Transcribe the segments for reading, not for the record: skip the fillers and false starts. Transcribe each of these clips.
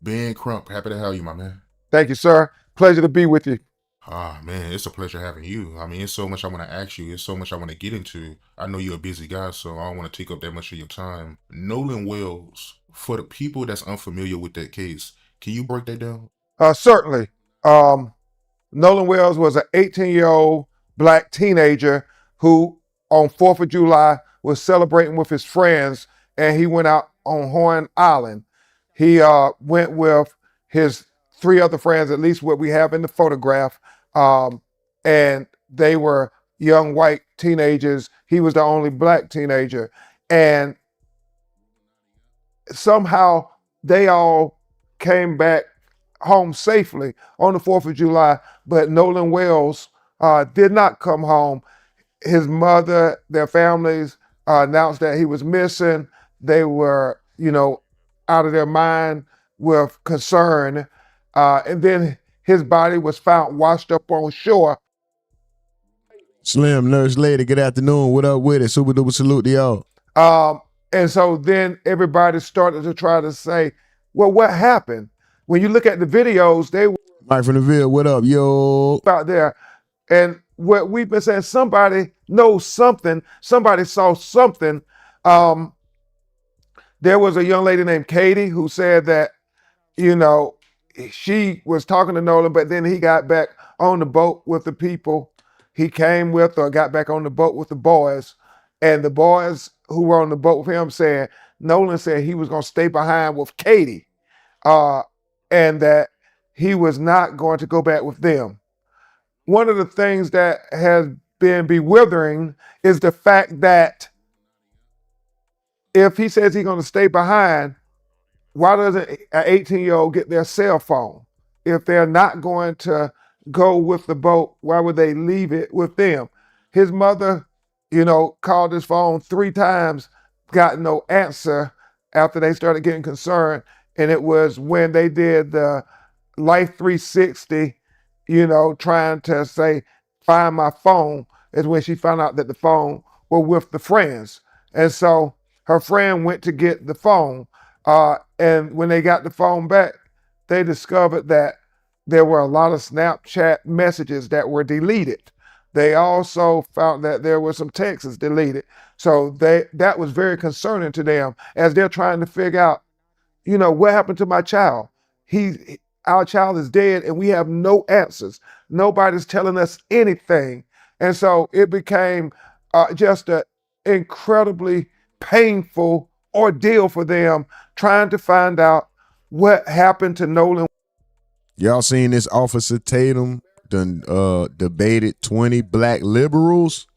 Ben Crump, happy to have you, my man. Thank you, sir. Pleasure to be with you. Ah, man, it's a pleasure having you. I mean, it's so much I want to ask you. It's so much I want to get into. I know you're a busy guy, so I don't want to take up that much of your time. Nolan Wells, for the people that's unfamiliar with that case, can you break that down? Certainly. Nolan Wells was an 18-year-old black teenager who, on 4th of July, was celebrating with his friends, and he went out on Horn Island. He went with his 3 other friends, at least what we have in the photograph, and they were young white teenagers. He was the only black teenager. And somehow they all came back home safely on the 4th of July, but Nolan Wells did not come home. His mother, their families announced that he was missing. They were, out of their mind with concern. And then his body was found washed up on shore. Slim, Nurse Lady, good afternoon. What up with it? Super duper salute to y'all. And so then everybody started to try to say, well, what happened? When you look at the videos, they were Mike from the Ville, what up, yo? out there. And what we've been saying, somebody knows something, somebody saw something. There was a young lady named Katie who said that, she was talking to Nolan, but then he got back on the boat with the people he came with, or got back on the boat with the boys. And the boys who were on the boat with him said, Nolan said he was going to stay behind with Katie, and that he was not going to go back with them. One of the things that has been bewildering is the fact that if he says he's going to stay behind, why doesn't an 18-year-old get their cell phone? If they're not going to go with the boat, why would they leave it with them? His mother, called his phone 3 times, got no answer after they started getting concerned. And it was when they did the Life 360, trying to say, find my phone, is when she found out that the phone were with the friends. And so her friend went to get the phone. And when they got the phone back, they discovered that there were a lot of Snapchat messages that were deleted. They also found that there were some texts deleted. So that was very concerning to them as they're trying to figure out, what happened to my child? Our child is dead and we have no answers. Nobody's telling us anything. And so it became just an incredibly painful ordeal for them trying to find out what happened to Nolan. Y'all seen this Officer Tatum done debated 20 black liberals?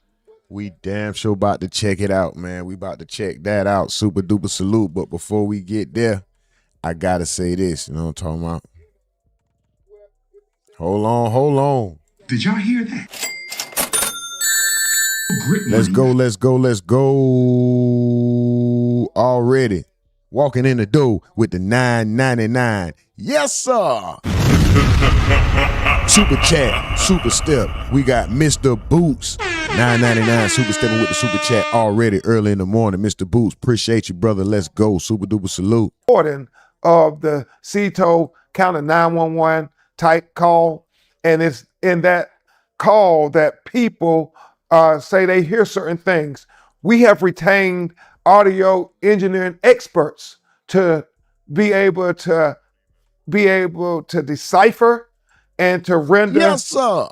We damn sure about to check it out, man. We about to check that out. Super duper salute. But before we get there, I gotta say this, you know what I'm talking about? Hold on. Did y'all hear that? Let's go. Already walking in the door with the $9.99. Yes, sir. Super chat, super step. We got Mr. Boots, $9.99, super stepping with the super chat already early in the morning. Mr. Boots, appreciate you, brother. Let's go. Super duper salute. Of the CETO counter 911 type call. And it's in that call that people say they hear certain things. We have retained audio engineering experts to be able to decipher and to render yes, sir.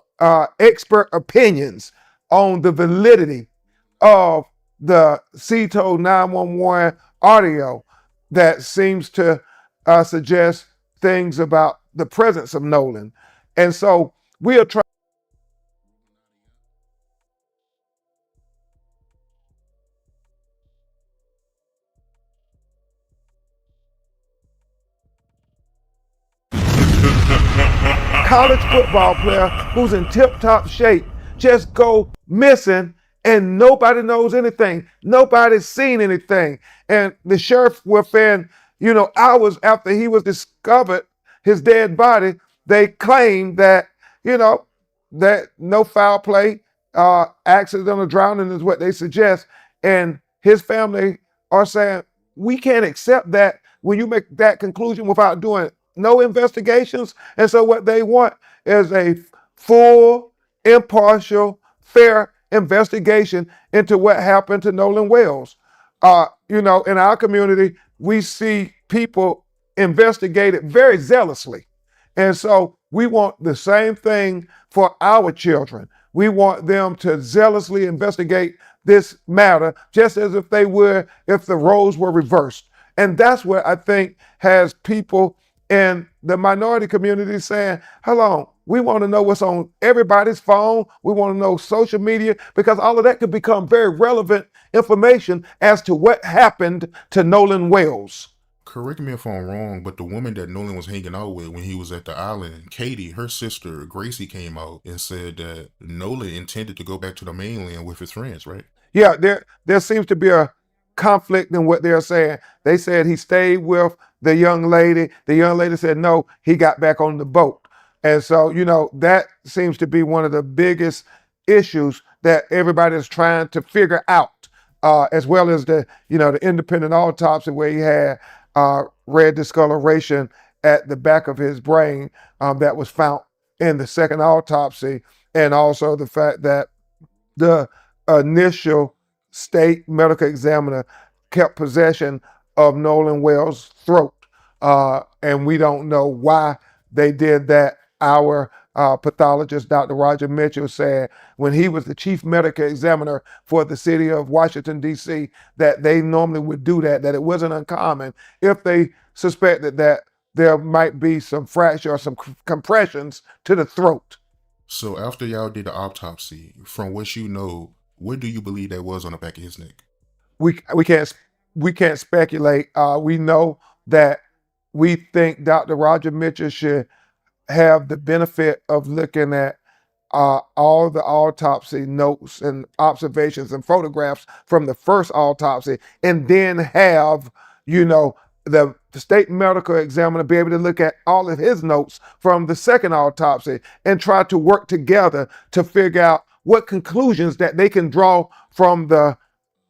Expert opinions on the validity of the CETO 911 audio that seems to suggest things about the presence of Nolan. And so we are trying. College football player who's in tip-top shape just go missing and nobody knows anything. Nobody's seen anything. And the sheriff within, hours after he was discovered, his dead body, they claimed that, that no foul play, accidental drowning is what they suggest. And his family are saying, we can't accept that when you make that conclusion without doing no investigations. And so what they want is a full, impartial, fair investigation into what happened to Nolan Wells. You know, in our community, we see people investigated very zealously. And so we want the same thing for our children. We want them to zealously investigate this matter just as if they would if the roles were reversed. And that's what I think has people in the minority community saying, hold on, we want to know what's on everybody's phone. We want to know social media, because all of that could become very relevant information as to what happened to Nolan Wells. Correct me if I'm wrong, but the woman that Nolan was hanging out with when he was at the island, Katie, her sister, Gracie, came out and said that Nolan intended to go back to the mainland with his friends, right? Yeah, there seems to be a conflict in what they're saying. They said he stayed with the young lady. The young lady said no, he got back on the boat. And so, you know, that seems to be one of the biggest issues that everybody is trying to figure out, as well as the, you know, the independent autopsy where he had red discoloration at the back of his brain that was found in the second autopsy, and also the fact that the initial state medical examiner kept possession of Nolan Wells' throat, and we don't know why they did that. Our pathologist, Dr. Roger Mitchell, said when he was the chief medical examiner for the city of Washington, D.C., that they normally would do that it wasn't uncommon if they suspected that there might be some fracture or some compressions to the throat. So after y'all did the autopsy, from what you know, what do you believe that was on the back of his neck? We can't speculate. We know that we think Dr. Roger Mitchell should have the benefit of looking at all the autopsy notes and observations and photographs from the first autopsy, and then have, you know, the state medical examiner be able to look at all of his notes from the second autopsy and try to work together to figure out what conclusions that they can draw from the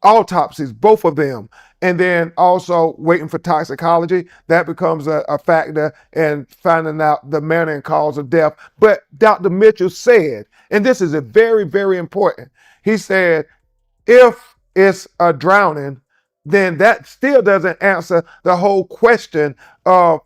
autopsies, both of them. And then also waiting for toxicology. That becomes a factor in finding out the manner and cause of death. But Dr. Mitchell said, and this is a very, very important, he said, if it's a drowning, then that still doesn't answer the whole question of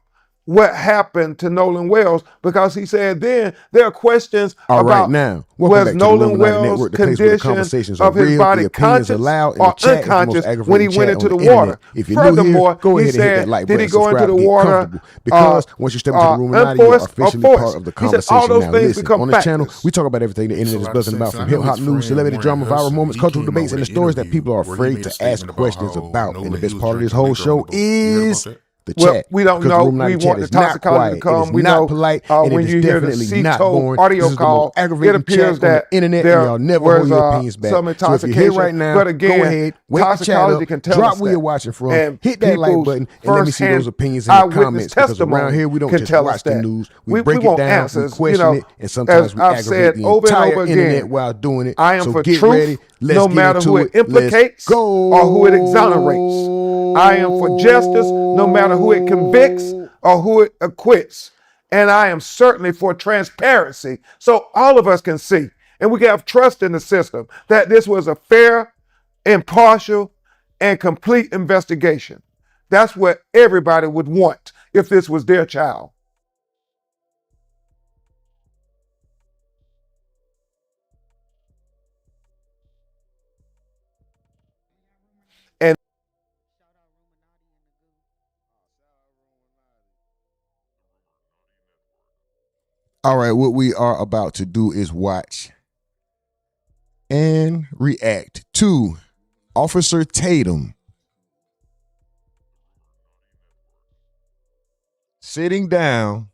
what happened to Nolan Wells, because he said then there are questions All about right, now, was welcome back to the Nolan Illuminati Wells' Network, the place where the condition conversations are of his real, body the opinions conscious allowed, and or the chat is the most unconscious aggravating when he chat went on into the internet. water. If you're new Furthermore, here, go he ahead and hit said, that like did button, he go into subscribe, the get water comfortable. Because once you step into the Illuminati, you're unforced or officially forced? part of the He said conversation. all those Now things listen, become on this channel, factors. we talk about everything the internet is buzzing about, from hip-hop news, celebrity drama, viral moments, cultural debates, and the stories that people are afraid to ask questions about. And the best part of this whole show is the Well, chat. we don't Because know. the Illuminati We chat want the is not toxicology to quiet, it is come. We not know polite, and when it is you hear the definitely not CTO boring. audio This is the call, most aggravating it appears chat on the that internet, and there y'all never was hold your opinions back. some So if you're intoxication. here right now, But again, go ahead, wake the chat toxicology up, can tell drop us where that. you're watching from, And hit that like people's button, and let me see those firsthand opinions in the eyewitness comments, because around testimony here we don't can just tell watch us the that. news, we break it want down, answers, we question it, and sometimes as we I've aggravate said the over and entire over internet again, while doing it. I am So for get truth, ready, let's no get matter into who it it. Let's implicates go. or who it exonerates. I am for justice, no matter who it convicts or who it acquits. And I am certainly for transparency, so all of us can see and we can have trust in the system that this was a fair, impartial, and complete investigation. That's what everybody would want if this was their child. And All right, what we are about to do is watch and react to Officer Tatum sitting down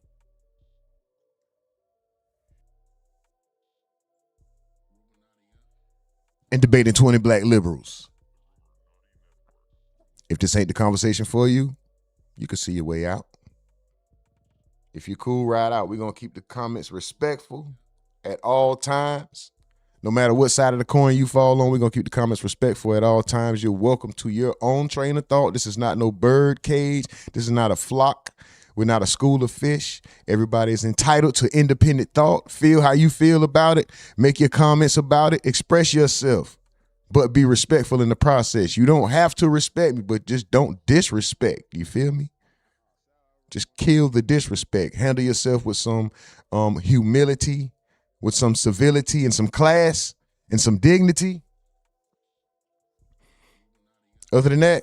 and debating 20 black liberals. If this ain't the conversation for you, you can see your way out. If you're cool, ride out. We're going to keep the comments respectful at all times. No matter what side of the coin you fall on, we're going to keep the comments respectful at all times. You're welcome to your own train of thought. This is not no bird cage. This is not a flock. We're not a school of fish. Everybody is entitled to independent thought. Feel how you feel about it. Make your comments about it. Express yourself, but be respectful in the process. You don't have to respect me, but just don't disrespect. You feel me? Just kill the disrespect. Handle yourself with some humility, with some civility and some class and some dignity. Other than that,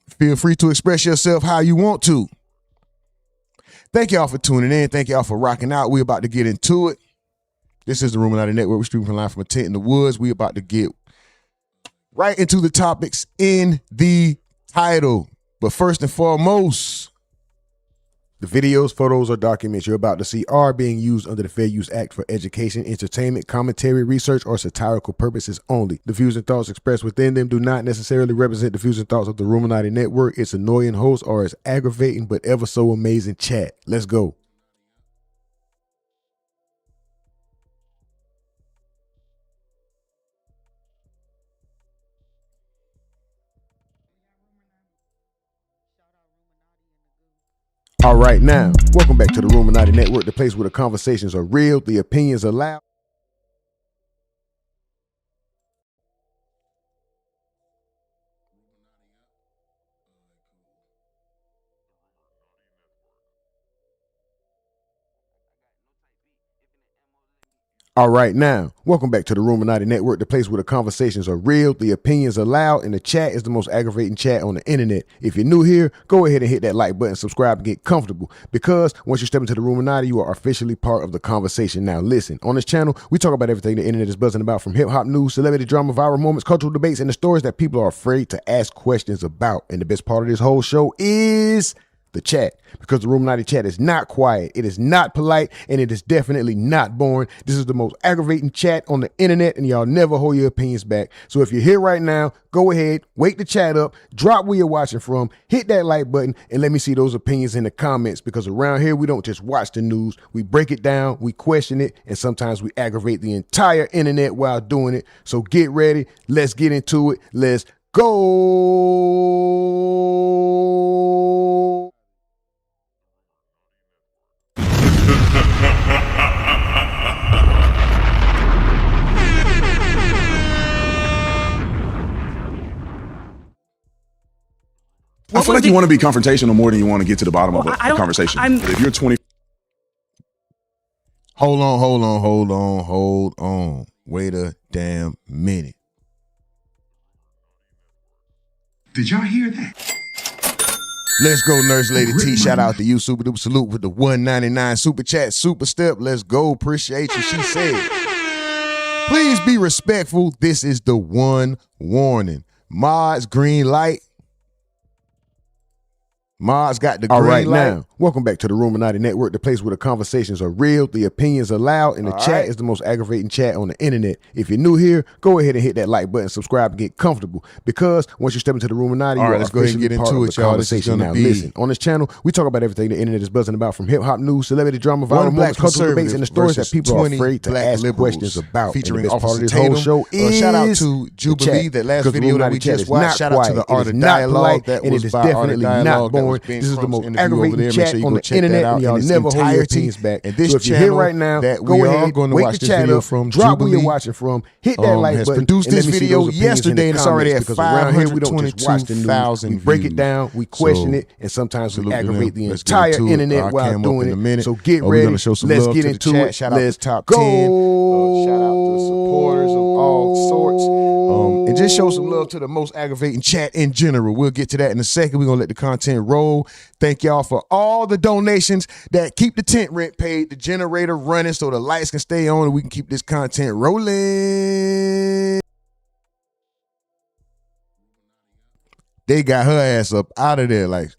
feel free to express yourself how you want to. Thank y'all for tuning in. Thank y'all for rocking out. We're about to get into it. This is the Rumonati Network. We're streaming from live from a tent in the woods. We're about to get right into the topics in the title. But first and foremost, the videos, photos, or documents you're about to see are being used under the Fair Use Act for education, entertainment, commentary, research, or satirical purposes only. The views and thoughts expressed within them do not necessarily represent the views and thoughts of the Rumonati Network, its annoying host, or its aggravating but ever so amazing chat. Let's go. All right, now, welcome back to the Rumonati Network, the place where the conversations are real, the opinions are loud. All right, now, welcome back to the Rumonati Network, the place where the conversations are real, the opinions are loud, and the chat is the most aggravating chat on the internet. If you're new here, go ahead and hit that like button, subscribe, and get comfortable, because once you step into the Rumonati, you are officially part of the conversation. Now, listen, on this channel, we talk about everything the internet is buzzing about, from hip-hop news, celebrity drama, viral moments, cultural debates, and the stories that people are afraid to ask questions about. And the best part of this whole show is the chat, because the Rumonati chat is not quiet, it is not polite, and it is definitely not boring. This is the most aggravating chat on the internet, and y'all never hold your opinions back. So if you're here right now, go ahead, wake the chat up, drop where you're watching from, hit that like button, and let me see those opinions in the comments, because around here we don't just watch the news, we break it down, we question it, and sometimes we aggravate the entire internet while doing it. So get ready, let's get into it, let's go. I feel like you want to be confrontational more than you want to get to the bottom of a conversation. But if you're 20. Hold on. Wait a damn minute. Did y'all hear that? Let's go, Nurse Lady T. Shout out to you. Super duper salute with the 199 super chat, super step. Let's go. Appreciate you. She said, please be respectful. This is the one warning. Mods, green light. Mods got the green light. Now, welcome back to the Rumonati Network, the place where the conversations are real, the opinions are loud, and the chat is the most aggravating chat on the internet. If you're new here, go ahead and hit that like button, subscribe, and get comfortable, because once you step into the Rumonati, you are let's go ahead and get into it, y'all. This is gonna be. Listen, on this channel, we talk about everything the internet is buzzing about, from hip hop news, celebrity drama, viral moments, cultural debates, and the stories that people are afraid to ask questions about. Featuring part of this Tatum. whole show is shout out to Jubilee, that last video that we just watched. Shout out to the Art of Dialogue, that and was it is by definitely not boring. This is the most aggravating chat on the internet, and y'all never hold your opinions back. And this so if you're here right now, that go we are ahead, going to wake watch the this chat video up, from drop where you're Jubilee, watching from, hit that like has button, produced and this let me see video those opinions yesterday, in and the it's already comments, at because around here we don't just watch the news, 522,000 we break it views. down, we question So, it, and sometimes we salute to aggravate them. the Let's get entire into it. internet I while came up doing in a it. minute. So get We're ready, gonna show some let's love get to the into chat. it. Shout out to Let's top go. 10. Shout out to supporters of all sorts. And just show some love to the most aggravating chat in general. We'll get to that in a second. We're going to let the content roll. Thank y'all for all the donations that keep the tent rent paid, the generator running so the lights can stay on and we can keep this content rolling. They got her ass up out of there. Like,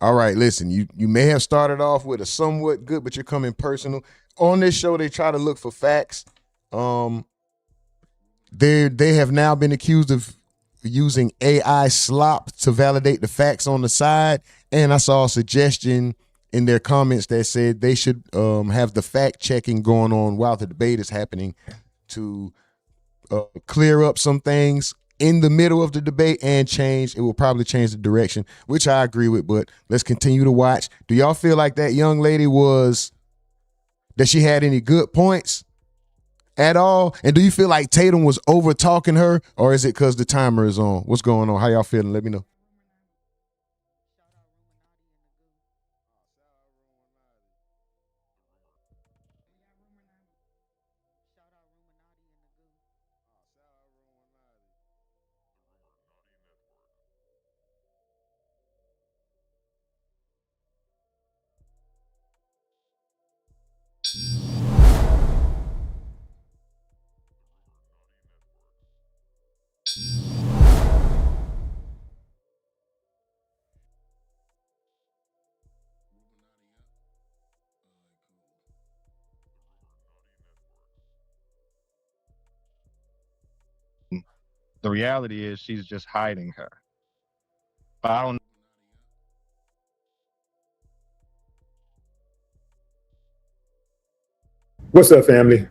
all right, listen, you may have started off with a somewhat good, but you're coming personal. On this show, they try to look for facts. They have now been accused of using AI slop to validate the facts on the side. And I saw a suggestion in their comments that said they should have the fact checking going on while the debate is happening to clear up some things in the middle of the debate and change. It will probably change the direction, which I agree with, but let's continue to watch. Do y'all feel like that young lady that she had any good points at all? And do you feel like Tatum was over talking her, or is it because the timer is on? What's going on? How y'all feeling? Let me know. The reality is she's just hiding her. But I don't. What's up, family?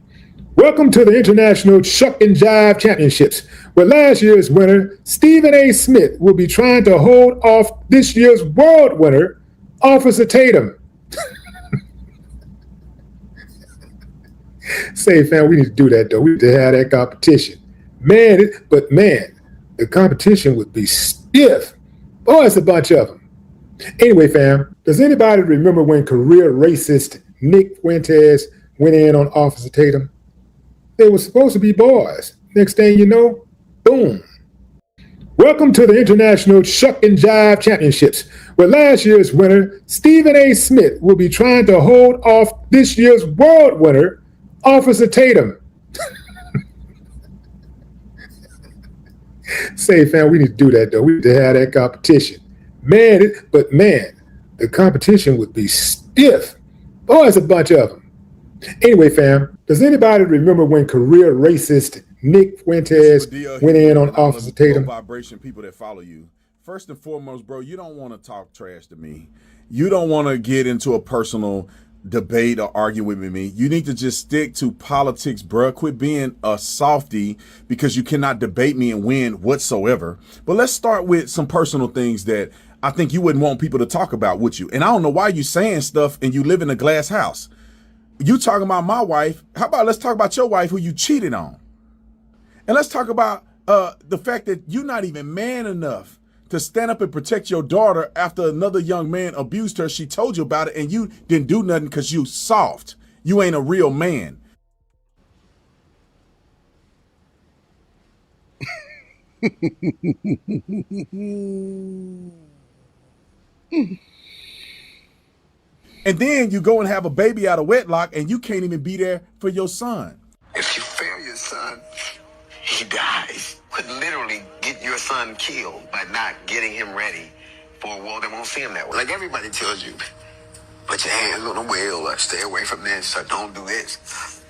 Welcome to the International Shuck and Jive Championships, where last year's winner, Stephen A. Smith, will be trying to hold off this year's world winner, Officer Tatum. Say, fam, we need to do that, though. We need to have that competition. Man, the competition would be stiff. Oh, it's a bunch of them. Anyway, fam, does anybody remember when career racist Nick Fuentes went in on Officer Tatum? They were supposed to be boys. Next thing you know, boom. Welcome to the International Shuck and Jive Championships, where last year's winner, Stephen A. Smith, will be trying to hold off this year's world winner, Officer Tatum. Say, fam, we need to do that, though. We need to have that competition. Man, the competition would be stiff. Oh, it's a bunch of them. Anyway, fam, does anybody remember when career racist Nick Fuentes went in on Officer Tatum? Vibration people that follow you. First and foremost, bro, you don't want to talk trash to me. You don't want to get into a personal debate or argue with me. You need to just stick to politics, bro. Quit being a softy because you cannot debate me and win whatsoever. But let's start with some personal things that I think you wouldn't want people to talk about with you. And I don't know why you saying stuff and you live in a glass house. You talking about my wife. How about let's talk about your wife who you cheated on? And let's talk about the fact that you're not even man enough to stand up and protect your daughter after another young man abused her. She told you about it and you didn't do nothing because you soft. You ain't a real man. And then you go and have a baby out of wedlock and you can't even be there for your son. If you fail your son, he dies. Could literally get your son killed by not getting him ready for a world that won't see him that way. Like everybody tells you, put your hands on the wheel or stay away from this or don't do this.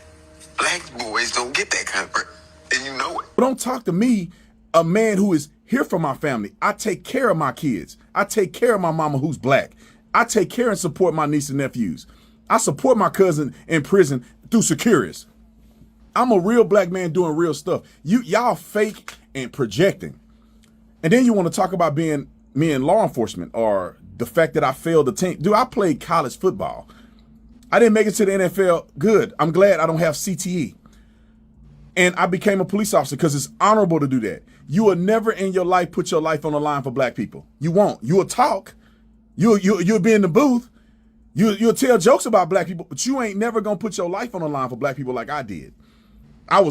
Black boys don't get that comfort, and you know it. But don't talk to me, a man who is here for my family. I take care of my kids. I take care of my mama who's black. I take care and support my niece and nephews. I support my cousin in prison through Securus. I'm a real black man doing real stuff. Y'all fake and projecting. And then you want to talk about being me in law enforcement or the fact that I failed the team. Dude, I played college football. I didn't make it to the NFL. Good. I'm glad I don't have CTE. And I became a police officer because it's honorable to do that. You will never in your life put your life on the line for black people. You won't. You will talk. You'll be in the booth. You'll tell jokes about black people, but you ain't never gonna put your life on the line for black people like I did. I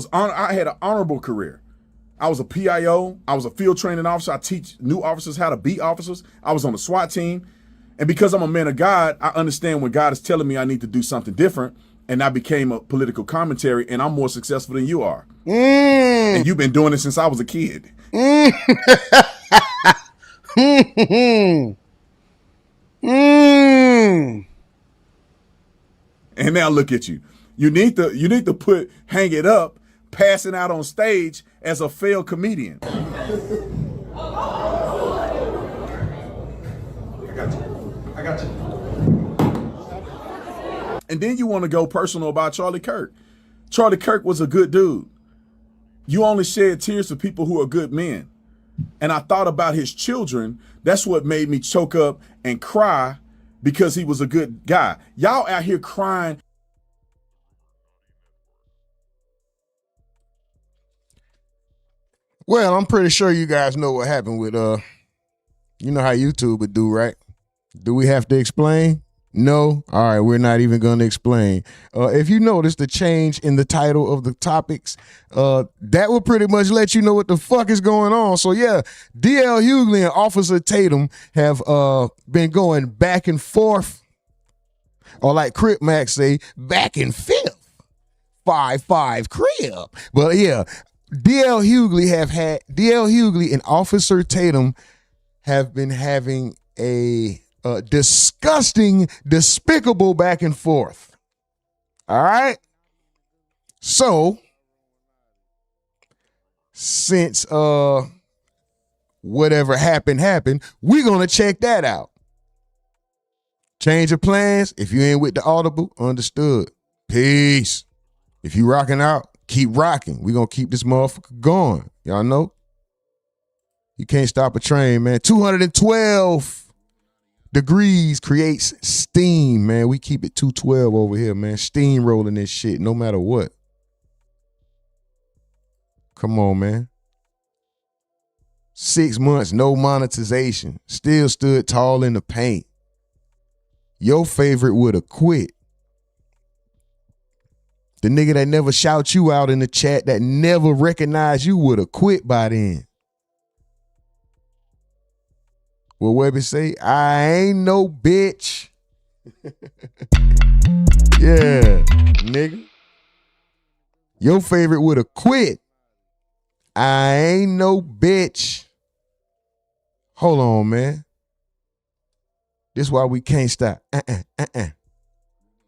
had an honorable career. I was a PIO. I was a field training officer. I teach new officers how to be officers. I was on the SWAT team. And because I'm a man of God, I understand when God is telling me I need to do something different. And I became a political commentary, and I'm more successful than you are. And you've been doing it since I was a kid. And now look at you. You need to hang it up, passing out on stage as a failed comedian. I got you. And then you want to go personal about Charlie Kirk. Charlie Kirk was a good dude. You only shed tears for people who are good men. And I thought about his children. That's what made me choke up and cry because he was a good guy. Y'all out here crying. Well, I'm pretty sure you guys know what happened with you know how YouTube would do, right? Do we have to explain? No? All right, we're not even going to explain. If you notice the change in the title of the topics, that will pretty much let you know what the fuck is going on. So yeah, DL Hughley and Officer Tatum have been going back and forth, or like Crip Max say, back and fifth. 5-5 Crip. But yeah, DL Hughley and Officer Tatum have been having a disgusting, despicable back and forth. All right? So, since whatever happened, we're going to check that out. Change of plans. If you ain't with the Audible, understood. Peace. If you rocking out, keep rocking. We're going to keep this motherfucker going. Y'all know? You can't stop a train, man. 212 degrees creates steam, man. We keep it 212 over here, man. Steam rolling this shit, no matter what. Come on, man. 6 months, no monetization. Still stood tall in the paint. Your favorite would have quit. The nigga that never shout you out in the chat, that never recognized you, would have quit by then. What Webby say? I ain't no bitch. Yeah, nigga. Your favorite would have quit. I ain't no bitch. Hold on, man. This why we can't stop.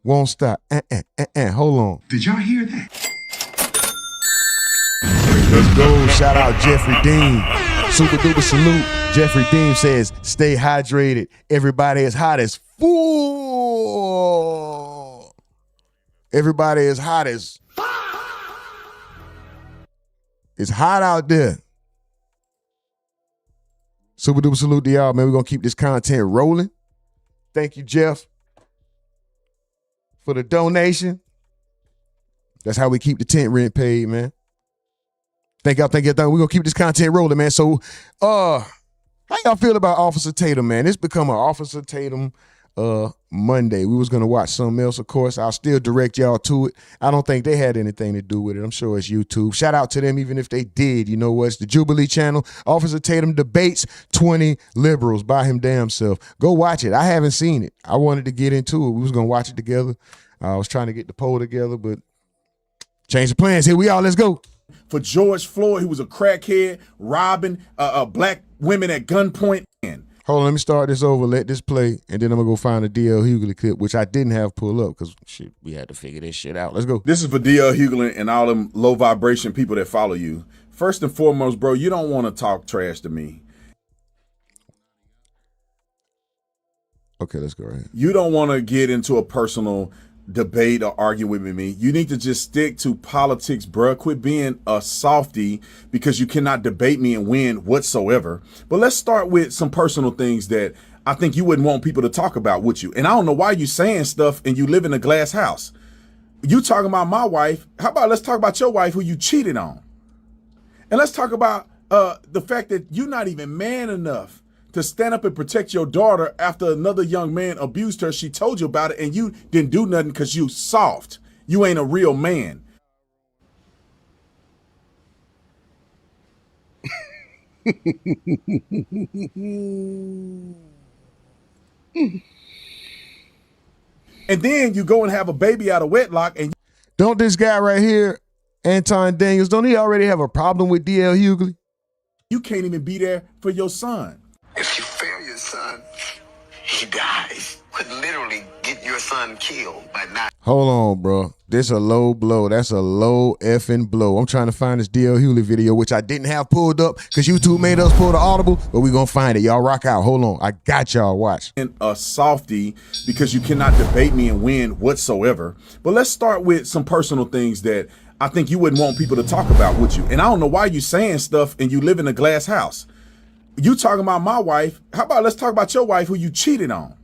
Won't stop. Hold on. Did y'all hear that? Let's go. Shout out Jeffrey Dean. Super duper salute. Jeffrey Dean says, stay hydrated. Everybody is hot as full. Everybody is hot as. It's hot out there. Super duper salute to y'all, man. We're going to keep this content rolling. Thank you, Jeff, for the donation. That's how we keep the tent rent paid, man. Thank y'all. We're going to keep this content rolling, man. So, how y'all feel about Officer Tatum, man? It's become an Officer Tatum Monday. We was going to watch something else, of course. I'll still direct y'all to it. I don't think they had anything to do with it. I'm sure it's YouTube. Shout out to them, even if they did. You know what? It's the Jubilee channel. Officer Tatum debates 20 liberals by him damn self. Go watch it. I haven't seen it. I wanted to get into it. We was going to watch it together. I was trying to get the poll together, but change the plans. Here we are. Let's go. For George Floyd, who was a crackhead, robbing black women at gunpoint. Hold on, let me start this over, let this play, and then I'm going to go find a DL Hughley clip, which I didn't have pull up because shit, we had to figure this shit out. Let's go. This is for DL Hughley and all them low vibration people that follow you. First and foremost, bro, you don't want to talk trash to me. Okay, let's go right here. You don't want to get into a personal debate or argue with me. You need to just stick to politics, bro. Quit being a softy because you cannot debate me and win whatsoever. But let's start with some personal things that I think you wouldn't want people to talk about with you. And I don't know why you saying stuff and you live in a glass house. You talking about my wife. How about let's talk about your wife who you cheated on? And let's talk about the fact that you're not even man enough to stand up and protect your daughter after another young man abused her. She told you about it and you didn't do nothing because you soft. You ain't a real man. And then you go and have a baby out of wedlock. And don't this guy right here, Anton Daniels, don't he already have a problem with DL Hughley? You can't even be there for your son. If you fail your son, he dies. Could literally get your son killed by not. Hold on, bro. This a low blow. That's a low effing blow. I'm trying to find this DL Hughley video, which I didn't have pulled up because YouTube made us pull the Audible, but we gonna find it. Y'all rock out. Hold on. I got y'all. Watch. A softy because you cannot debate me and win whatsoever. But let's start with some personal things that I think you wouldn't want people to talk about, would you? And I don't know why you saying stuff and you live in a glass house. You talking about my wife. How about let's talk about your wife who you cheated on?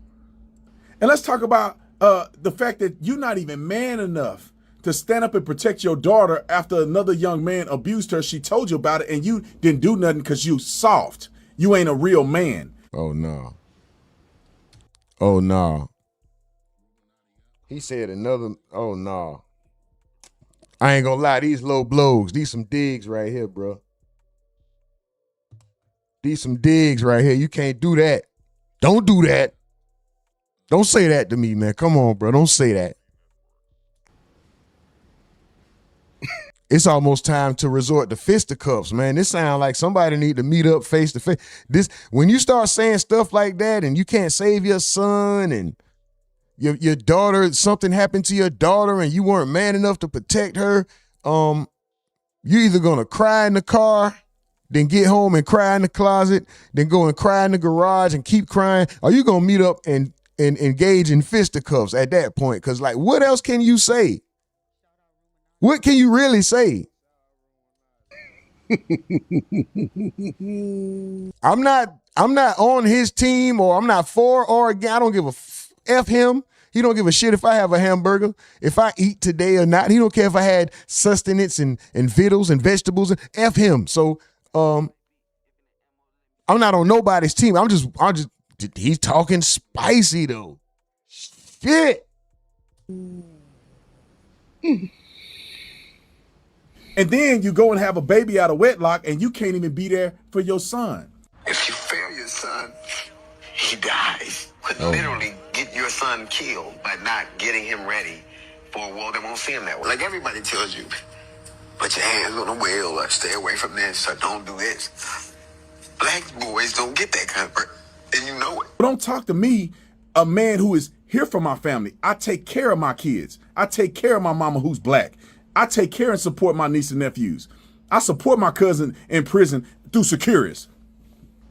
And let's talk about the fact that you're not even man enough to stand up and protect your daughter after another young man abused her. She told you about it and you didn't do nothing because you soft. You ain't a real man. Oh, no. Oh, no. He said another, oh, no. I ain't gonna lie, these low blows, these some digs right here, bro. These some digs right here. You can't do that. Don't do that. Don't say that to me, man. Come on, bro. Don't say that. It's almost time to resort to fisticuffs, man. This sounds like somebody need to meet up face to face. This, when you start saying stuff like that and you can't save your son and your daughter, something happened to your daughter and you weren't man enough to protect her, you're either gonna cry in the car, then get home and cry in the closet, then go and cry in the garage and keep crying, or you gonna meet up and engage in fisticuffs at that point. Because, like, what else can you say? What can you really say? I'm not on his team, or I'm not for or against. I don't give a F him. He don't give a shit if I have a hamburger, if I eat today or not. He don't care if I had sustenance and victuals and vegetables. And F him. So I'm not on nobody's team. I'm just he's talking spicy though. Shit. And then you go and have a baby out of wedlock and you can't even be there for your son. If you fail your son, he dies. Could literally get your son killed by not getting him ready for a world that won't see him that way. Like everybody tells you, put your hands on the wheel or stay away from this or don't do this. Black boys don't get that kind of work, and you know it. Don't talk to me, a man who is here for my family. I take care of my kids. I take care of my mama who's black. I take care and support my niece and nephews. I support my cousin in prison through Securities.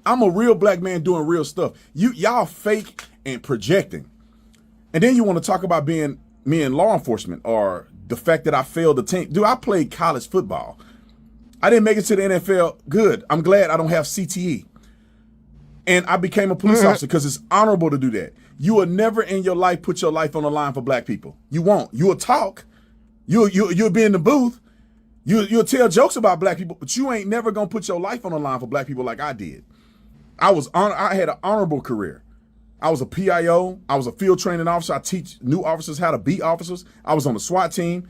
I'm a real black man doing real stuff. Y'all fake and projecting. And then you want to talk about being me in law enforcement or the fact that I failed the team. Dude, I played college football. I didn't make it to the NFL. Good. I'm glad I don't have CTE. And I became a police officer because it's honorable to do that. You will never in your life put your life on the line for black people. You won't. You will talk. You'll be in the booth. You'll tell jokes about black people, but you ain't never gonna put your life on the line for black people like I did. I had an honorable career. I was a PIO. I was a field training officer. I teach new officers how to be officers. I was on the SWAT team.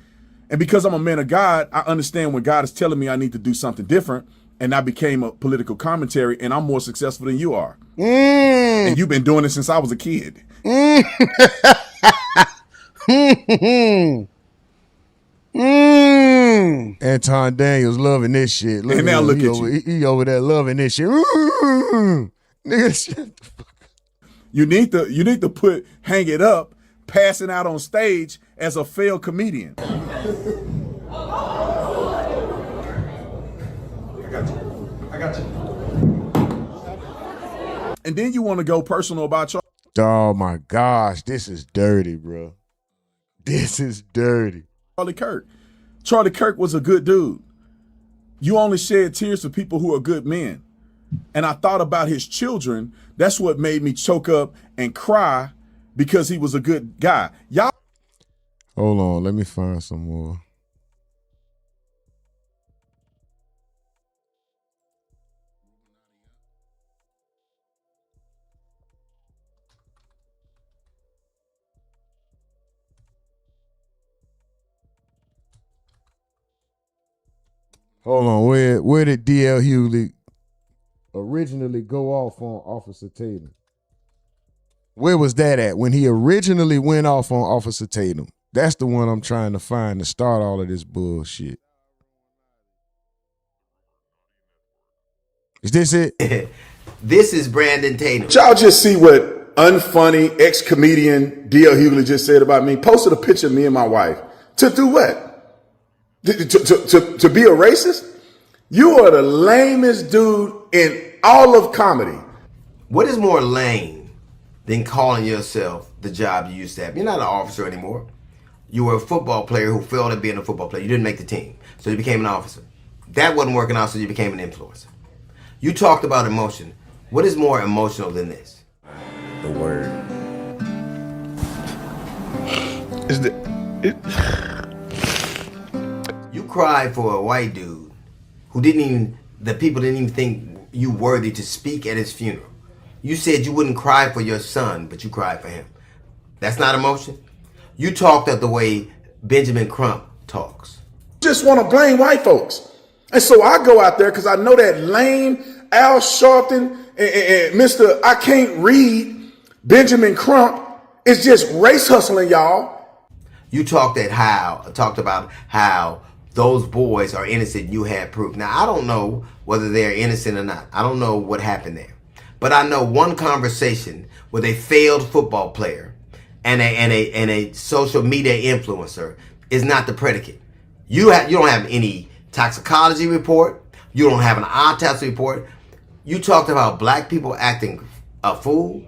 And because I'm a man of God, I understand when God is telling me I need to do something different. And I became a political commentary, and I'm more successful than you are. And you've been doing it since I was a kid. Anton Daniels loving this shit. And now look at you. He over there loving this shit. Nigga, shit. You need to put Hang It Up, passing out on stage as a failed comedian. I got you. And then you want to go personal about your. Oh my gosh, this is dirty, bro. This is dirty. Charlie Kirk. Charlie Kirk was a good dude. You only shed tears for people who are good men. And I thought about his children. That's what made me choke up and cry because he was a good guy. Y'all. Hold on, let me find some more. Hold on, where did D.L. Hughley originally go off on Officer Tatum? Where was that at when he originally went off on Officer Tatum? That's the one I'm trying to find to start all of this bullshit. Is this it? This is Brandon Tatum. Y'all just see what unfunny ex-comedian D.L. Hughley just said about me. Posted a picture of me and my wife. To do what? To be a racist? You are the lamest dude in all of comedy. What is more lame than calling yourself the job you used to have? You're not an officer anymore. You were a football player who failed at being a football player. You didn't make the team, so you became an officer. That wasn't working out, so you became an influencer. You talked about emotion. What is more emotional than this? The word. You cried for a white dude who the people didn't even think you worthy to speak at his funeral. You said you wouldn't cry for your son, but you cried for him. That's not emotion? You talked of the way Benjamin Crump talks. Just want to blame white folks. And so I go out there because I know that lame Al Sharpton and Mr. I can't read Benjamin Crump is just race hustling, y'all. You talked about how those boys are innocent. You had proof. Now, I don't know whether they're innocent or not. I don't know what happened there. But I know one conversation with a failed football player and a social media influencer is not the predicate. You don't have any toxicology report. You don't have an autopsy report. You talked about black people acting a fool.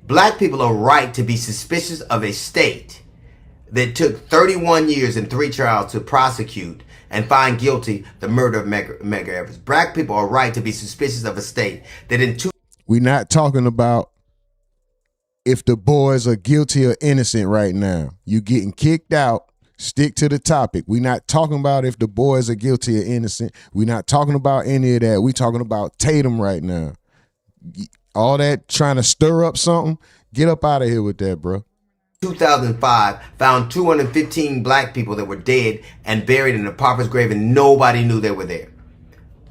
Black people are right to be suspicious of a state that took 31 years and 3 trials to prosecute and find guilty the murder of Medgar Evers. Black people are right to be suspicious of a state that in We're not talking about if the boys are guilty or innocent right now. You getting kicked out. Stick to the topic. We're not talking about if the boys are guilty or innocent. We're not talking about any of that. We're talking about Tatum right now. All that trying to stir up something, get up out of here with that, bro. 2005 found 215 black people that were dead and buried in a pauper's grave, and nobody knew they were there.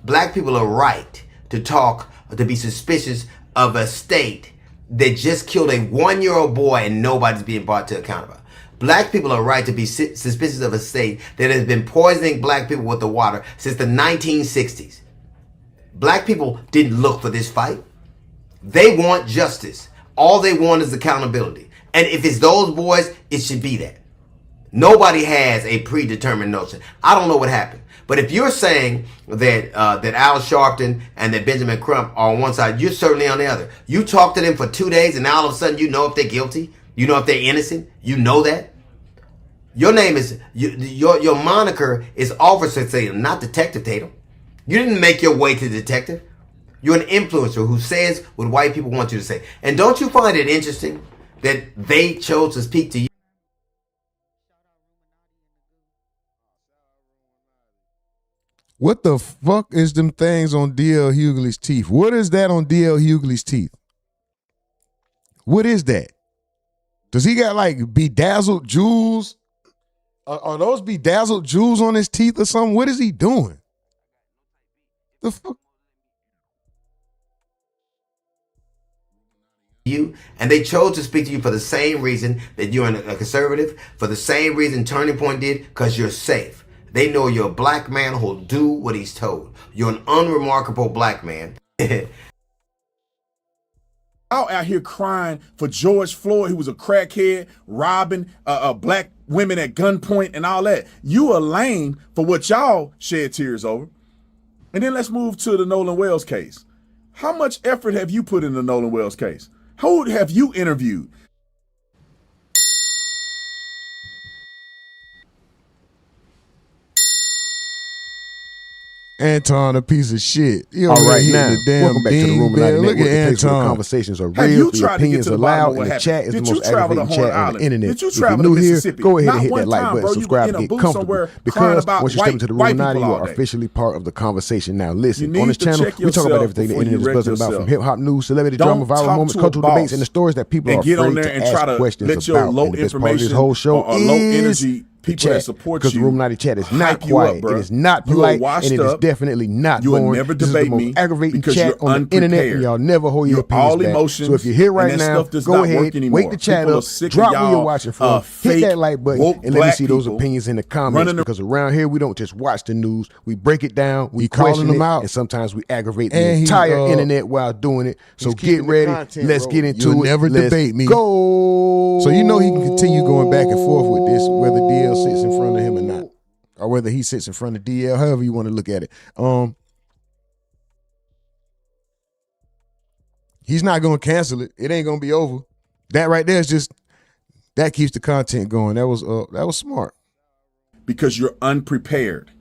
Black people are right to be suspicious of a state that just killed a 1-year-old boy and nobody's being brought to account about. Black people are right to be suspicious of a state that has been poisoning black people with the water since the 1960s. Black people didn't look for this fight. They want justice. All they want is accountability. And if it's those boys, it should be that. Nobody has a predetermined notion. I don't know what happened. But if you're saying that Al Sharpton and that Benjamin Crump are on one side, you're certainly on the other. You talk to them for 2 days and now all of a sudden you know if they're guilty. You know if they're innocent. You know that. Your name is, your moniker is Officer Tatum, not Detective Tatum. You didn't make your way to detective. You're an influencer who says what white people want you to say. And don't you find it interesting that they chose to speak to you? What the fuck is them things on D.L. Hughley's teeth? What is that on D.L. Hughley's teeth? What is that? Does he got like bedazzled jewels? Are those bedazzled jewels on his teeth or something? What is he doing? The fuck? You, and they chose to speak to you for the same reason that you're a conservative, for the same reason Turning Point did, because you're safe. They know you're a black man who'll do what he's told. You're an unremarkable black man. Out here crying for George Floyd, who was a crackhead, robbing black women at gunpoint and all that. You are lame for what y'all shed tears over. And then let's move to the Nolan Wells case. How much effort have you put in the Nolan Wells case? Who have you interviewed? Anton, a piece of shit. All right, now, welcome back to the Illuminati Look Network, at the place where the Anton. conversations are Have real, you the tried to get opinions to the are bottom of loud, what and the happened? chat is the Did you most travel to aggravating Horn chat on the Island? internet. Did you If travel you're to new here, Mississippi? go ahead Not and hit one that like time, button, bro, you subscribe, in a and get booth comfortable. somewhere crying Because about once you step into the white Illuminati, people you all are day. officially part of the conversation. Now, listen, You on this need to channel, check we talk about yourself everything the before you internet is wreck buzzing about, yourself. from hip hop news, celebrity Don't drama, viral talk moments, to a cultural debates, boss and the stories that people and are get on afraid there and to try ask to questions let your about. low And the best part of this information whole show or low is energy the people that chat, support because the you Illuminati chat is not hype you up, quiet, bro. it is not You are polite, washed and it is up. definitely not You will boring. never This is the debate most me aggravating because chat you're on the internet, and unprepared. y'all never hold your You're opinions all back. emotions, So if you're here right and that now, stuff does go not ahead, work anymore. wake the chat People are up, sick of drop where you're y'all, watching from, hit fake that like button, woke and let me black see those people opinions in the comments, running because around here we don't just watch the news, we break it down, we calling question them it, out. and sometimes we aggravate And the he's, entire internet while doing it. So he's get keeping the ready, content let's rolling. get into You'll it. never Let's debate me. Go. So you know he can continue going back and forth with this, whether DL sits in front of him or not, or whether he sits in front of DL, however you want to look at it. He's not going to cancel it. It ain't going to be over. That right there is just That keeps the content going. That was smart. Because you're unprepared.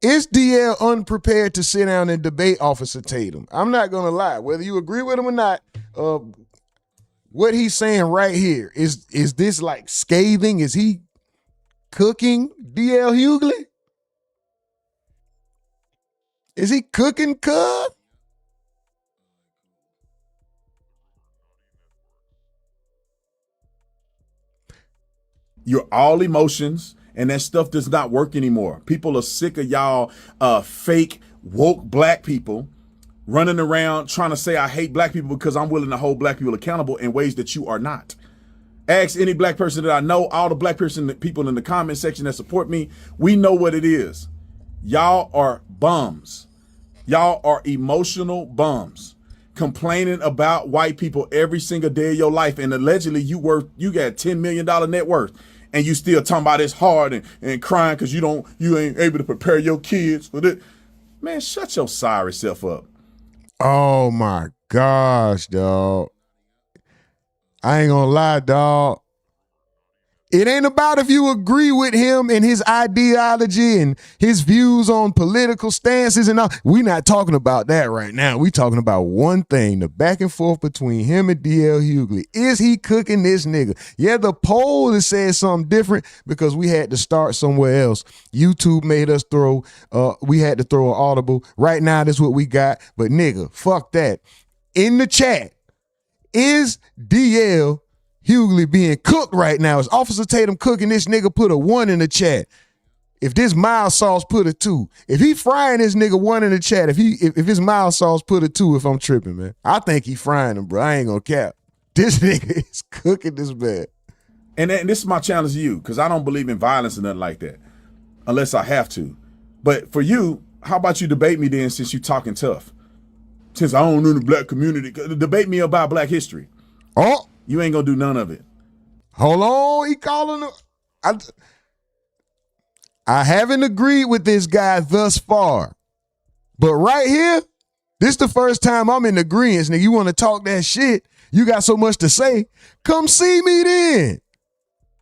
Is DL unprepared to sit down and debate Officer Tatum? I'm not gonna lie. Whether you agree with him or not, what he's saying right here is this like scathing? Is he cooking DL Hughley? Is he cooking Cub? You're all emotions, and that stuff does not work anymore. People are sick of y'all fake woke black people running around trying to say I hate black people because I'm willing to hold black people accountable in ways that you are not. Ask any black person that I know, all the black people in the comment section that support me, we know what it is. Y'all are bums. Y'all are emotional bums, complaining about white people every single day of your life, and allegedly you got $10 million net worth, and you still talking about it's hard and crying because you ain't able to prepare your kids for this. Man, shut your sorry self up. Oh my gosh, dog. I ain't gonna lie, dog. It ain't about if you agree with him and his ideology and his views on political stances and all. We're not talking about that right now. We talking about one thing, the back and forth between him and DL Hughley. Is he cooking this nigga? Yeah, the poll has said something different because we had to start somewhere else. YouTube made us we had to throw an audible. Right now, that's what we got. But nigga, fuck that. In the chat, is DL Hughley being cooked right now? Is Officer Tatum cooking this nigga? Put a 1 in the chat. If this mild sauce, put a 2. If he frying this nigga, 1 in the chat. If his mild sauce, put a 2 if I'm tripping, man. I think he frying him, bro. I ain't gonna cap. This nigga is cooking this bad. And this is my challenge to you, because I don't believe in violence or nothing like that, unless I have to. But for you, how about you debate me then, since you talking tough? Since I don't know the black community, debate me about black history. Oh, you ain't gonna do none of it. Hold on, he calling him. I haven't agreed with this guy thus far, but right here, this the first time I'm in agreement. Nigga, you want to talk that shit? You got so much to say. Come see me then.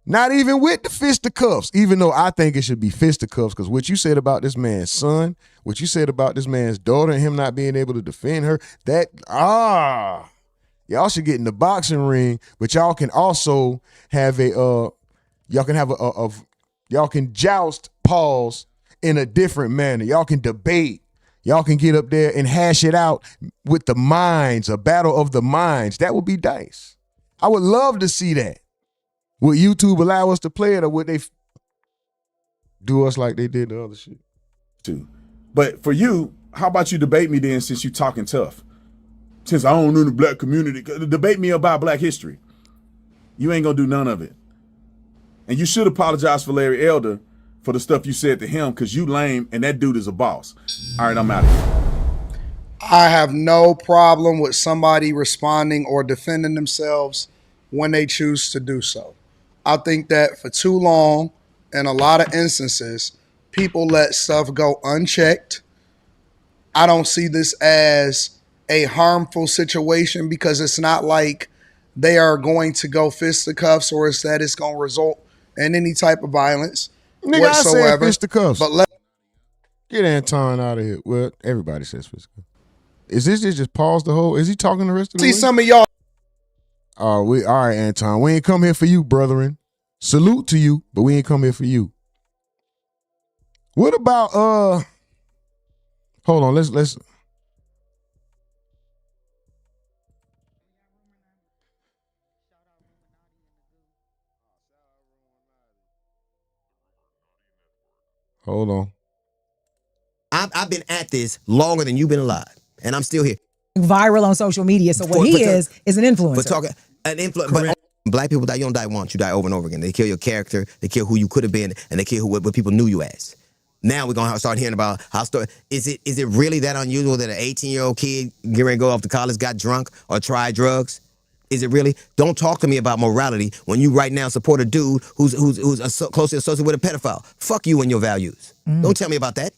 Not even with the fisticuffs, even though I think it should be fisticuffs, because what you said about this man's son, what you said about this man's daughter and him not being able to defend her, y'all should get in the boxing ring, but y'all can also have y'all can joust pause in a different manner. Y'all can debate. Y'all can get up there and hash it out with the minds, a battle of the minds. That would be nice. I would love to see that. Would YouTube allow us to play it, or would they do us like they did the other shit? But for you, how about you debate me then, since you talking tough? Since I don't know the black community, debate me about black history. You ain't gonna do none of it. And you should apologize for Larry Elder for the stuff you said to him, because you lame and that dude is a boss. All right, I'm out of here. I have no problem with somebody responding or defending themselves when they choose to do so. I think that for too long, in a lot of instances, people let stuff go unchecked. I don't see this as a harmful situation, because it's not like they are going to go fisticuffs or it's that it's going to result in any type of violence whatsoever. I said fisticuffs. But get Anton out of here. Well, everybody says fisticuffs. Is this just pause the whole? Is he talking the rest of the See, week? some of y'all. All right, Anton. We ain't come here for you, brethren. Salute to you, but we ain't come here for you. What about hold on, let's hold on. I've been at this longer than you've been alive, and I'm still here. Viral on social media, so what he is an influencer. But talking an influencer, but black people die, you don't die once, you die over and over again. They kill your character, they kill who you could have been, and they kill what people knew you as. Now we're gonna start hearing about how is it really that unusual that an 18-year-old kid getting ready to go off to college got drunk or tried drugs? Is it really? Don't talk to me about morality when you right now support a dude who's closely associated with a pedophile. Fuck you and your values. Don't tell me about that.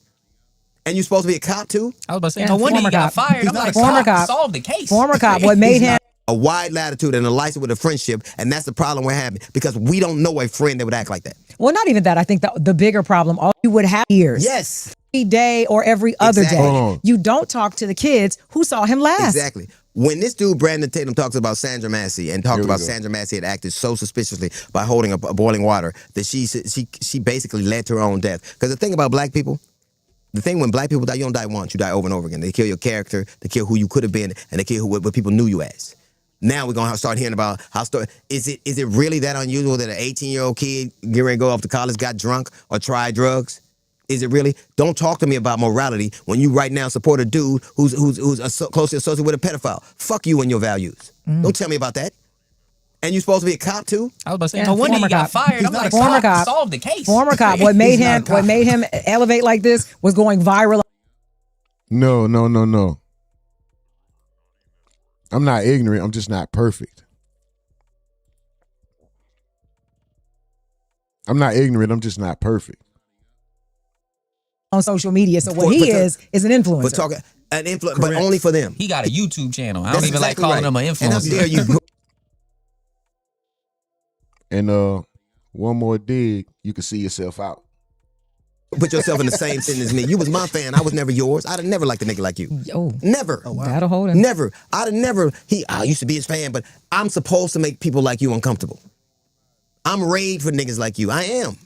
And you're supposed to be a cop too? I was about to say, no wonder he got fired. I'm like, former cop. Solve the case. Former cop. What made him? a wide latitude and a license with a friendship, and that's the problem we're having because we don't know a friend that would act like that. Well, not even that. I think the bigger problem, all you would have years. Yes. Every day or every other Exactly. day. Hold on. You don't talk to the kids who saw him last. Exactly. When this dude, Brandon Tatum, talks about Sandra Massey and talked about Sandra Massey had acted so suspiciously by holding a boiling water that she basically led to her own death. Because the thing about black people, the thing when black people die, you don't die once, you die over and over again. They kill your character, they kill who you could have been, and they kill what people knew you as. Now we're gonna start hearing about how is it really that unusual that an 18-year-old kid getting ready to go off to college got drunk or tried drugs? Is it really? Don't talk to me about morality when you right now support a dude who's closely associated with a pedophile. Fuck you and your values. Don't tell me about that. And you supposed to be a cop too? I was about to say, no wonder he got fired. I'm like, former cop. Solve the case. Former cop. What made him elevate like this was going viral. No. I'm not ignorant. I'm just not perfect. I'm not ignorant. I'm just not perfect. On social media. So what he is an influencer. But talking an influence, but only for them. He got a YouTube channel. I That's don't even exactly like calling right. him an influencer. And how dare you? And one more dig, you can see yourself out. Put yourself in the same sentence as me. You was my fan. I was never yours. I'd have never liked a nigga like you. Oh. Never. Oh, wow. That'll hold him. Never. I'd have never. I used to be his fan, but I'm supposed to make people like you uncomfortable. I'm raid for niggas like you. I am.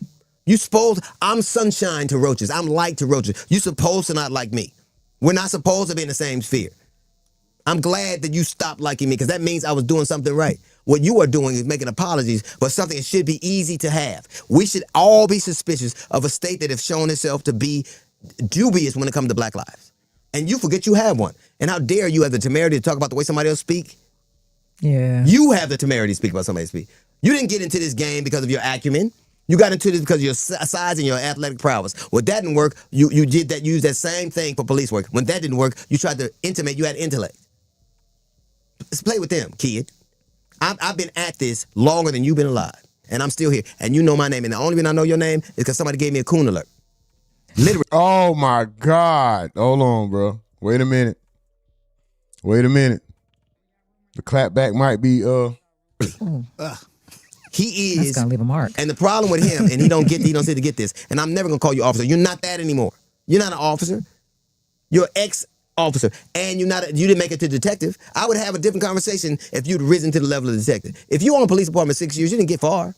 I'm sunshine to roaches. I'm light to roaches. You supposed to not like me. We're not supposed to be in the same sphere. I'm glad that you stopped liking me because that means I was doing something right. What you are doing is making apologies for something that should be easy to have. We should all be suspicious of a state that has shown itself to be dubious when it comes to black lives. And you forget you have one. And how dare you have the temerity to talk about the way somebody else speak? Yeah. You have the temerity to speak about somebody else speak. You didn't get into this game because of your acumen. You got into this because of your size and your athletic prowess. When that didn't work, you used that same thing for police work. When that didn't work, you tried to intimate you had intellect. Let's play with them, kid. I've been at this longer than you've been alive. And I'm still here. And you know my name. And the only reason I know your name is because somebody gave me a coon alert. Literally. Oh my God. Hold on, bro. Wait a minute. The clapback might be He is. That's gonna leave a mark. And the problem with him, and he don't seem to get this, and I'm never gonna call you officer. You're not that anymore. You're not an officer. You're ex-officer. And you didn't make it to detective. I would have a different conversation if you'd risen to the level of detective. If you were on a police department 6 years, you didn't get far.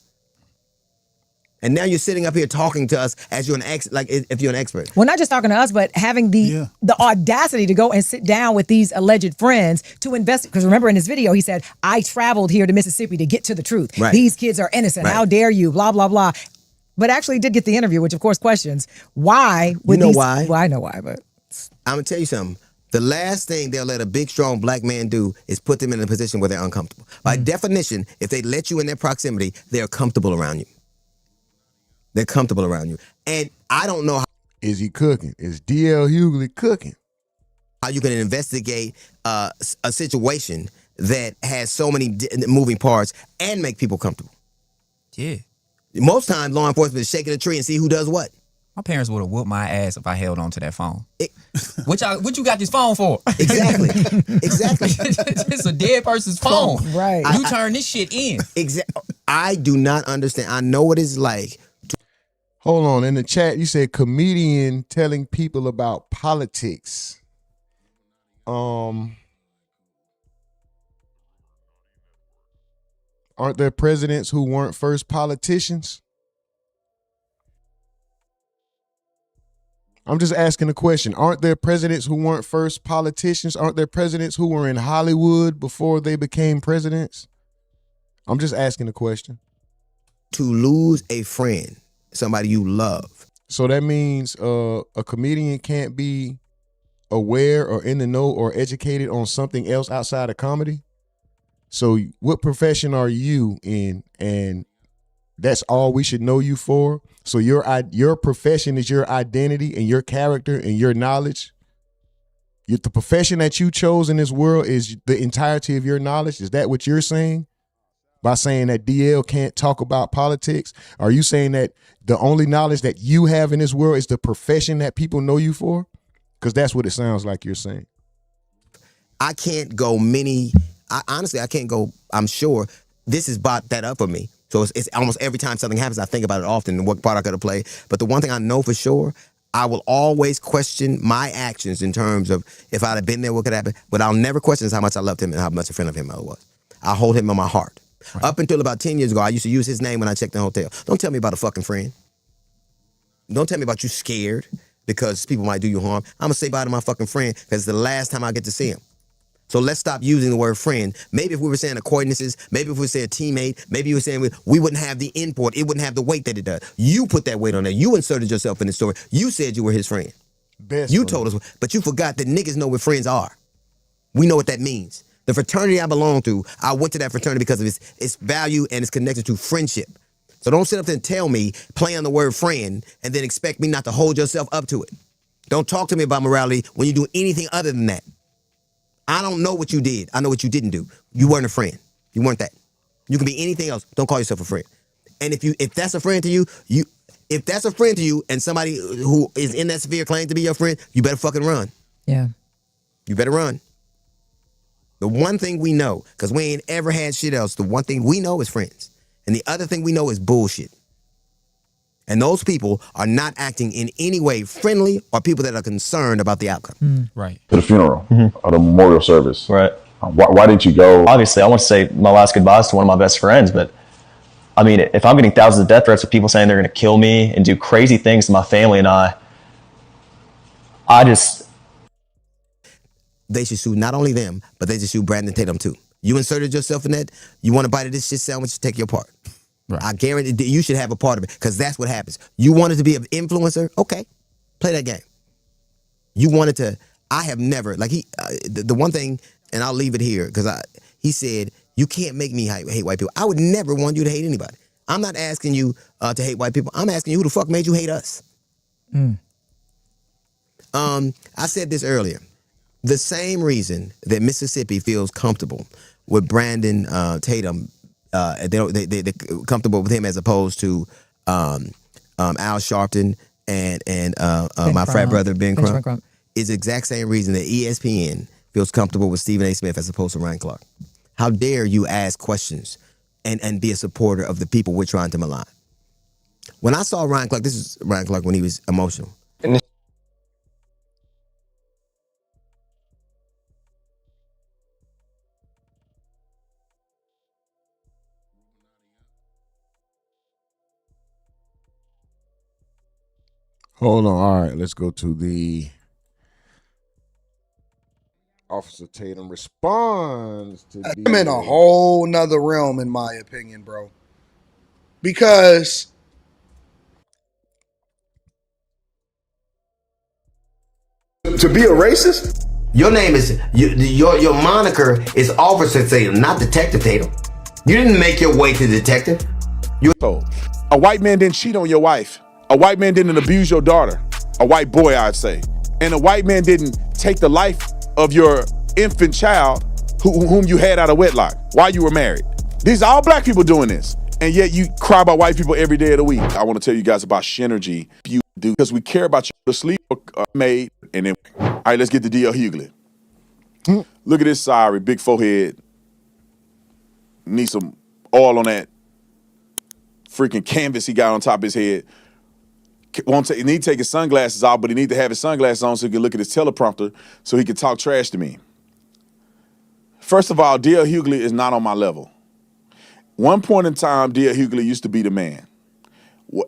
And now you're sitting up here talking to us as you're if you're an expert. Well, not just talking to us, but having the audacity to go and sit down with these alleged friends to investigate. Because remember in his video, he said, I traveled here to Mississippi to get to the truth. Right. These kids are innocent. Right. How dare you? Blah, blah, blah. But actually did get the interview, which of course questions why. Why? Well, I know why, but. I'm going to tell you something. The last thing they'll let a big, strong black man do is put them in a position where they're uncomfortable. By definition, if they let you in their proximity, they're comfortable around you. They're comfortable around you. And I don't know how. Is he cooking? Is DL Hughley cooking? How you can investigate a situation that has so many moving parts and make people comfortable. Yeah. Most times, law enforcement is shaking a tree and see who does what. My parents would have whooped my ass if I held on to that phone. What you got this phone for? Exactly. It's a dead person's phone. Right. You turn this shit in. Exactly. I do not understand. I know what it's like. Hold on. In the chat, you said comedian telling people about politics. Aren't there presidents who weren't first politicians? I'm just asking a question. Aren't there presidents who weren't first politicians? Aren't there presidents who were in Hollywood before they became presidents? I'm just asking a question. To lose a friend, somebody you love. So that means a comedian can't be aware or in the know or educated on something else outside of comedy? So what profession are you in? And that's all we should know you for? So your profession is your identity and your character and your knowledge? The profession that you chose in this world is the entirety of your knowledge? Is that what you're saying? By saying that DL can't talk about politics? Are you saying that the only knowledge that you have in this world is the profession that people know you for? Because that's what it sounds like you're saying. I can't go many honestly, I can't go, I'm sure this has brought that up for me. So it's almost every time something happens, I think about it often and what part I could have played. But the one thing I know for sure, I will always question my actions in terms of if I'd have been there, what could happen. But I'll never question how much I loved him and how much a friend of him I was. I hold him in my heart. Right. Up until about 10 years ago, I used to use his name when I checked the hotel. Don't tell me about a fucking friend. Don't tell me about you scared because people might do you harm. I'm going to say bye to my fucking friend because it's the last time I get to see him. So let's stop using the word friend. Maybe if we were saying acquaintances, maybe if we were saying teammate, maybe you were saying we wouldn't have the import. It wouldn't have the weight that it does. You put that weight on there. You inserted yourself in the story. You said you were his friend. Best you friend. told us, but you forgot that niggas know what friends are. We know what that means. The fraternity I belong to, I went to that fraternity because of its value and its connection to friendship. So don't sit up there and tell me, play on the word friend, and then expect me not to hold yourself up to it. Don't talk to me about morality when you do anything other than that. I don't know what you did. I know what you didn't do. You weren't a friend. You weren't that. You can be anything else. Don't call yourself a friend. And if that's a friend to you, if that's a friend to you and somebody who is in that sphere claims to be your friend, you better fucking run. Yeah. You better run. The one thing we know, because we ain't ever had shit else, the one thing we know is friends. And the other thing we know is bullshit. And those people are not acting in any way friendly or people that are concerned about the outcome. Right. To the funeral or the memorial service. Right. Why didn't you go? Obviously, I want to say my last goodbyes to one of my best friends, but I mean, if I'm getting thousands of death threats of people saying they're going to kill me and do crazy things to my family and I just... They should sue not only them, but they should sue Brandon Tatum too. You inserted yourself in that. You want a bite of this shit sandwich? Take your part. Right. I guarantee that you should have a part of it because that's what happens. You wanted to be an influencer? Okay, play that game. You wanted to. I have never, like the one thing, and I'll leave it here because he said, you can't make me hate white people. I would never want you to hate anybody. I'm not asking you to hate white people. I'm asking you who the fuck made you hate us. I said this earlier. The same reason that Mississippi feels comfortable with Brandon Tatum, they're comfortable with him as opposed to Al Sharpton and my frat brother Ben Crump, is the exact same reason that ESPN feels comfortable with Stephen A. Smith as opposed to Ryan Clark. How dare you ask questions and be a supporter of the people we're trying to malign? When I saw Ryan Clark, this is Ryan Clark when he was emotional. Hold on. All right, let's go to the Officer Tatum responds to the... I'm in a whole nother realm, in my opinion, bro. Because To be a racist? Your name is, your moniker is Officer Tatum, not Detective Tatum. You didn't make your way to detective. A white man didn't cheat on your wife. A white man didn't abuse your daughter. A white boy, I'd say. And a white man didn't take the life of your infant child whom you had out of wedlock while you were married. These are all black people doing this. And yet you cry about white people every day of the week. I want to tell you guys about Synergy. You do, because we care about your sleep made. And then, all right, let's get to D.L. Hughley. Look at this sorry, big forehead. Need some oil on that freaking canvas he got on top of his head. He need to take his sunglasses off, but he need to have his sunglasses on so he can look at his teleprompter so he can talk trash to me. First of all, D.L. Hughley is not on my level. One point in time, D.L. Hughley used to be the man.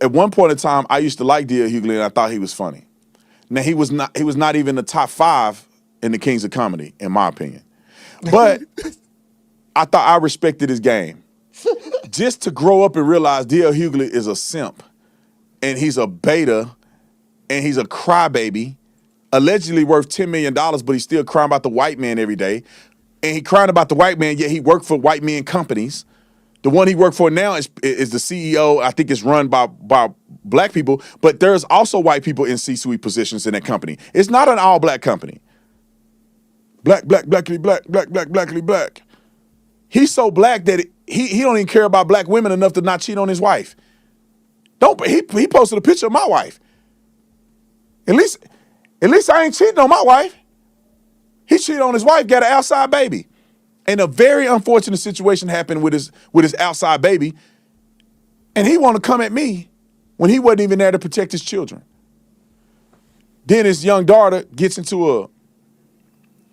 At one point in time, I used to like D.L. Hughley and I thought he was funny. Now, he was not even the top 5 in the Kings of Comedy, in my opinion. But I thought I respected his game. Just to grow up and realize D.L. Hughley is a simp. And he's a beta, and he's a crybaby, allegedly worth $10 million, but he's still crying about the white man every day. And he crying about the white man, yet he worked for white men companies. The one he worked for now is the CEO. I think it's run by black people, but there's also white people in C-suite positions in that company. It's not an all-black company. Blackly black. He's so black that he don't even care about black women enough to not cheat on his wife. He posted a picture of my wife. At least I ain't cheating on my wife. He cheated on his wife, got an outside baby. And a very unfortunate situation happened with his outside baby. And he want to come at me when he wasn't even there to protect his children. Then his young daughter gets into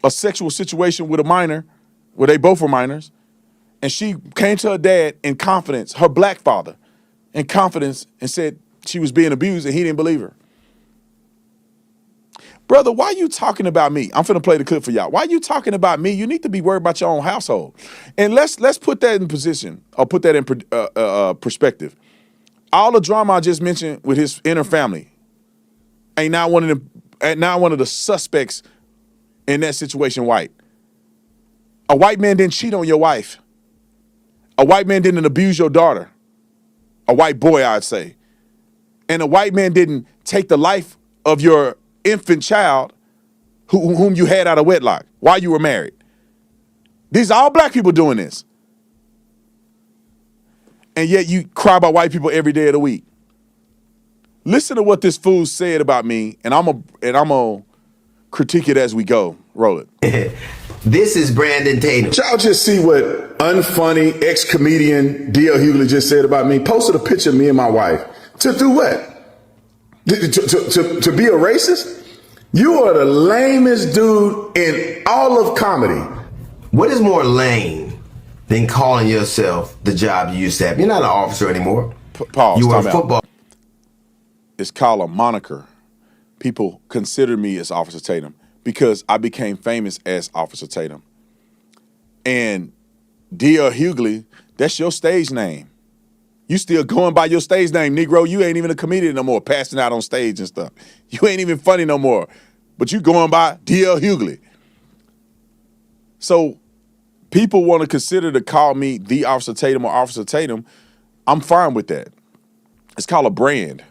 a sexual situation with a minor, where they both were minors. And she came to her dad in confidence, her black father, in confidence, and said she was being abused and he didn't believe her. Brother, why you talking about me? I'm finna play the clip for y'all. Why you talking about me? You need to be worried about your own household. And let's put that in position, or put that in perspective. All the drama I just mentioned with his inner family ain't not one of the suspects in that situation white. A white man didn't cheat on your wife. A white man didn't abuse your daughter. A white boy, I'd say. And a white man didn't take the life of your infant child whom you had out of wedlock while you were married. These are all black people doing this. And yet you cry about white people every day of the week. Listen to what this fool said about me, and I'm gonna critique it as we go. Roll it. This is Brandon Tatum. Y'all just see what unfunny ex-comedian D.L. Hughley just said about me. Posted a picture of me and my wife. To do what? To be a racist? You are the lamest dude in all of comedy. What is more lame than calling yourself the job you used to have? You're not an officer anymore. Pause. You are football. It's called a moniker. People consider me as Officer Tatum because I became famous as Officer Tatum. And D.L. Hughley, that's your stage name. You still going by your stage name, Negro. You ain't even a comedian no more, passing out on stage and stuff. You ain't even funny no more. But you going by D.L. Hughley. So people want to consider to call me the Officer Tatum or Officer Tatum. I'm fine with that. It's called a brand.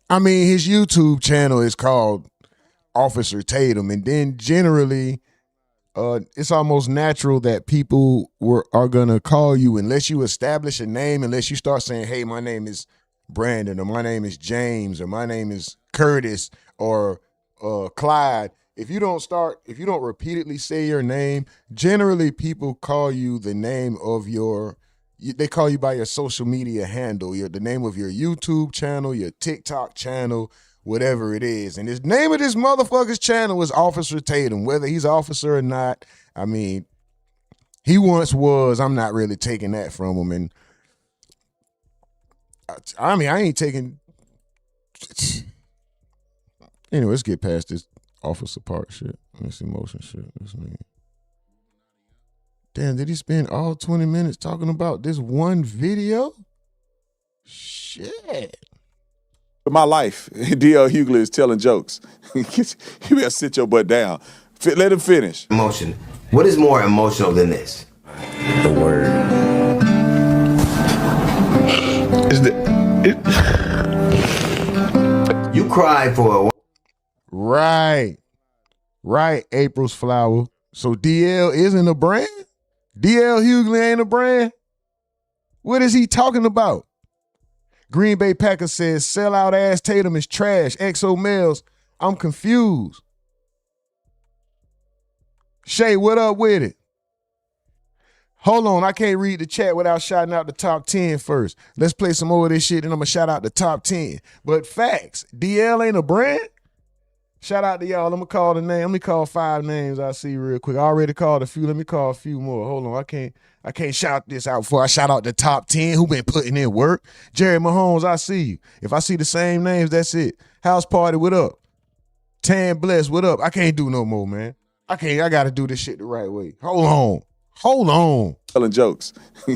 I mean, his YouTube channel is called Officer Tatum, and then generally, it's almost natural that people are gonna call you unless you establish a name, unless you start saying, "Hey, my name is Brandon," or "My name is James," or "My name is Curtis," or Clyde. If you don't repeatedly say your name, generally people call you the name of they call you by your social media handle, the name of your YouTube channel, your TikTok channel, whatever it is. And the name of this motherfucker's channel is Officer Tatum, whether he's officer or not. I mean, he once was. I'm not really taking that from him. And I mean, I ain't taking. Anyway, let's get past this officer part shit, this emotion shit. This nigga. Damn, did he spend all 20 minutes talking about this one video? Shit. My life, D.L. Hughley is telling jokes. You better sit your butt down. Let him finish. Emotion. What is more emotional than this? The word. You cried for a... Right, April's flower. So DL isn't a brand? DL Hughley ain't a brand? What is he talking about? Green Bay Packers says sellout ass Tatum is trash. XO Males, I'm confused. Shay, what up with it? Hold on, I can't read the chat without shouting out the top 10 first. Let's play some more of this shit and I'm gonna shout out the top 10. But facts, DL ain't a brand? Shout out to y'all. Let me call the name. Let me call 5 names I see real quick. I already called a few. Let me call a few more. Hold on. I can't shout this out before I shout out the top 10 who been putting in work. Jerry Mahomes, I see you. If I see the same names, that's it. House Party, what up? Tan Bless, what up? I can't do no more, man. I gotta do this shit the right way. Hold on. Telling jokes. You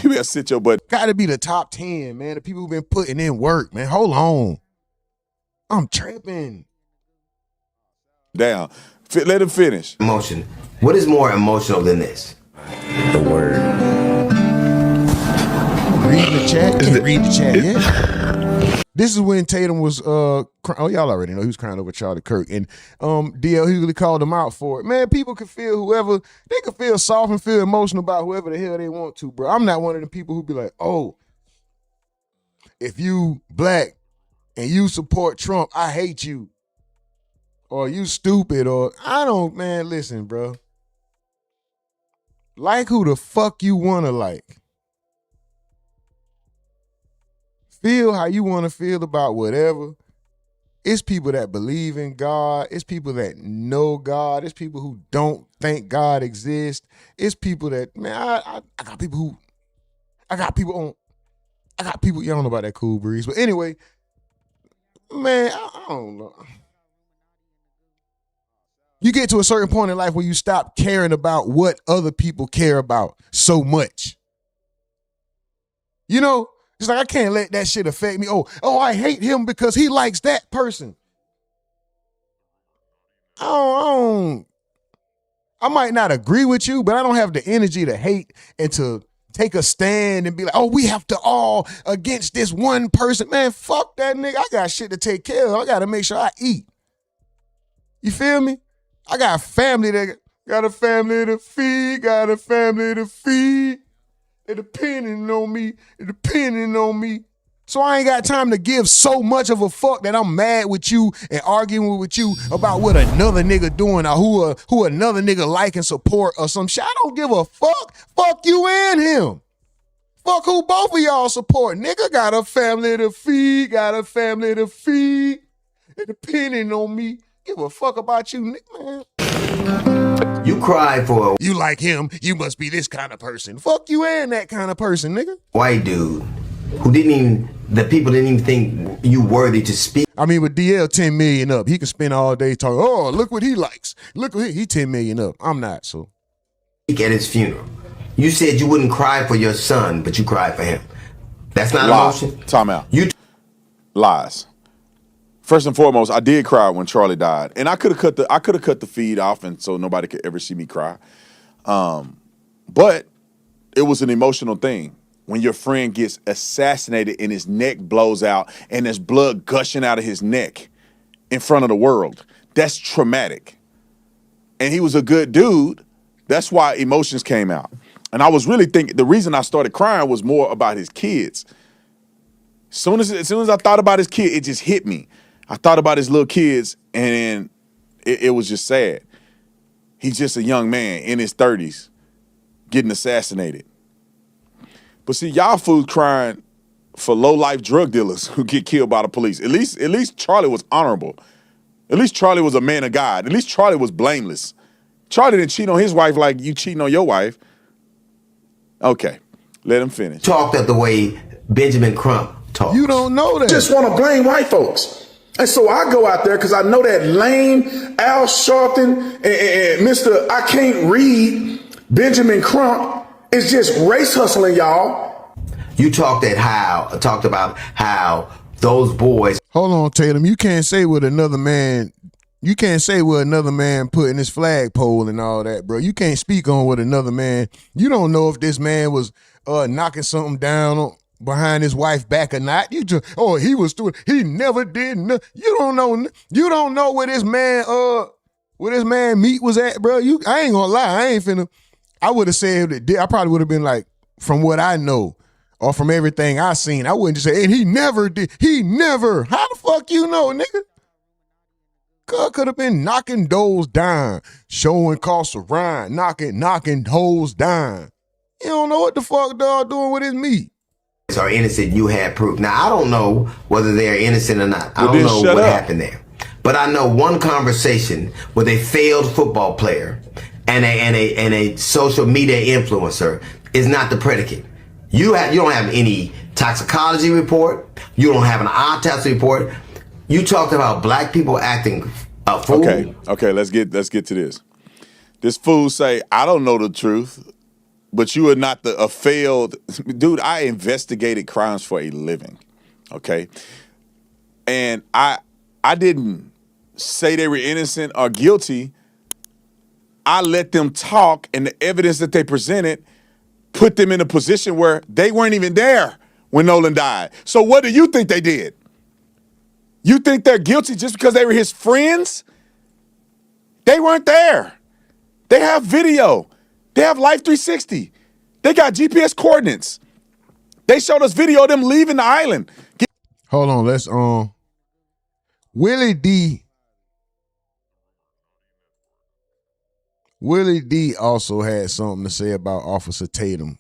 better sit your butt. Gotta be the top 10, man. The people who been putting in work, man. Hold on. I'm tripping. Down. Let him finish. Emotion. What is more emotional than this? The word. Read the chat. Can't read the chat yet. This is when Tatum was y'all already know he was crying over Charlie Kirk, and D.L. Hughley called him out for it. Man, people can feel they can feel soft and feel emotional about whoever the hell they want to, bro. I'm not one of the people who be like, oh, if you black and you support Trump, I hate you. or you stupid, or I don't, man, listen, bro. Like who the fuck you wanna like. Feel how you wanna feel about whatever. It's people that believe in God. It's people that know God. It's people who don't think God exists. It's people that, man, I got people who, I got people, you don't know about that Cool Breeze. But anyway, man, I don't know. You get to a certain point in life where you stop caring about what other people care about so much. You know, it's like I can't let that shit affect me. Oh, I hate him because he likes that person. I might not agree with you, but I don't have the energy to hate and to take a stand and be like, oh, we have to all against this one person. Man, fuck that nigga. I got shit to take care of. I got to make sure I eat. You feel me? I got family that got a family to feed, got a family to feed. They're depending on me. So I ain't got time to give so much of a fuck that I'm mad with you and arguing with you about what another nigga doing or who another nigga like and support or some shit. I don't give a fuck. Fuck you and him. Fuck who both of y'all support. Nigga got a family to feed, They're depending on me. Give a fuck about you, nigga, man. You cry for a You like him, you must be this kind of person. Fuck you and that kind of person, nigga. white dude who the people didn't even think you worthy to speak. I mean, with DL 10 million up, he can spend all day talking, oh, look what he likes. Look what he 10 million up. I'm not, so. At his funeral. You said you wouldn't cry for your son, but you cried for him. That's not emotion? Time out. Lies. First and foremost, I did cry when Charlie died. And I could have cut the feed off and so nobody could ever see me cry. But it was an emotional thing. When your friend gets assassinated and his neck blows out and there's blood gushing out of his neck in front of the world, that's traumatic. And he was a good dude. That's why emotions came out. And I was really thinking, the reason I started crying was more about his kids. As soon as I thought about his kid, it just hit me. I thought about his little kids and it was just sad. He's just a young man in his 30s getting assassinated. But see, y'all fools crying for low-life drug dealers who get killed by the police. At least Charlie was honorable. At least Charlie was a man of God. At least Charlie was blameless. Charlie didn't cheat on his wife like you cheating on your wife. Okay, let him finish. Talked up the way Benjamin Crump talks. You don't know that. Just want to blame white folks. And so I go out there because I know that lame Al Sharpton and Mr. I Can't Read Benjamin Crump is just race hustling, y'all. You talked about how those boys. Hold on, Tatum. You can't say what another man putting his flagpole and all that, bro. You can't speak on what another man. You don't know if this man was knocking something down behind his wife's back or not. You just, he was doing. He never did. You don't know. You don't know where this man meat was at, bro. I ain't gonna lie. I would have said that. I probably would have been like, from what I know or from everything I seen, I wouldn't just say, and he never did. He never. How the fuck you know, nigga? Could have been knocking doors down, showing costs of Ryan, knocking hoes down. You don't know what the fuck dog doing with his meat. Are innocent, you had proof. Now, I don't know whether they're innocent or not. I don't know what happened there. But I know one conversation with a failed football player and a social media influencer is not the predicate. You don't have any toxicology report. You don't have an autopsy report. You talked about black people acting a fool. Okay, let's get to this. This fool say, I don't know the truth, but you are not a failed dude. I investigated crimes for a living. Okay. And I didn't say they were innocent or guilty. I let them talk, and the evidence that they presented put them in a position where they weren't even there when Nolan died. So what do you think they did? You think they're guilty just because they were his friends? They weren't there. They have video. They have Life 360. They got GPS coordinates. They showed us video of them leaving the island. Hold on, let's Willie D Willie D also had something to say about Officer Tatum.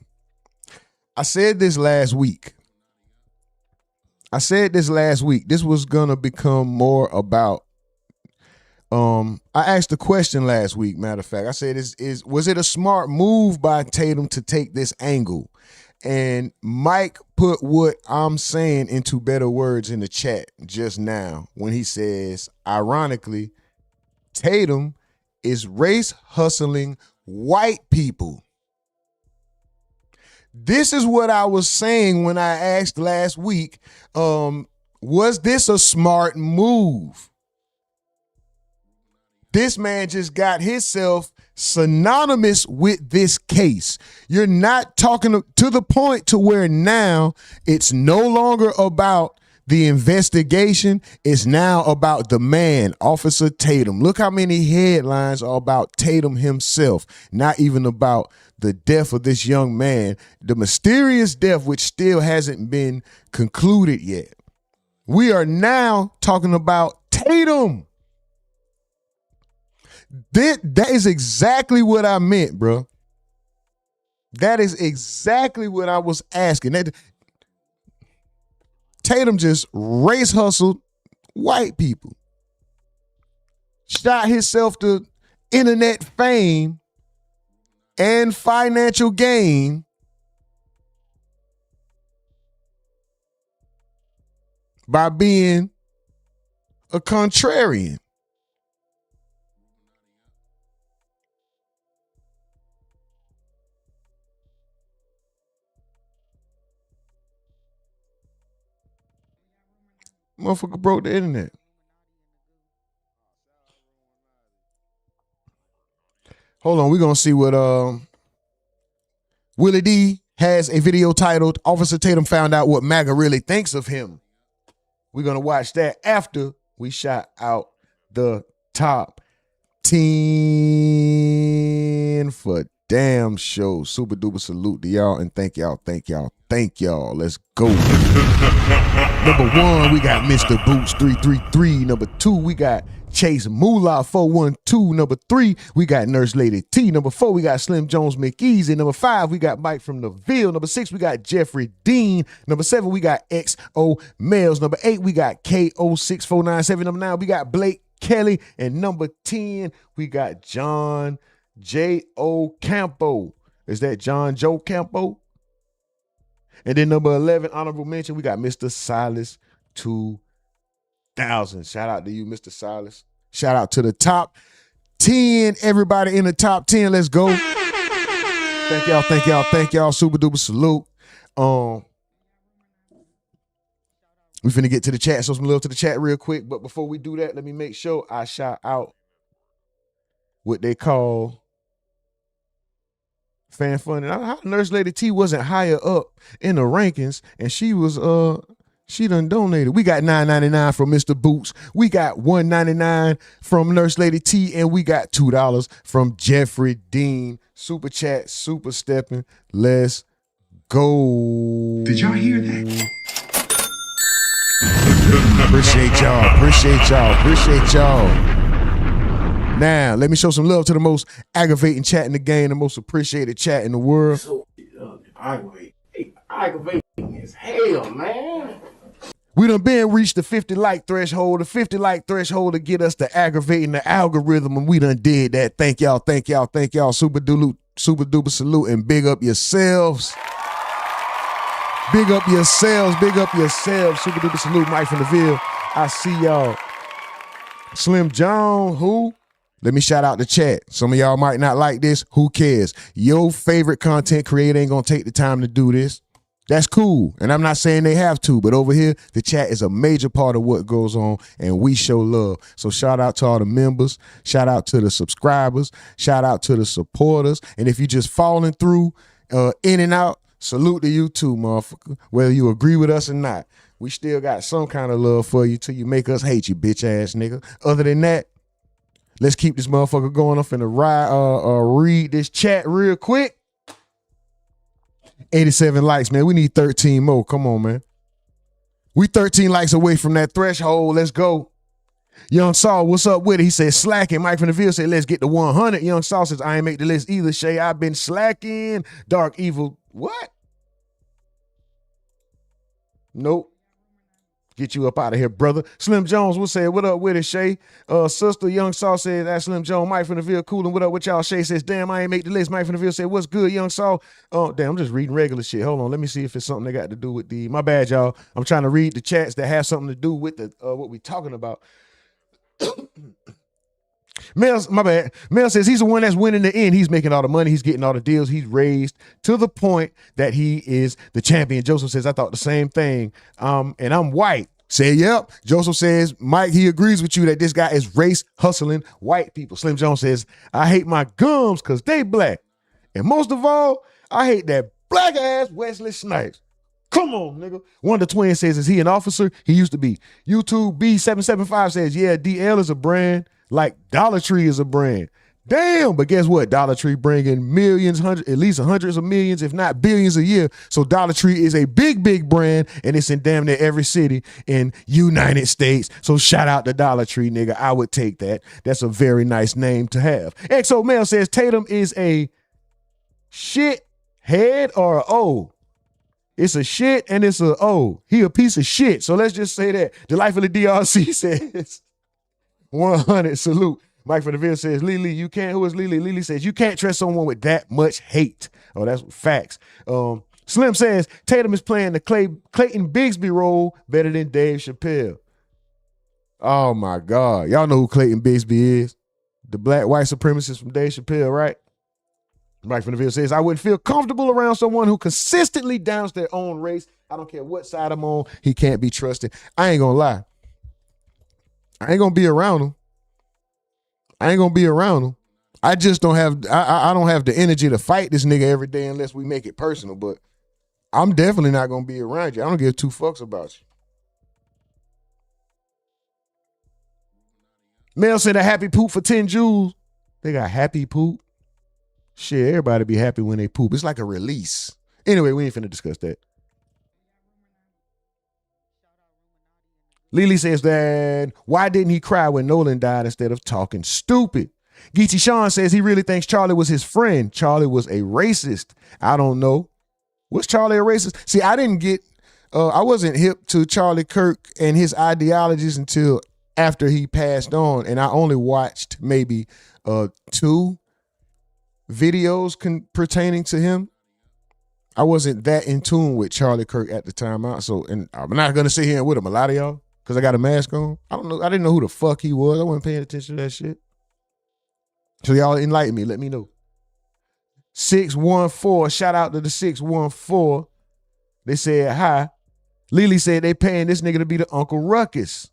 I said this last week. This was gonna become more about. I asked the question last week. Matter of fact, I said, was it a smart move by Tatum to take this angle? And Mike put what I'm saying into better words in the chat just now when he says, ironically, Tatum is race hustling white people. This is what I was saying when I asked last week, was this a smart move? This man just got himself synonymous with this case. You're not talking to the point to where now it's no longer about the investigation. It's now about the man, Officer Tatum. Look how many headlines are about Tatum himself, not even about the death of this young man, the mysterious death which still hasn't been concluded yet. We are now talking about Tatum. That is exactly what I meant, bro. That is exactly what I was asking. Tatum just race hustled white people. Shot himself to internet fame and financial gain by being a contrarian. Motherfucker broke the internet. Hold on, we're gonna see what Willie D has a video titled Officer Tatum Found Out What MAGA Really Thinks of Him. We're gonna watch that after we shout out the top 10 for damn show. Super duper salute to y'all and thank y'all. Let's go. Number 1, we got Mr. Boots 333. Number 2, we got Chase Moolah 412. Number 3, we got Nurse Lady T. Number 4, we got Slim Jones McEasy. Number 5, we got Mike from the Ville. Number 6, we got Jeffrey Dean. Number 7, we got XO Males. Number 8, we got KO6497. Number 9, we got Blake Kelly. And number 10, we got John J.O. Campo. Is that John Joe Campo? And then number 11, honorable mention, we got Mr. Silas 2000. Shout out to you, Mr. Silas. Shout out to the top 10, everybody in the top 10. Let's go. Thank y'all. Super duper salute. We finna get to the chat, so some love to the chat real quick. But before we do that, let me make sure I shout out what they call fan fun. And how Nurse Lady T wasn't higher up in the rankings, and she was she done donated. We got $9.99 from Mr. Boots. We got $1.99 from Nurse Lady T, and we got $2 from Jeffrey Dean. Super chat, super stepping. Let's go. Did y'all hear that? Appreciate y'all. Now, let me show some love to the most aggravating chat in the game, the most appreciated chat in the world. So, aggravating as hell, man. We done reached the 50 like threshold. The 50 like threshold to get us to aggravating the algorithm, and we done did that. Thank y'all. Super duper salute, and big up yourselves. Big up yourselves. Super duper salute, Mike from the Ville. I see y'all. Slim John, who? Let me shout out the chat. Some of y'all might not like this. Who cares? Your favorite content creator ain't gonna take the time to do this. That's cool. And I'm not saying they have to, but over here, the chat is a major part of what goes on, and we show love. So shout out to all the members. Shout out to the subscribers. Shout out to the supporters. And if you just falling through, in and out, salute to you too, motherfucker. Whether you agree with us or not, we still got some kind of love for you till you make us hate you, bitch ass nigga. Other than that, let's keep this motherfucker going. I'm finna read this chat real quick. 87 likes, man. We need 13 more. Come on, man. We 13 likes away from that threshold. Let's go. Young Saul, what's up with it? He said slacking. Mike from the Ville said, let's get to 100. Young Saul says, I ain't make the list either. Shay, I've been slacking. Dark Evil, what? Nope. Get you up out of here, brother. Slim Jones will say, what up with it, Shay? Sister Young Saul said, that's Slim Jones. Mike from the Ville coolin'. What up with y'all? Shay says, damn, I ain't make the list. Mike from the Ville said, what's good, Young Saul? Oh, damn, I'm just reading regular shit. Hold on, let me see if it's something that got to do with my bad, y'all. I'm trying to read the chats that have something to do with the what we talking about. My bad. Mel says he's the one that's winning the end. He's making all the money. He's getting all the deals. He's raised to the point that he is the champion. Joseph says, I thought the same thing. And I'm white. Say, yep. Joseph says, Mike, he agrees with you that this guy is race hustling white people. Slim Jones says, I hate my gums because they black. And most of all, I hate that black ass Wesley Snipes. Come on, nigga. One of the twins says, is he an officer? He used to be. YouTube B775 says, yeah, DL is a brand like Dollar Tree is a brand. Damn, but guess what? Dollar Tree bringing millions, at least hundreds of millions, if not billions a year. So Dollar Tree is a big, big brand, and it's in damn near every city in United States. So shout out to Dollar Tree, nigga. I would take that. That's a very nice name to have. Exo Mail says Tatum is a shit head or a O. It's a shit and it's a O. He a piece of shit. So let's just say that. The Life of the DRC says 100 salute. Mike from the Ville says, Lily, you can't. Who is Lily? Lily says, you can't trust someone with that much hate. Oh, that's facts. Slim says, Tatum is playing the Clayton Bigsby role better than Dave Chappelle. Oh, my God. Y'all know who Clayton Bigsby is. The black white supremacist from Dave Chappelle, right? Mike from the Ville says, I wouldn't feel comfortable around someone who consistently downs their own race. I don't care what side I'm on. He can't be trusted. I ain't gonna lie. I ain't gonna be around him. I just don't have, I don't have the energy to fight this nigga every day unless we make it personal, but I'm definitely not gonna be around you. I don't give two fucks about you. Mel said a happy poop for 10 Jewels. They got happy poop. Shit, everybody be happy when they poop. It's like a release. Anyway, we ain't finna discuss that. Lily says that, why didn't he cry when Nolan died instead of talking stupid? Geechee Sean says he really thinks Charlie was his friend. Charlie was a racist. I don't know. Was Charlie a racist? See, I didn't get, I wasn't hip to Charlie Kirk and his ideologies until after he passed on. And I only watched maybe 2 videos pertaining to him. I wasn't that in tune with Charlie Kirk at the time. And I'm not going to sit here with him, a lot of y'all, because I got a mask on. I don't know. I didn't know who the fuck he was. I wasn't paying attention to that shit. So y'all enlighten me. Let me know. 614. Shout out to the 614. They said hi. Lily said they paying this nigga to be the Uncle Ruckus.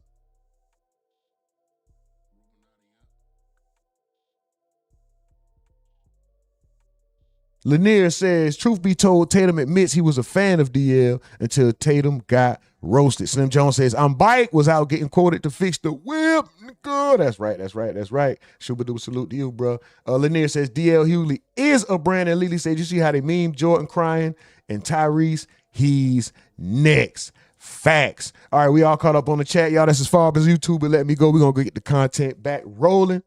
Lanier says, truth be told, Tatum admits he was a fan of DL until Tatum got roasted. Slim Jones says, I'm bike was out getting quoted to fix the whip. Nigga. That's right. Shuba-doo, salute to you, bro. Lanier says, DL Hughley is a brand. And Lily says, you see how they meme Jordan crying and Tyrese, he's next. Facts. All right, we all caught up on the chat, y'all. That's as far as YouTube, but let me go. We're going to get the content back rolling.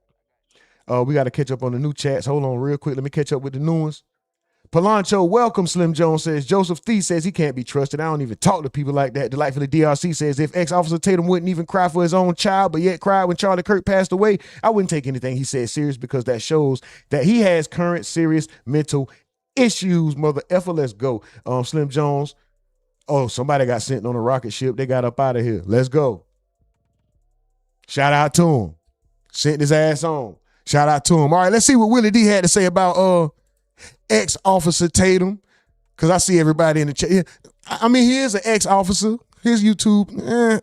We got to catch up on the new chats. Hold on real quick. Let me catch up with the new ones. Palancho, welcome, Slim Jones says. Joseph Thee says he can't be trusted. I don't even talk to people like that. Delightfully DRC says, if ex-officer Tatum wouldn't even cry for his own child, but yet cried when Charlie Kirk passed away, I wouldn't take anything he said serious because that shows that he has current serious mental issues. Mother effer, let's go. Slim Jones, oh, somebody got sent on a rocket ship. They got up out of here. Let's go. Shout out to him. Sent his ass on. Shout out to him. All right, let's see what Willie D had to say about ex-officer Tatum, because I see everybody in the chat. I mean, he is an ex-officer. His YouTube,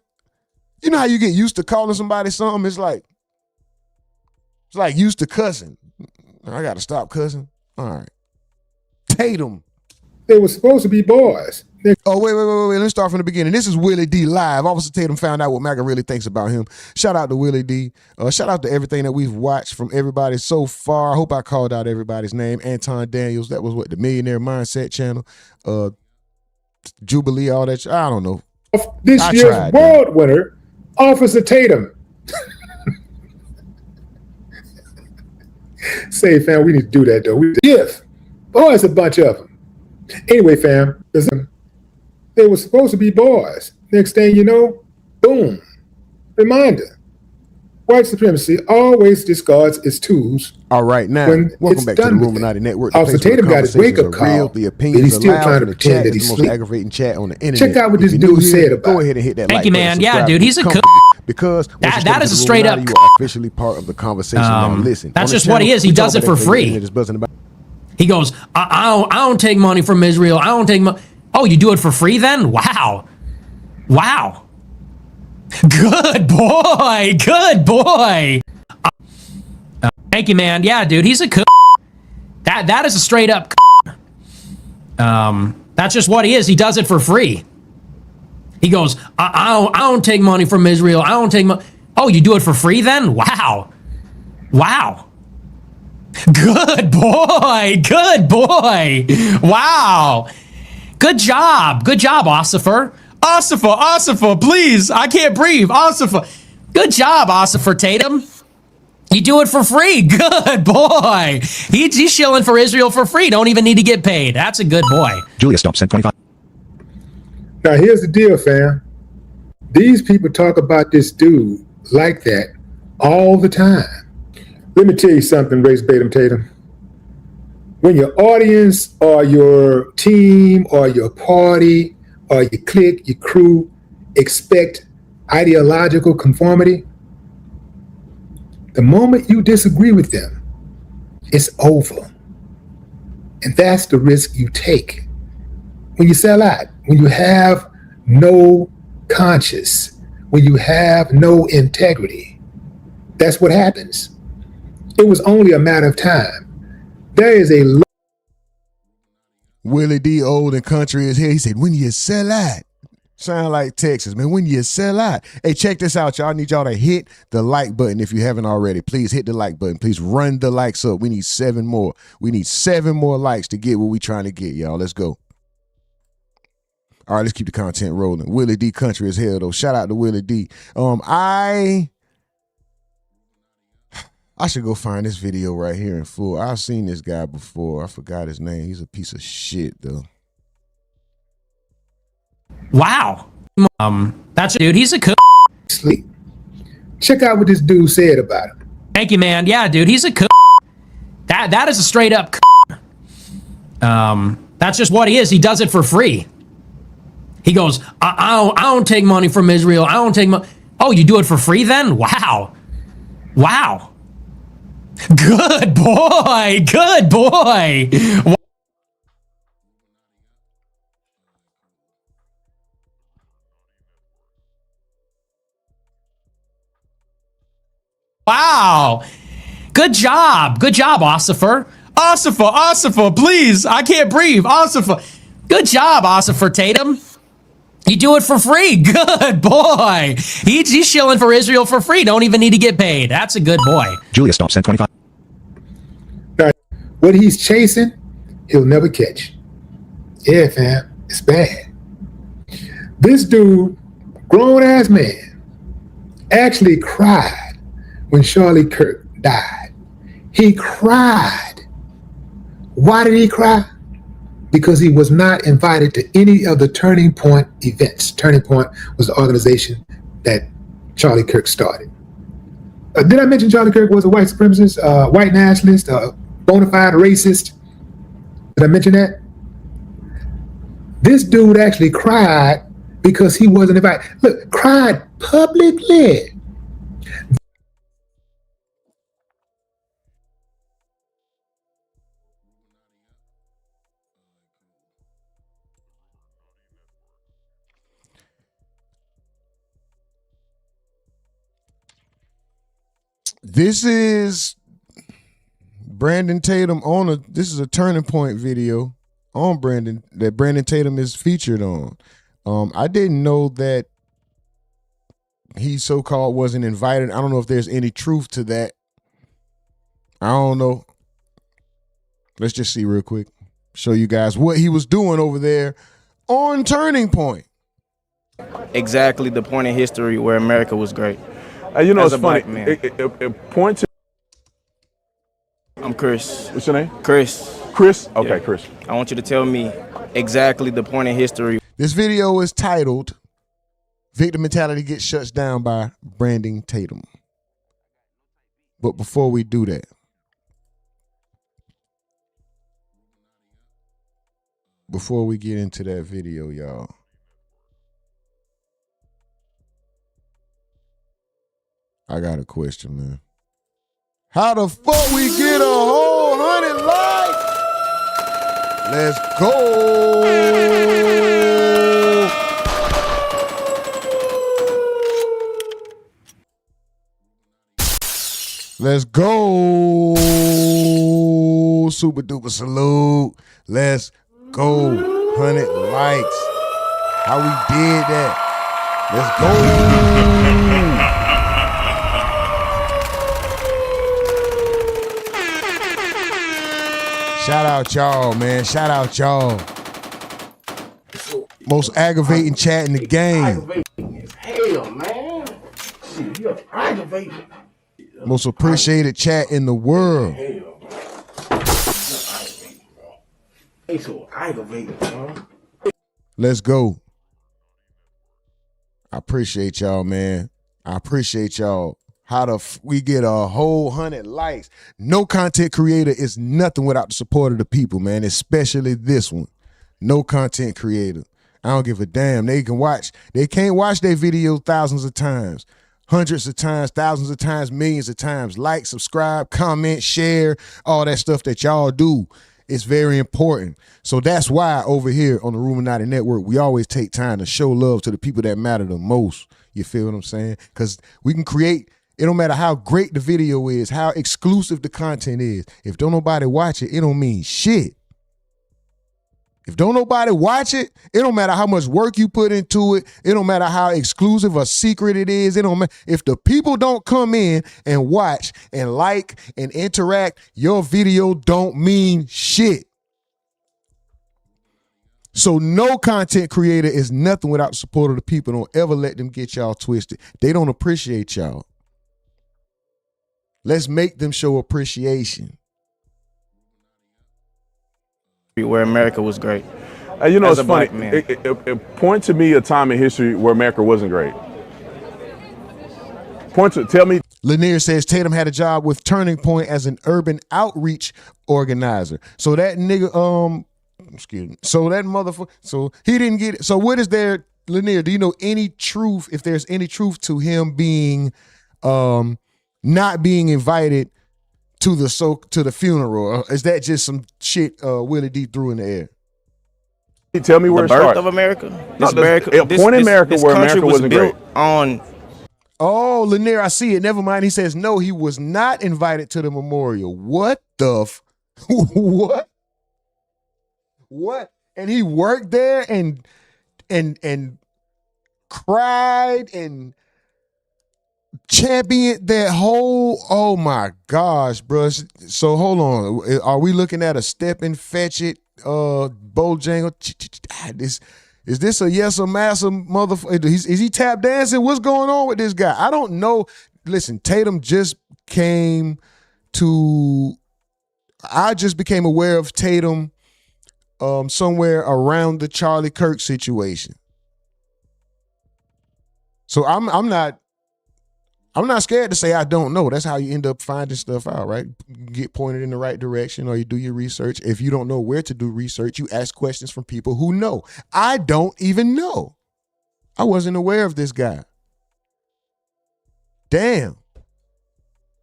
you know how you get used to calling somebody something? It's like used to cussing. I got to stop cussing. All right. Tatum. They were supposed to be boys. Oh, wait. Let's start from the beginning. This is Willie D live. Officer Tatum found out what MAGA really thinks about him. Shout out to Willie D. Shout out to everything that we've watched from everybody so far. I hope I called out everybody's name. Anton Daniels, that was the Millionaire Mindset channel. Jubilee, all that. I don't know. This year's world winner, Officer Tatum. Say, fam, we need to do that though. Boy, it's a bunch of them. Anyway, fam, they were supposed to be boys. Next thing you know, boom. Reminder. White supremacy always discards its tools. All right, now, welcome back to the RUMORNATI Network. Officer Tatum got his wake-up call, the but opinions he's still allowed trying to in the pretend chat that is he's the most asleep. aggravating chat on the internet. Check out what If this you're new dude here, said about go it. ahead and hit that Thank like you, button, man. Yeah, subscribe, dude, he's a comfortably, because once you that come is to a the straight RUMORNATI, up you are officially part of the conversation. Now listen, that's on this just what he channel, is. He we does talk it for about free. everything that is buzzing about. He goes, I don't take money from Israel. I don't take money. Oh, you do it for free then? Wow. Wow. Good boy. Good boy. Thank you, man. Yeah, dude, he's a that is a straight up that's just what he is. He does it for free. He goes, I don't take money from Israel. I don't take money. Oh, you do it for free then? Wow. Wow. Good boy. Good boy. Wow. Good job. Good job, Ossifer. Ossifer, please. I can't breathe. Ossifer. Good job, Ossifer Tatum. You do it for free. Good boy. He's shilling for Israel for free. Don't even need to get paid. That's a good boy. Julia Stump sent 25. Now, here's the deal, fam. These people talk about this dude like that all the time. Let me tell you something, Race Batum Tatum. When your audience or your team or your party or your clique, your crew expect ideological conformity, the moment you disagree with them, it's over. And that's the risk you take. When you sell out, when you have no conscience, when you have no integrity, that's what happens. It was only a matter of time. There is a Willie D, old and country is here. He said, when you sell out. Sound like Texas, man. When you sell out. Hey, check this out, y'all. I need y'all to hit the like button if you haven't already. Please hit the like button. Please run the likes up. We need 7 more. We need 7 more likes to get what we trying to get, y'all. Let's go. All right, let's keep the content rolling. Willie D country is hell, though. Shout out to Willie D. I should go find this video right here in full. I've seen this guy before. I forgot his name. He's a piece of shit, though. Wow. That's dude. He's a sleep. Check out what this dude said about him. Thank you, man. Yeah, dude, he's a that is a straight up that's just what he is. He does it for free. He goes, I don't take money from Israel. I don't take money. Oh, you do it for free then? Wow. Wow. Good boy. Good boy. Wow. Good job. Good job, Ossifer. Ossifer, please. I can't breathe. Ossifer. Good job, Ossifer Tatum. You do it for free. Good boy. He's shilling for Israel for free. Don't even need to get paid. That's a good boy. Julia Stump sent 25. Now, what he's chasing, he'll never catch. Yeah, fam, it's bad. This dude, grown-ass man, actually cried when Charlie Kirk died. He cried. Why did he cry? Because he was not invited to any of the Turning Point events. Turning Point was the organization that Charlie Kirk started. Did I mention Charlie Kirk was a white supremacist, white nationalist, bona fide racist? Did I mention that? This dude actually cried because he wasn't invited. Look, cried publicly. This is Brandon Tatum this is a Turning Point video on that Brandon Tatum is featured on. I didn't know that he so-called wasn't invited. I don't know if there's any truth to that. I don't know. Let's just see real quick. Show you guys what he was doing over there on Turning Point. Exactly the point in history where America was great. You know, As it's a funny. black man. It points. I'm Chris. What's your name? Chris. Chris? Okay, Yeah. Chris. I want you to tell me exactly the point in history. This video is titled Victim Mentality Gets Shut Down by Branding Tatum. But before we do that, before we get into that video, y'all, I got a question, man. How the fuck we get a whole 100 likes? Let's go. Let's go. Super duper salute. Let's go. 100 likes. How we did that. Let's go. Shout out y'all, man. Shout out y'all. Most aggravating chat in the game. Aggravating as hell, man. Shit, you're aggravating. Most appreciated chat in the world. Hell, bro. They so aggravating, bro. Let's go. I appreciate y'all, man. I appreciate y'all. How we get a whole 100 likes. No content creator is nothing without the support of the people, man, especially this one. No content creator. I don't give a damn. They can't watch their videos thousands of times, hundreds of times, thousands of times, millions of times. Like, subscribe, comment, share, all that stuff that y'all do. It's very important. So that's why over here on the RUMORNATI Network, we always take time to show love to the people that matter the most. You feel what I'm saying? Because we can create, it don't matter how great the video is, how exclusive the content is. If don't nobody watch it, it don't mean shit. If don't nobody watch it, it don't matter how much work you put into it. It don't matter how exclusive or secret it is. It don't matter. If the people don't come in and watch and like and interact, your video don't mean shit. So no content creator is nothing without the support of the people. Don't ever let them get y'all twisted. They don't appreciate y'all. Let's make them show appreciation. Where America was great. You know, As it's a funny. black man. It point to me a time in history where America wasn't great. Tell me. Lanier says Tatum had a job with Turning Point as an urban outreach organizer. So that nigga, excuse me. So that motherfucker, so he didn't get it. So what is there, Lanier, do you know any truth, if there's any truth to him being, not being invited to the funeral? Or is that just some shit Willie D threw in the air? Tell me where the it birth started. of America. No, America. a point in America where America wasn't built great. On. Oh, Lanier, I see it. Never mind. He says no, he was not invited to the memorial. What the what? What? And he worked there and cried and championed that whole, oh my gosh, bro. So hold on. Are we looking at a step and fetch it Bojangle? Is this a yes or massa motherfucker? Is he tap dancing? What's going on with this guy? I don't know. Listen, Tatum just I just became aware of Tatum somewhere around the Charlie Kirk situation. So I'm not scared to say I don't know. That's how you end up finding stuff out, right? You get pointed in the right direction, or you do your research. If you don't know where to do research, you ask questions from people who know. I don't even know. I wasn't aware of this guy. Damn.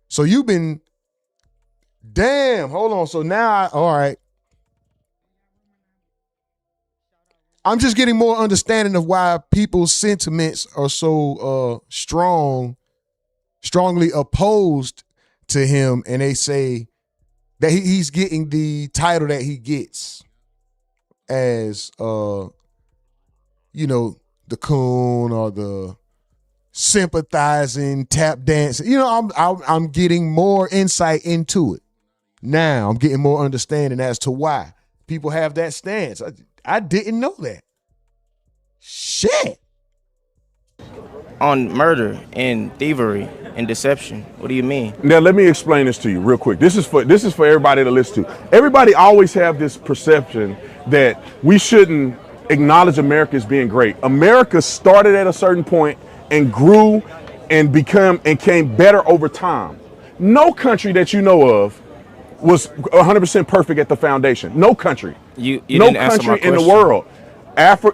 So you've been, damn, hold on. So now, all right. I'm just getting more understanding of why people's sentiments are so strongly opposed to him, and they say that he's getting the title that he gets as the coon or the sympathizing tap dancing. I'm getting more insight into it now. I'm getting more understanding as to why people have that stance. I didn't know that. Shit. On murder and thievery and deception. What do you mean? Now let me explain this to you real quick. This is for everybody to listen to. Everybody always have this perception that we shouldn't acknowledge America as being great. America started at a certain point and grew and came better over time. No country that you know of was 100% perfect at the foundation. No country. You no didn't answer my country in the question. world.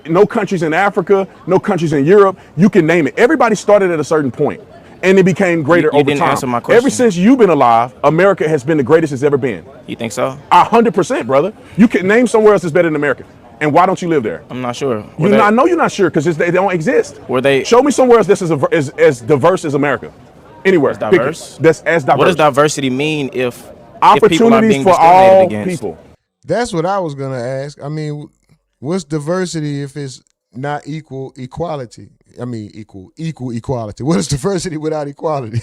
No countries in Africa, no countries in Europe. You can name it. Everybody started at a certain point, and it became greater You over didn't time. answer my question. Ever since you've been alive, America has been the greatest it's ever been. You think so? 100%, brother. You can name somewhere else that's better than America. And why don't you live there? I'm not sure. I know you're not sure because they don't exist. Were they? Show me somewhere else that's as diverse as America. Anywhere. As diverse? That's as diverse. What does diversity mean if people are Opportunities being for discriminated all against? people. That's what I was gonna ask. I mean, what's diversity if it's not equal equality? I mean, equal equality. What is diversity without equality?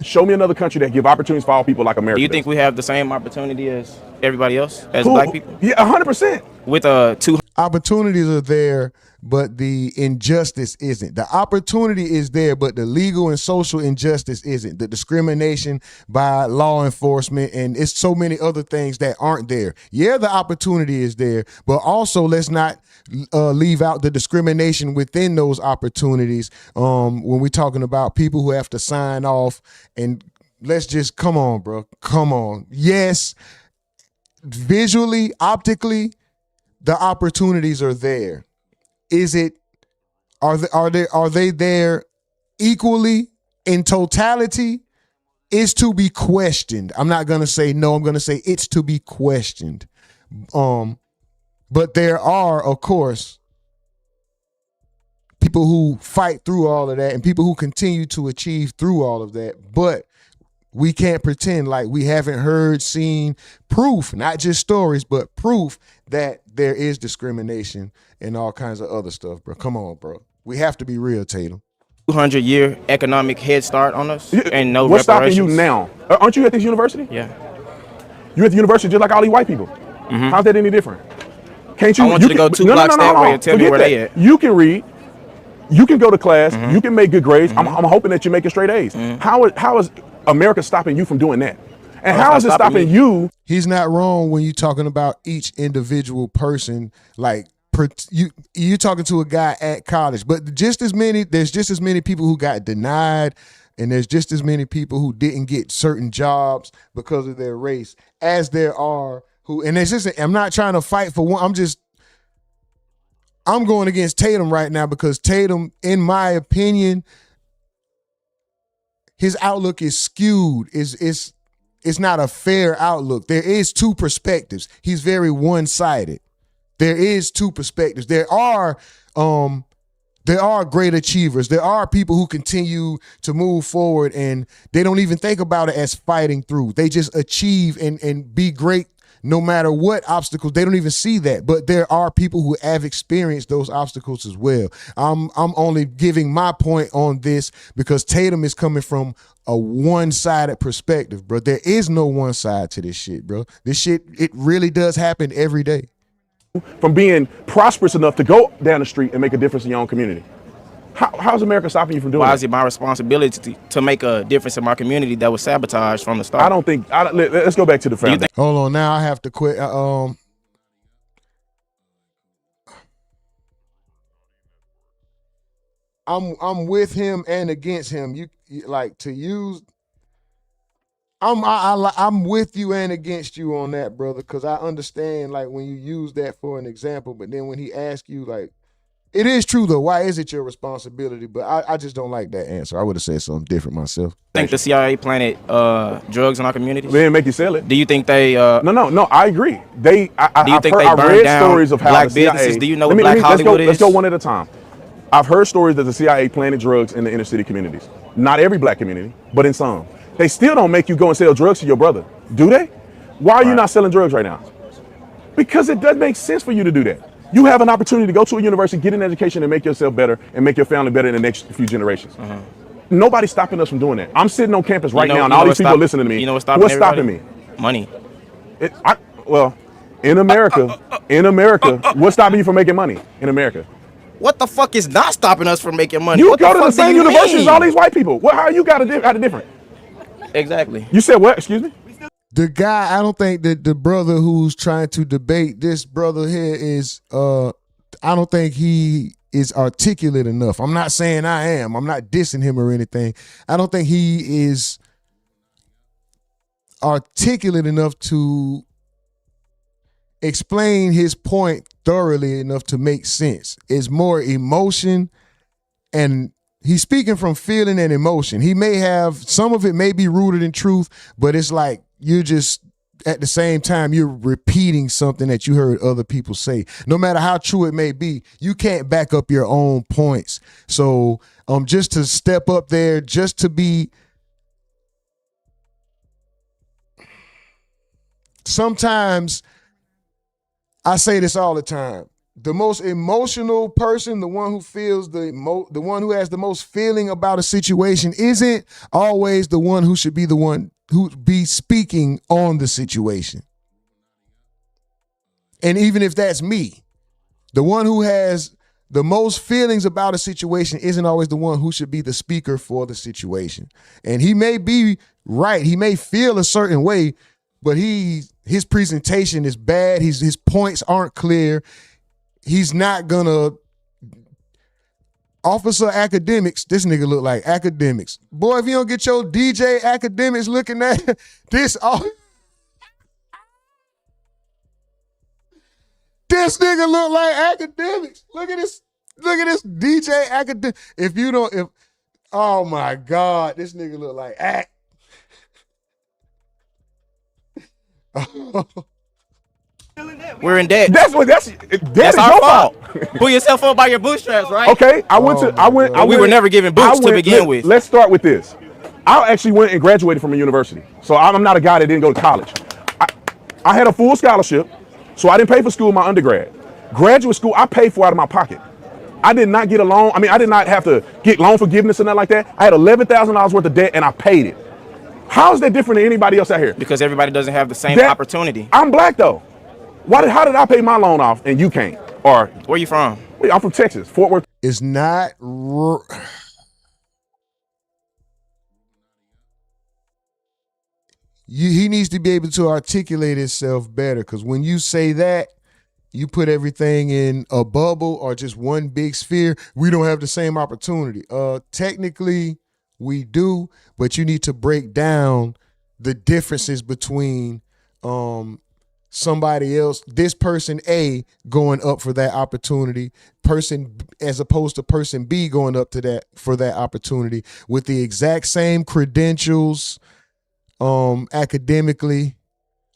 Show me another country that give opportunities for all people like America. Do you think we have the same opportunity as everybody else, as black people? Yeah, 100%. With two opportunities are there, but the injustice isn't. The opportunity is there, but the legal and social injustice isn't. The discrimination by law enforcement, and it's so many other things that aren't there. Yeah, the opportunity is there, but also let's not leave out the discrimination within those opportunities when we're talking about people who have to sign off. And let's just, come on, bro. Come on. Yes, visually, optically, the opportunities are there. Are they there equally in totality? Is to be questioned. I'm not gonna say no, I'm gonna say it's to be questioned. But there are, of course, people who fight through all of that and people who continue to achieve through all of that. But we can't pretend like we haven't heard, seen proof, not just stories, but proof that there is discrimination and all kinds of other stuff, bro. Come on, bro. We have to be real, Tatum. 200-year economic head start on us and no What's reparations. stopping you now? Aren't you at this university? Yeah. You at the university just like all these white people. How's that any different? Can't you? I want you to go two blocks that way and tell me where they at. You can read. You can go to class. You can make good grades. I'm hoping that you're making straight A's. How is America stopping you from doing that? And how is it stopping you? He's not wrong when you're talking about each individual person. Like you talking to a guy at college, but there's just as many people who got denied, and there's just as many people who didn't get certain jobs because of their race as there are who. And it's just, I'm not trying to fight for one. I'm going against Tatum right now because Tatum, in my opinion, his outlook is skewed. It's not a fair outlook. There is two perspectives. He's very one-sided. There is two perspectives. There are great achievers. There are people who continue to move forward and they don't even think about it as fighting through. They just achieve and be great no matter what obstacles. They don't even see that. But there are people who have experienced those obstacles as well. I'm only giving my point on this because Tatum is coming from a one-sided perspective, bro. There is no one side to this shit, bro. This shit, it really does happen every day. From being prosperous enough to go down the street and make a difference in your own community. How's America stopping you from doing that? Why is it my responsibility to make a difference in my community that was sabotaged from the start? I don't think. Let's go back to the foundation. Hold on, now I have to quit. I'm with him and against him. You like to use. I'm with you and against you on that, brother, because I understand like when you use that for an example, but then when he asks you like, it is true though. Why is it your responsibility? But I just don't like that answer. I would have said something different myself. I think the CIA planted drugs in our communities. They didn't make you sell it. Do you think they? No. I agree. Do you think they I burned read down stories of how black the CIA, businesses? Do you know what Black Hollywood is? Let's go one at a time. I've heard stories that the CIA planted drugs in the inner city communities. Not every black community, but in some. They still don't make you go and sell drugs to your brother, do they? Why are you not selling drugs right now? Because it doesn't make sense for you to do that. You have an opportunity to go to a university, get an education, and make yourself better and make your family better in the next few generations. Nobody's stopping us from doing that. I'm sitting on campus right now, and all these people are listening to me. You know what's stopping What's stopping me? Money. In America, what's stopping you from making money in America? What the fuck is not stopping us from making money? You What go the to the fuck do same you university as all mean? these white people. What? How you got a different? Exactly. You said what? Excuse me? The guy, I don't think that the brother who's trying to debate this brother here is, I don't think he is articulate enough. I'm not saying I am. I'm not dissing him or anything. I don't think he is articulate enough to explain his point thoroughly enough to make sense. It's more emotion, and he's speaking from feeling and emotion. He may have, some of it may be rooted in truth, but it's like you're just, at the same time, you're repeating something that you heard other people say. No matter how true it may be, you can't back up your own points. So just to step up there, just to be, sometimes I say this all the time. The most emotional person, the one who feels the one who has the most feeling about a situation, isn't always the one who should be the one who be speaking on the situation. And even if that's me, the one who has the most feelings about a situation isn't always the one who should be the speaker for the situation. And he may be right. He may feel a certain way, but his presentation is bad. His points aren't clear. He's not gonna. Officer Academics, this nigga look like Academics. Boy, if you don't get your DJ Academics looking at this, this nigga look like Academics. Look at this DJ Academics. Oh my God, this nigga look like Act. We're in debt. That's our fault. Pull yourself up by your bootstraps, right? Okay, I went. We were never given boots to begin with. Let's start with this. I actually went and graduated from a university, so I'm not a guy that didn't go to college. I had a full scholarship, so I didn't pay for school in my undergrad. Graduate school, I paid for out of my pocket. I did not get a loan. I mean, I did not have to get loan forgiveness or nothing like that. I had $11,000 worth of debt, and I paid it. How is that different than anybody else out here? Because everybody doesn't have the same opportunity. I'm black though. How did I pay my loan off and you can't? Or where you from? I'm from Texas, Fort Worth. It's not. He needs to be able to articulate himself better, because when you say that, you put everything in a bubble or just one big sphere. We don't have the same opportunity. Technically, we do, but you need to break down the differences between somebody else, this person A going up for that opportunity, person as opposed to person B going up to that for that opportunity with the exact same credentials, academically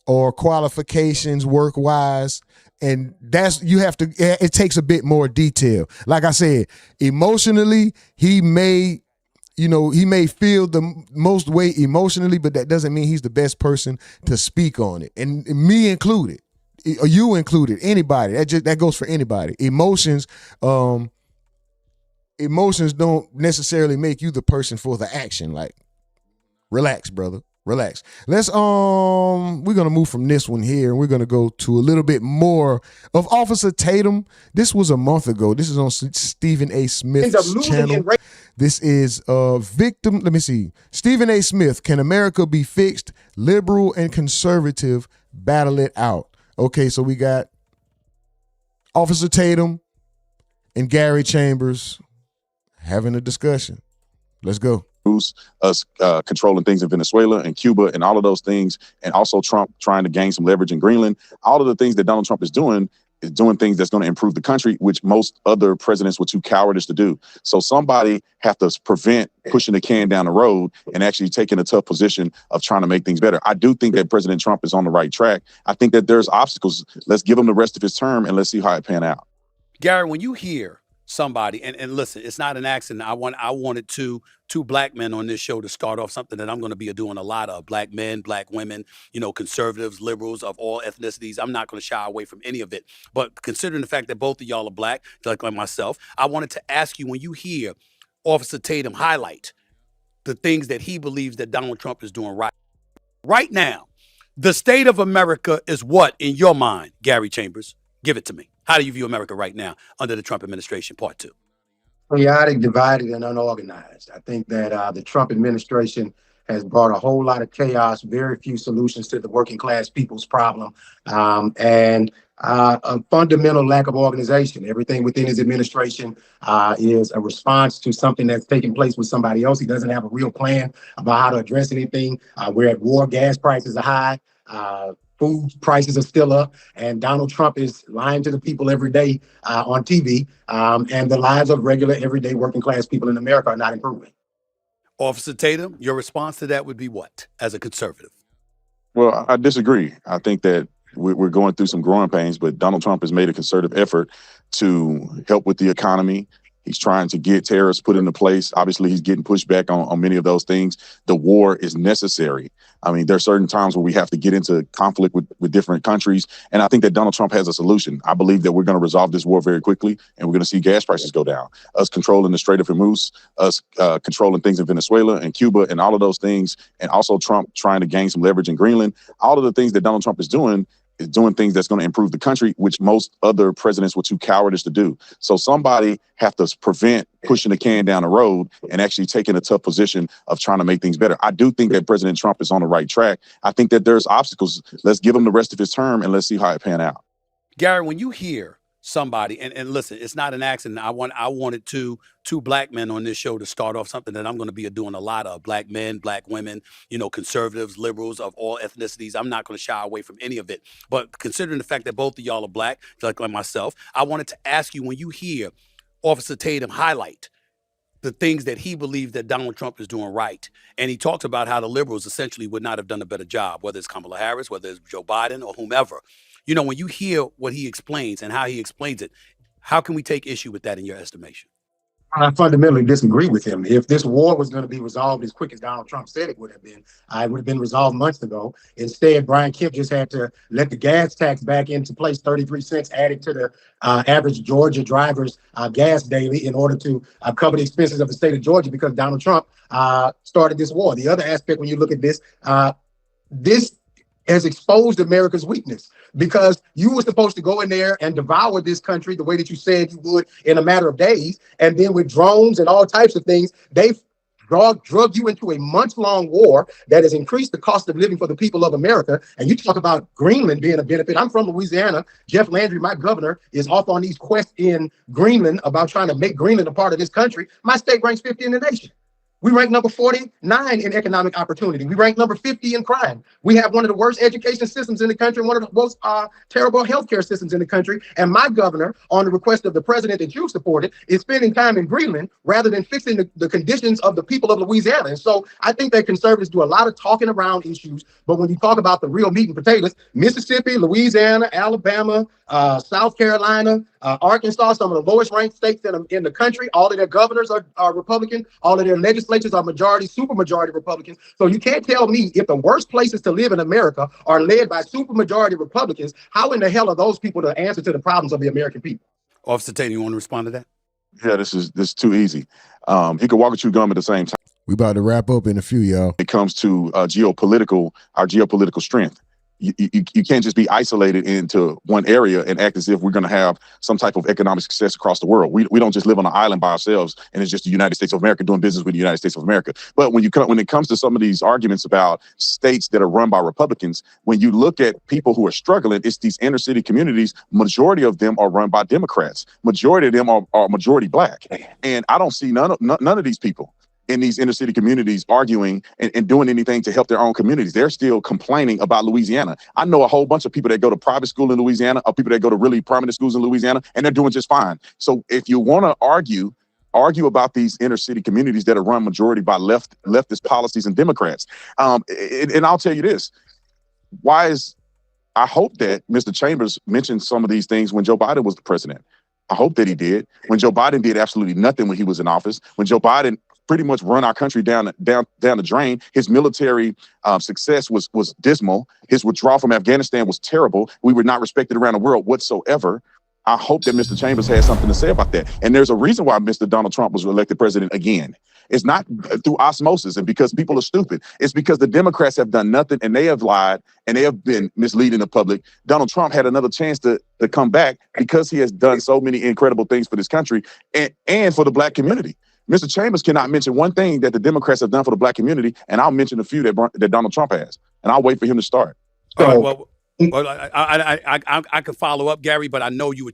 or qualifications work-wise. And it takes a bit more detail. Like I said, emotionally, he may feel the most weight emotionally, but that doesn't mean he's the best person to speak on it. And me included, or you included, anybody. That goes for anybody. Emotions don't necessarily make you the person for the action. Like, relax, brother. Relax. We're gonna move from this one here, and we're gonna go to a little bit more of Officer Tatum. This was a month ago. This is on Stephen A. Smith's channel. This is victim. Let me see. Stephen A. Smith, can America be fixed? Liberal and conservative battle it out. Okay, so we got Officer Tatum and Gary Chambers having a discussion. Let's go. Us controlling things in Venezuela and Cuba and all of those things, and also Trump trying to gain some leverage in Greenland. All of the things that Donald Trump is doing things that's going to improve the country, which most other presidents were too cowardice to do. So somebody have to prevent pushing the can down the road and actually taking a tough position of trying to make things better. I do think that President Trump is on the right track. I think that there's obstacles. Let's give him the rest of his term and let's see how it pan out. Gary, when you hear somebody, and listen, it's not an accident. I wanted two black men on this show to start off something that I'm going to be doing a lot of. Black men, black women, conservatives, liberals of all ethnicities. I'm not going to shy away from any of it. But considering the fact that both of y'all are black, like myself, I wanted to ask you, when you hear Officer Tatum highlight the things that he believes that Donald Trump is doing right now, the state of America is what in your mind, Gary Chambers? Give it to me. How do you view America right now under the Trump administration? Part 2. Chaotic, divided, and unorganized. I think that the Trump administration has brought a whole lot of chaos, very few solutions to the working class people's problem, and a fundamental lack of organization. Everything within his administration is a response to something that's taking place with somebody else. He doesn't have a real plan about how to address anything. We're at war, gas prices are high. Food prices are still up, and Donald Trump is lying to the people every day on TV, and the lives of regular, everyday working class people in America are not improving. Officer Tatum, your response to that would be what, as a conservative? Well, I disagree. I think that we're going through some growing pains, but Donald Trump has made a concerted effort to help with the economy. He's trying to get tariffs put into place. Obviously, he's getting pushed back on many of those things. The war is necessary. I mean, there are certain times where we have to get into conflict with different countries. And I think that Donald Trump has a solution. I believe that we're going to resolve this war very quickly, and we're going to see gas prices go down. Us controlling the Strait of Hormuz, us controlling things in Venezuela and Cuba and all of those things, and also Trump trying to gain some leverage in Greenland. All of the things that Donald Trump is doing things that's going to improve the country, which most other presidents were too cowardice to do. So somebody have to prevent pushing the can down the road and actually taking a tough position of trying to make things better. I do think that President Trump is on the right track. I think that there's obstacles. Let's give him the rest of his term and let's see how it pan out. Gary, when you hear somebody, and listen, it's not an accident. I wanted two black men on this show to start off something that I'm going to be doing a lot of. Black men, black women, conservatives, liberals of all ethnicities. I'm not going to shy away from any of it. But considering the fact that both of y'all are black, like myself, I wanted to ask you, when you hear Officer Tatum highlight the things that he believes that Donald Trump is doing right, and he talks about how the liberals essentially would not have done a better job, whether it's Kamala Harris, whether it's Joe Biden or whomever. When you hear what he explains and how he explains it, how can we take issue with that in your estimation? I fundamentally disagree with him. If this war was going to be resolved as quick as Donald Trump said it would have been, it would have been resolved months ago. Instead, Brian Kemp just had to let the gas tax back into place, 33 cents added to the average Georgia driver's gas daily in order to cover the expenses of the state of Georgia, because Donald Trump started this war. The other aspect, when you look at this, this has exposed America's weakness, because you were supposed to go in there and devour this country the way that you said you would in a matter of days. And then with drones and all types of things, they've drug you into a months-long war that has increased the cost of living for the people of America. And you talk about Greenland being a benefit. I'm from Louisiana. Jeff Landry, my governor, is off on these quests in Greenland about trying to make Greenland a part of this country. My state ranks 50 in the nation. We rank number 49 in economic opportunity. We rank number 50 in crime. We have one of the worst education systems in the country, one of the most terrible healthcare systems in the country. And my governor, on the request of the president that you supported, is spending time in Greenland rather than fixing the conditions of the people of Louisiana. And so I think that conservatives do a lot of talking around issues, but when you talk about the real meat and potatoes, Mississippi, Louisiana, Alabama, South Carolina, Arkansas, some of the lowest ranked states in the country, all of their governors are Republican, all of their legislatures are supermajority Republicans. So you can't tell me, if the worst places to live in America are led by supermajority Republicans, how in the hell are those people the answer to the problems of the American people? Officer Tatum, you want to respond to that? Yeah, this is too easy. He could walk and chew gum at the same time. We about to wrap up in a few, y'all. It comes to our geopolitical strength. You can't just be isolated into one area and act as if we're going to have some type of economic success across the world. We don't just live on an island by ourselves and it's just the United States of America doing business with the United States of America. But when it comes to some of these arguments about states that are run by Republicans, when you look at people who are struggling, it's these inner city communities. Majority of them are run by Democrats. Majority of them are majority black. And I don't see none of these people in these inner city communities arguing and doing anything to help their own communities. They're still complaining about Louisiana. I know a whole bunch of people that go to private school in Louisiana, or people that go to really prominent schools in Louisiana, and they're doing just fine. So if you want to argue about these inner city communities that are run majority by leftist policies and Democrats. And I'll tell you this, I hope that Mr. Chambers mentioned some of these things when Joe Biden was the president. I hope that he did. When Joe Biden did absolutely nothing when he was in office, when Joe Biden pretty much run our country down the drain. His military success was dismal. His withdrawal from Afghanistan was terrible. We were not respected around the world whatsoever. I hope that Mr. Chambers has something to say about that. And there's a reason why Mr. Donald Trump was elected president again. It's not through osmosis and because people are stupid. It's because the Democrats have done nothing and they have lied and they have been misleading the public. Donald Trump had another chance to come back because he has done so many incredible things for this country and for the black community. Mr. Chambers cannot mention one thing that the Democrats have done for the black community, and I'll mention a few that Donald Trump has, and I'll wait for him to start. All right, well, I could follow up, Gary, but I know you were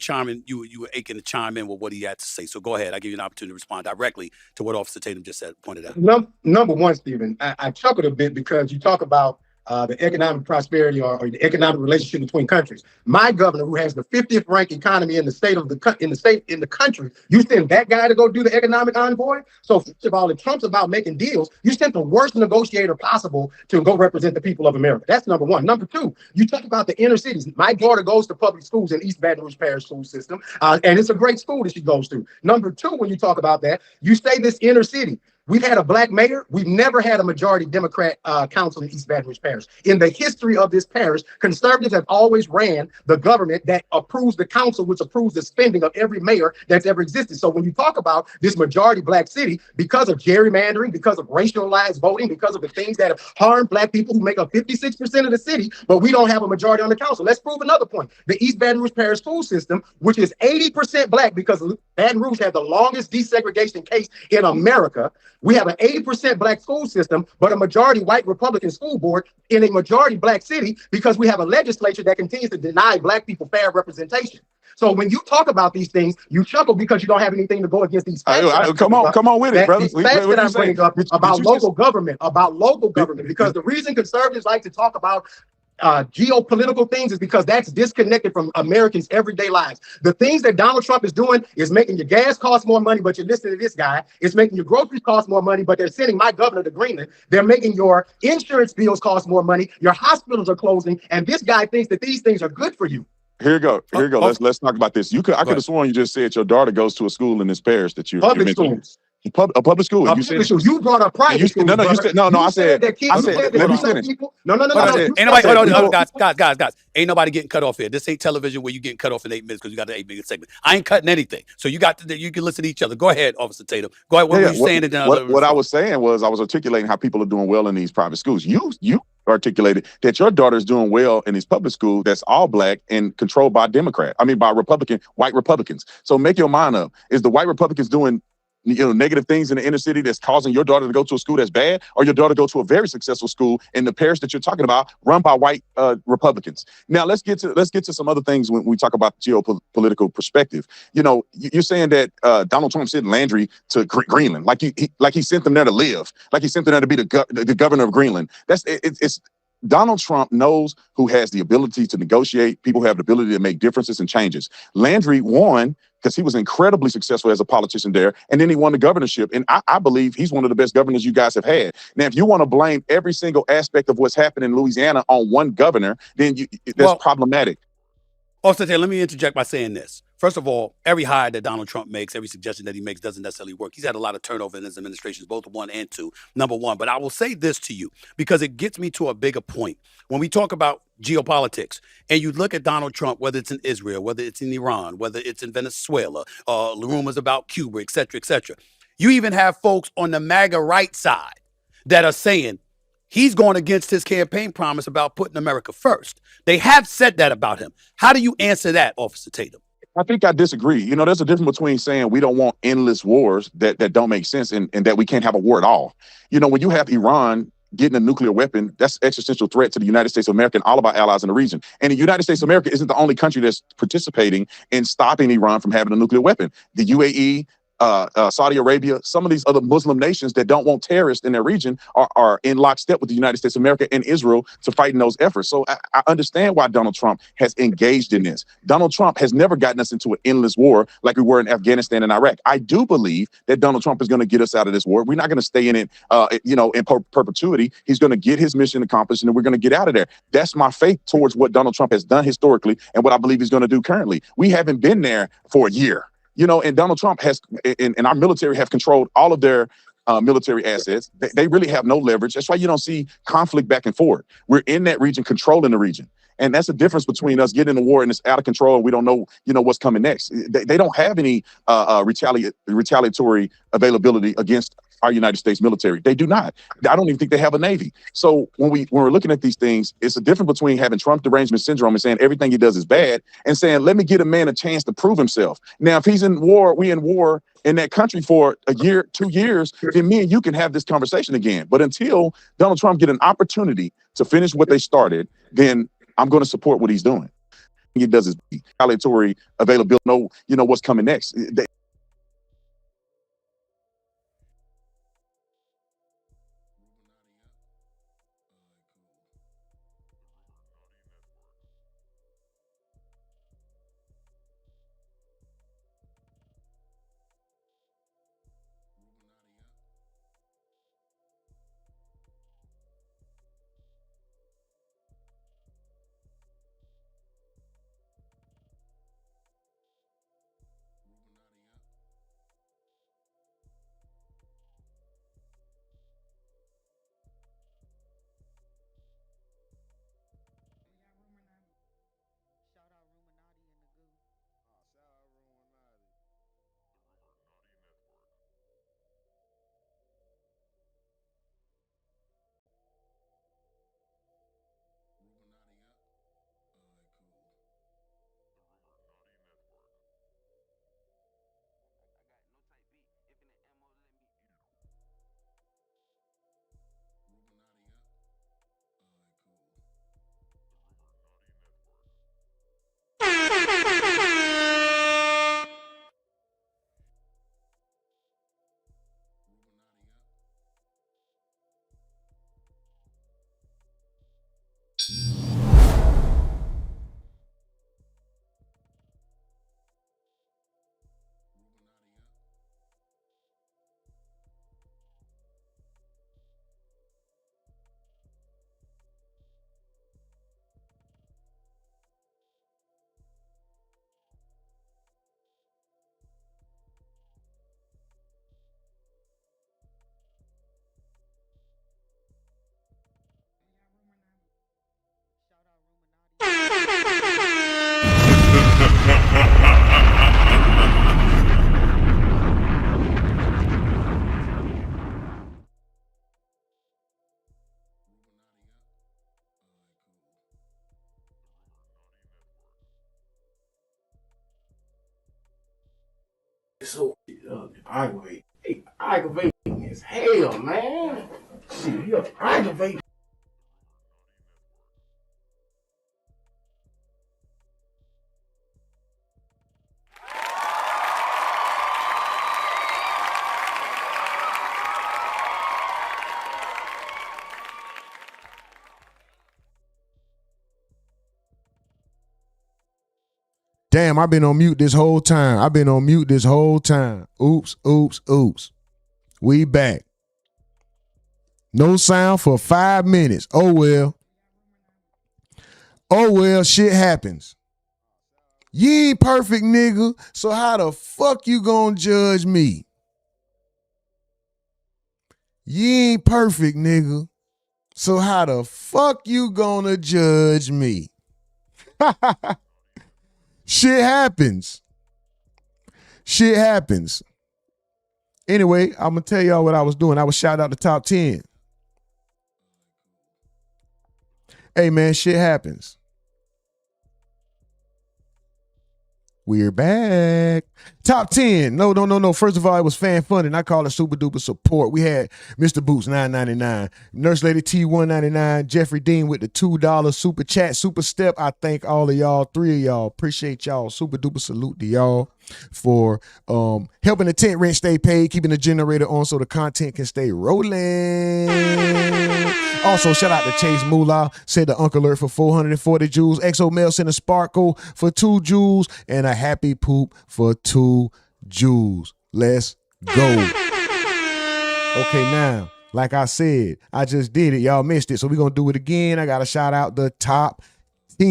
aching to chime in with what he had to say. So go ahead. I give you an opportunity to respond directly to what Officer Tatum just pointed out. Number one, Stephen, I chuckled a bit because you talk about the economic prosperity or the economic relationship between countries. My governor, who has the 50th ranked economy in the country, you send that guy to go do the economic envoy. So first of all, if Trump's about making deals, you sent the worst negotiator possible to go represent the people of America. That's number one. Number two, you talk about the inner cities. My daughter goes to public schools in East Baton Rouge Parish school system, and it's a great school that she goes to. Number two, when you talk about that, you say this inner city. We've had a black mayor. We've never had a majority Democrat council in East Baton Rouge Parish. In the history of this parish, conservatives have always ran the government that approves the council, which approves the spending of every mayor that's ever existed. So when you talk about this majority black city, because of gerrymandering, because of racialized voting, because of the things that have harmed black people who make up 56% of the city, but we don't have a majority on the council. Let's prove another point. The East Baton Rouge Parish school system, which is 80% black because Baton Rouge had the longest desegregation case in America. We have an 80% black school system, but a majority white Republican school board in a majority black city because we have a legislature that continues to deny black people fair representation. So when you talk about these things, you chuckle because you don't have anything to go against these facts. Come on with it, brother. These facts that I'm bringing up about local government, because the reason conservatives like to talk about geopolitical things is because that's disconnected from Americans' everyday lives. The things that Donald Trump is doing is making your gas cost more money, but you're listening to this guy. It's making your groceries cost more money, but they're sending my governor to Greenland. They're making your insurance bills cost more money. Your hospitals are closing, and this guy thinks that these things are good for you. Here you go. Let's talk about this. I could have sworn you just said your daughter goes to a school in this parish that you're public schools. A public school. You brought up private schools. No, you said no. I said. Let me finish. No. Guys. Ain't nobody getting cut off here. This ain't television where you getting cut off in 8 minutes because you got the 8-minute segment. I ain't cutting anything. So you can listen to each other. Go ahead, Officer Tatum. Go ahead. What were you saying? What I was saying was I was articulating how people are doing well in these private schools. You articulated that your daughter is doing well in these public schools that's all black and controlled by white Republicans. So make your mind up. Is the white Republicans doing negative things in the inner city that's causing your daughter to go to a school that's bad, or your daughter go to a very successful school in the parish that you're talking about, run by white Republicans? Now let's get to some other things when we talk about geopolitical perspective. You're saying that Donald Trump sent Landry to Greenland, like he sent them there to live, like he sent them there to be the governor of Greenland. It's Donald Trump knows who has the ability to negotiate, people who have the ability to make differences and changes. Landry won because he was incredibly successful as a politician there, and then he won the governorship. And I believe he's one of the best governors you guys have had. Now, if you want to blame every single aspect of what's happened in Louisiana on one governor, then that's problematic. Also, let me interject by saying this. First of all, every hire that Donald Trump makes, every suggestion that he makes doesn't necessarily work. He's had a lot of turnover in his administrations, both 1 and 2, number one. But I will say this to you because it gets me to a bigger point. When we talk about geopolitics and you look at Donald Trump, whether it's in Israel, whether it's in Iran, whether it's in Venezuela, rumors about Cuba, et cetera, you even have folks on the MAGA right side that are saying he's going against his campaign promise about putting America first. They have said that about him. How do you answer that, Officer Tatum? I think I disagree. There's a difference between saying we don't want endless wars that don't make sense and that we can't have a war at all. When you have Iran getting a nuclear weapon, that's an existential threat to the United States of America and all of our allies in the region. And the United States of America isn't the only country that's participating in stopping Iran from having a nuclear weapon. The UAE, Saudi Arabia, some of these other Muslim nations that don't want terrorists in their region are in lockstep with the United States of America and Israel to fight in those efforts. So I understand why Donald Trump has engaged in this. Donald Trump has never gotten us into an endless war like we were in Afghanistan and Iraq. I do believe that Donald Trump is going to get us out of this war. We're not going to stay in it, in perpetuity. He's going to get his mission accomplished and then we're going to get out of there. That's my faith towards what Donald Trump has done historically and what I believe he's going to do currently. We haven't been there for a year. And Donald Trump has, and our military have controlled all of their military assets. They really have no leverage. That's why you don't see conflict back and forth. We're in that region, controlling the region. And that's the difference between us getting in a war and it's out of control and we don't know, what's coming next. They don't have any retaliatory availability against our United States military. They do not. I don't even think they have a Navy. So when we're looking at these things, it's a difference between having Trump derangement syndrome and saying everything he does is bad, and saying, let me get a man a chance to prove himself. Now, if he's in war, we in war in that country for a year, 2 years, then me and you can have this conversation again. But until Donald Trump get an opportunity to finish what they started, then I'm going to support what he's doing. He does his retaliatory availability. Know, you know what's coming next. So aggravating as hell, man. Shit, you're aggravating. Damn, I've been on mute this whole time. Oops, oops, oops. We back. No sound for 5 minutes. Oh well. Oh well, shit happens. You ain't perfect, nigga. So how the fuck you gonna judge me? You ain't perfect, nigga. So how the fuck you gonna judge me? Shit happens. Shit happens. Anyway, I'm going to tell y'all what I was doing. I was shouting out the top 10. Hey, man, shit happens. We're back. Top 10. No. First of all, it was fan funding. I call it super duper support. We had Mr. Boots, $9.99. Nurse Lady T, $1.99. Jeffrey Dean with the $2 super chat, super step. I thank all of y'all, 3 of y'all. Appreciate y'all. Super duper salute to y'all for helping the tent rent stay paid, keeping the generator on so the content can stay rolling. Also, shout out to Chase Moolah, said the Uncle Alert for 440 jewels. XO Mel sent a sparkle for 2 jewels and a happy poop for 2 jewels. Let's go. Okay, now, like I said, I just did it. Y'all missed it, so we're going to do it again. I got to shout out the top 10.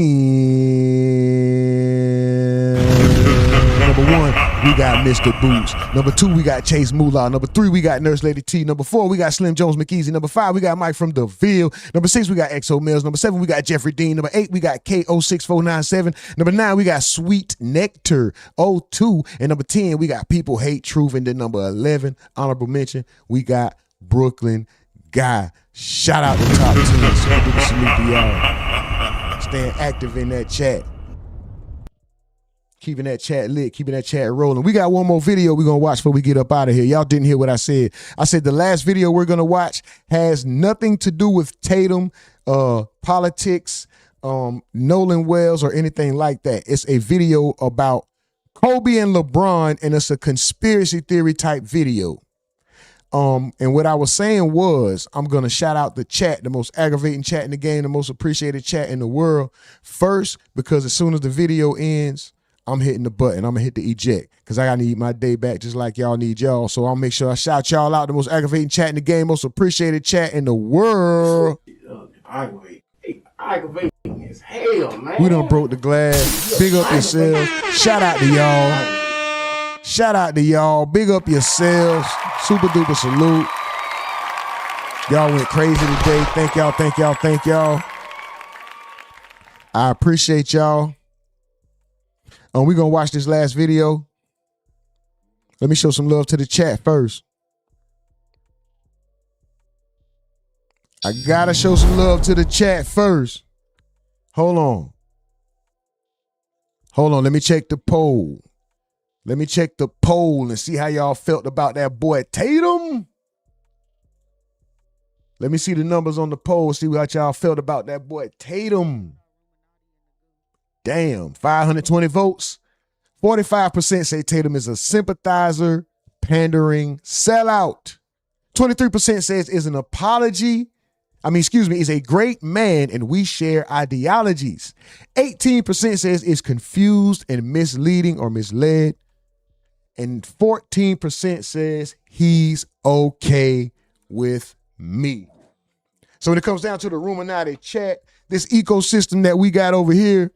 Number 1. we got Mr. Boots. Number 2, we got Chase Moolah. Number 3, we got Nurse Lady T. Number 4, we got Slim Jones McEasy. Number 5, we got Mike from DeVille. Number 6, we got XO Mills. Number 7, we got Jeffrey Dean. Number 8, we got KO6497. Number 9, we got Sweet Nectar 02. And number 10, we got People Hate Truth. And then number 11, honorable mention, we got Brooklyn Guy. Shout out to top 10. Super salute to y'all. Staying active in that chat. Keeping that chat lit, keeping that chat rolling. We got one more video we're going to watch before we get up out of here. Y'all didn't hear what I said. I said the last video we're going to watch has nothing to do with Tatum, politics, Nolan Wells, or anything like that. It's a video about Kobe and LeBron, and it's a conspiracy theory type video. And what I was saying was, I'm going to shout out the chat, the most aggravating chat in the game, the most appreciated chat in the world first, because as soon as the video ends, I'm hitting the button. I'm going to hit the eject because I need my day back just like y'all need y'all. So I'll make sure I shout y'all out, the most aggravating chat in the game, most appreciated chat in the world. Aggravating as hell, man. We done broke the glass. Big up yourselves. Shout out to y'all. Shout out to y'all. Big up yourselves. Super duper salute. Y'all went crazy today. Thank y'all, thank y'all, thank y'all. I appreciate y'all. We're going to watch this last video. Let me show some love to the chat first. I got to show some love to the chat first. Hold on. Hold on. Let me check the poll. Let me check the poll and see how y'all felt about that boy Tatum. Let me see the numbers on the poll, see what y'all felt about that boy Tatum. Damn, 520 votes. 45% say Tatum is a sympathizer, pandering, sellout. 23% says is an apology. Is a great man and we share ideologies. 18% says is confused and misleading or misled. And 14% says he's okay with me. So when it comes down to the Rumonati chat, this ecosystem that we got over here,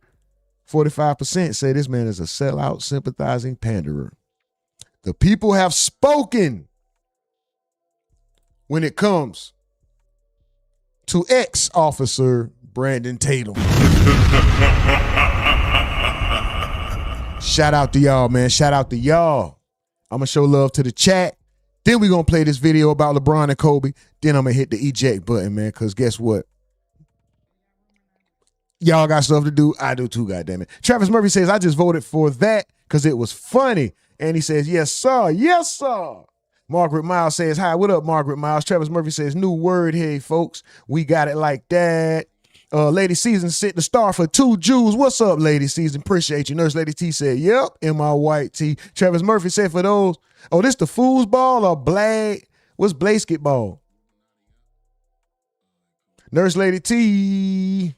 45% say this man is a sellout, sympathizing panderer. The people have spoken when it comes to ex-officer Brandon Tatum. Shout out to y'all, man. Shout out to y'all. I'm going to show love to the chat. Then we're going to play this video about LeBron and Kobe. Then I'm going to hit the eject button, man, because guess what? Y'all got stuff to do. I do too, goddammit. Travis Murphy says, I just voted for that because it was funny. And he says, yes, sir. Yes, sir. Margaret Miles says, hi, what up, Margaret Miles? Travis Murphy says, new word, hey, folks. We got it like that. Lady Season sent the star for 2 Jews. What's up, Lady Season? Appreciate you. Nurse Lady T said, yep, in my white tee. Travis Murphy said for those, this the fool's ball or what's basketball? Nurse Lady T.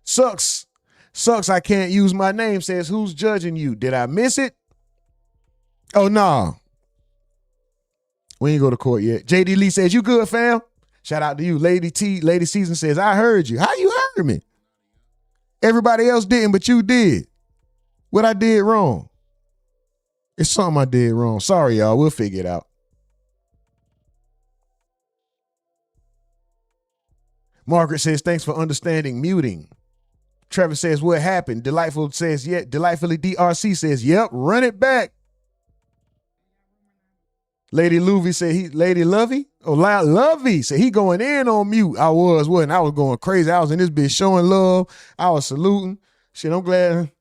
Sucks I can't use my name says, who's judging you? Did I miss it? Oh, nah. We ain't go to court yet. JD Lee says, you good, fam? Shout out to you. Lady Season says, I heard you. How you heard me? Everybody else didn't, but you did. What I did wrong? It's something I did wrong. Sorry, y'all. We'll figure it out. Margaret says, thanks for understanding muting. Trevor says, what happened? Delightful says, yeah. Delightfully DRC says, yep, run it back. Lady Lovey said, Lady Lovey? Oh, Lovey said, he going in on mute. I was going crazy. I was in this bitch showing love. I was saluting. Shit, I'm glad.